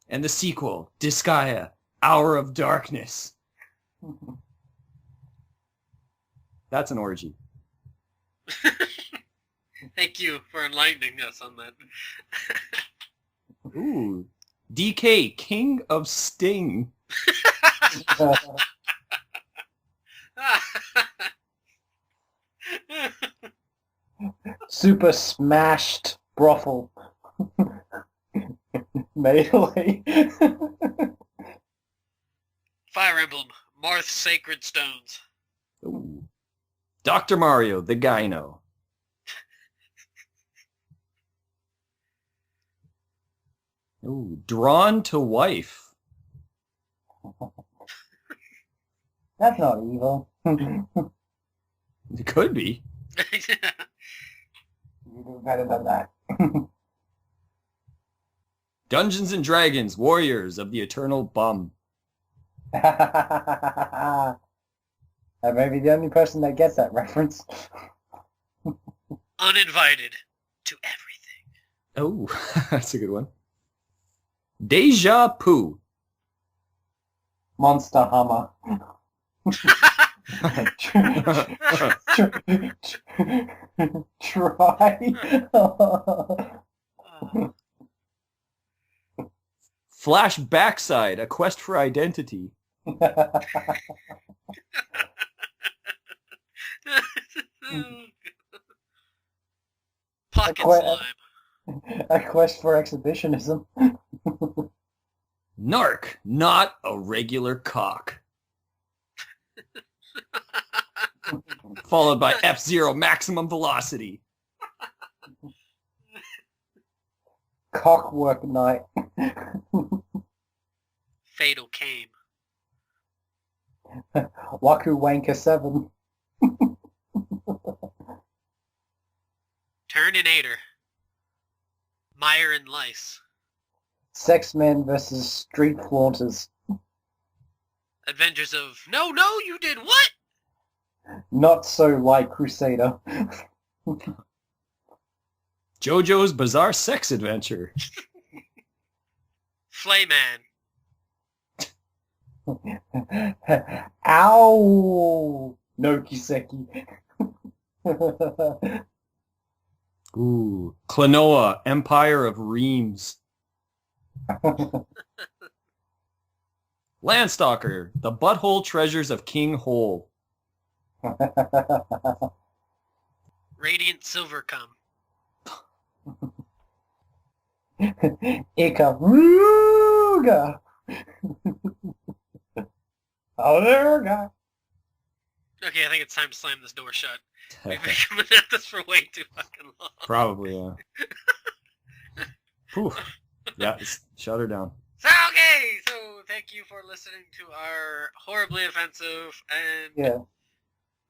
And the sequel, Disgaea, Hour of Darkness. That's an orgy. Thank you for enlightening us on that. Ooh. DK, King of Sting. Super Smashed Brothel. Melee. Fire Emblem, Marth's Sacred Stones. Ooh. Dr. Mario, the Gyno. Ooh. Drawn to Wife. That's not evil. It could be. You do better than that. Dungeons and Dragons, Warriors of the Eternal Bum. I may be the only person that gets that reference. Uninvited to everything. Oh, that's a good one. Deja Poo. Monster Hammer. Try. Flash Backside, A Quest for Identity. Pocket Quite- Slime. A quest for exhibitionism. Narc, not a regular cock. Followed by F-Zero maximum velocity. Cockwork night. Fatal came. Waku Wanker 7. Turninator. Mire and Lice. Sexmen versus Street Flaunters. Adventures of... No, you did what? Not so like Crusader. JoJo's Bizarre Sex Adventure. Flayman. Ow! No Kiseki. Ooh. Klonoa, Empire of Reams. Landstalker, The Butthole Treasures of King Hole. Radiant Silvercum. Ikaruga! Aluga! Okay, I think it's time to slam this door shut. We've been coming at this for way too fucking long. Probably, yeah. Whew. Yeah, shut her down. So, okay, so thank you for listening to our horribly offensive and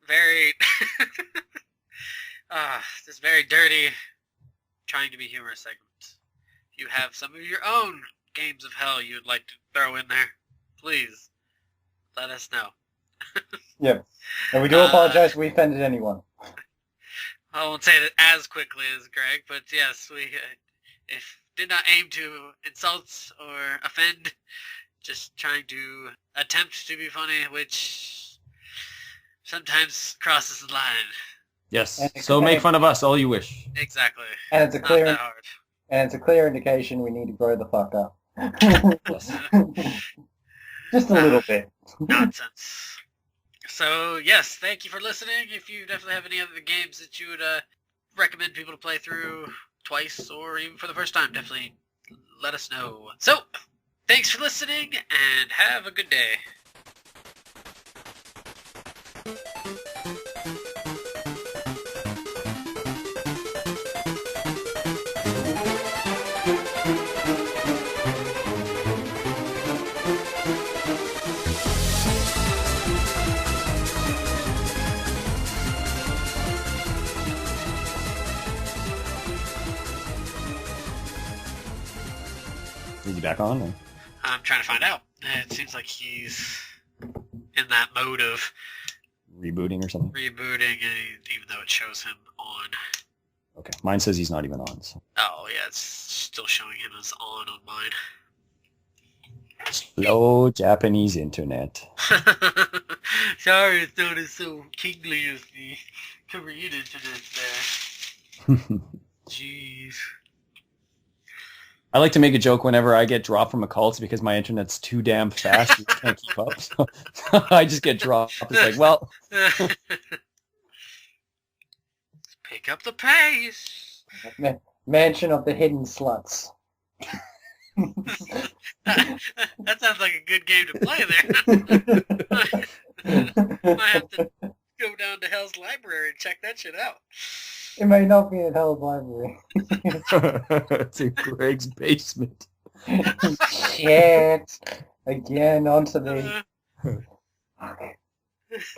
very, just very dirty, trying to be humorous segment. If you have some of your own games of hell you would like to throw in there, please let us know. Yeah, and we do apologize if we offended anyone. I won't say that as quickly as Greg, but yes, we did not aim to insult or offend, just trying to attempt to be funny, which sometimes crosses the line. Yes, so make fun of us all you wish. Exactly. And it's a clear, not that hard. and it's a clear indication we need to grow the fuck up. Yes. Just a little bit. Nonsense. So, yes, thank you for listening. If you definitely have any other games that you would recommend people to play through twice or even for the first time, definitely let us know. So, thanks for listening, and have a good day. Is he back on? Or? I'm trying to find out. It seems like he's in that mode of Rebooting or something? rebooting, even though it shows him on. Okay, mine says he's not even on. So. Oh, yeah, it's still showing him as on mine. Slow Japanese internet. Sorry, it's not as so kingly as the Korean internet there. Jeez. I like to make a joke whenever I get dropped from a call. It's because my internet's too damn fast. You can't keep up. So I just get dropped. It's like, well. Pick up the pace. Mansion of the Hidden Sluts. That sounds like a good game to play there. Might have to go down to Hell's Library and check that shit out. It may not be in Hell's Library. It's in Greg's basement. Shit. Again, onto me.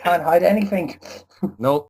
Can't hide anything. Nope.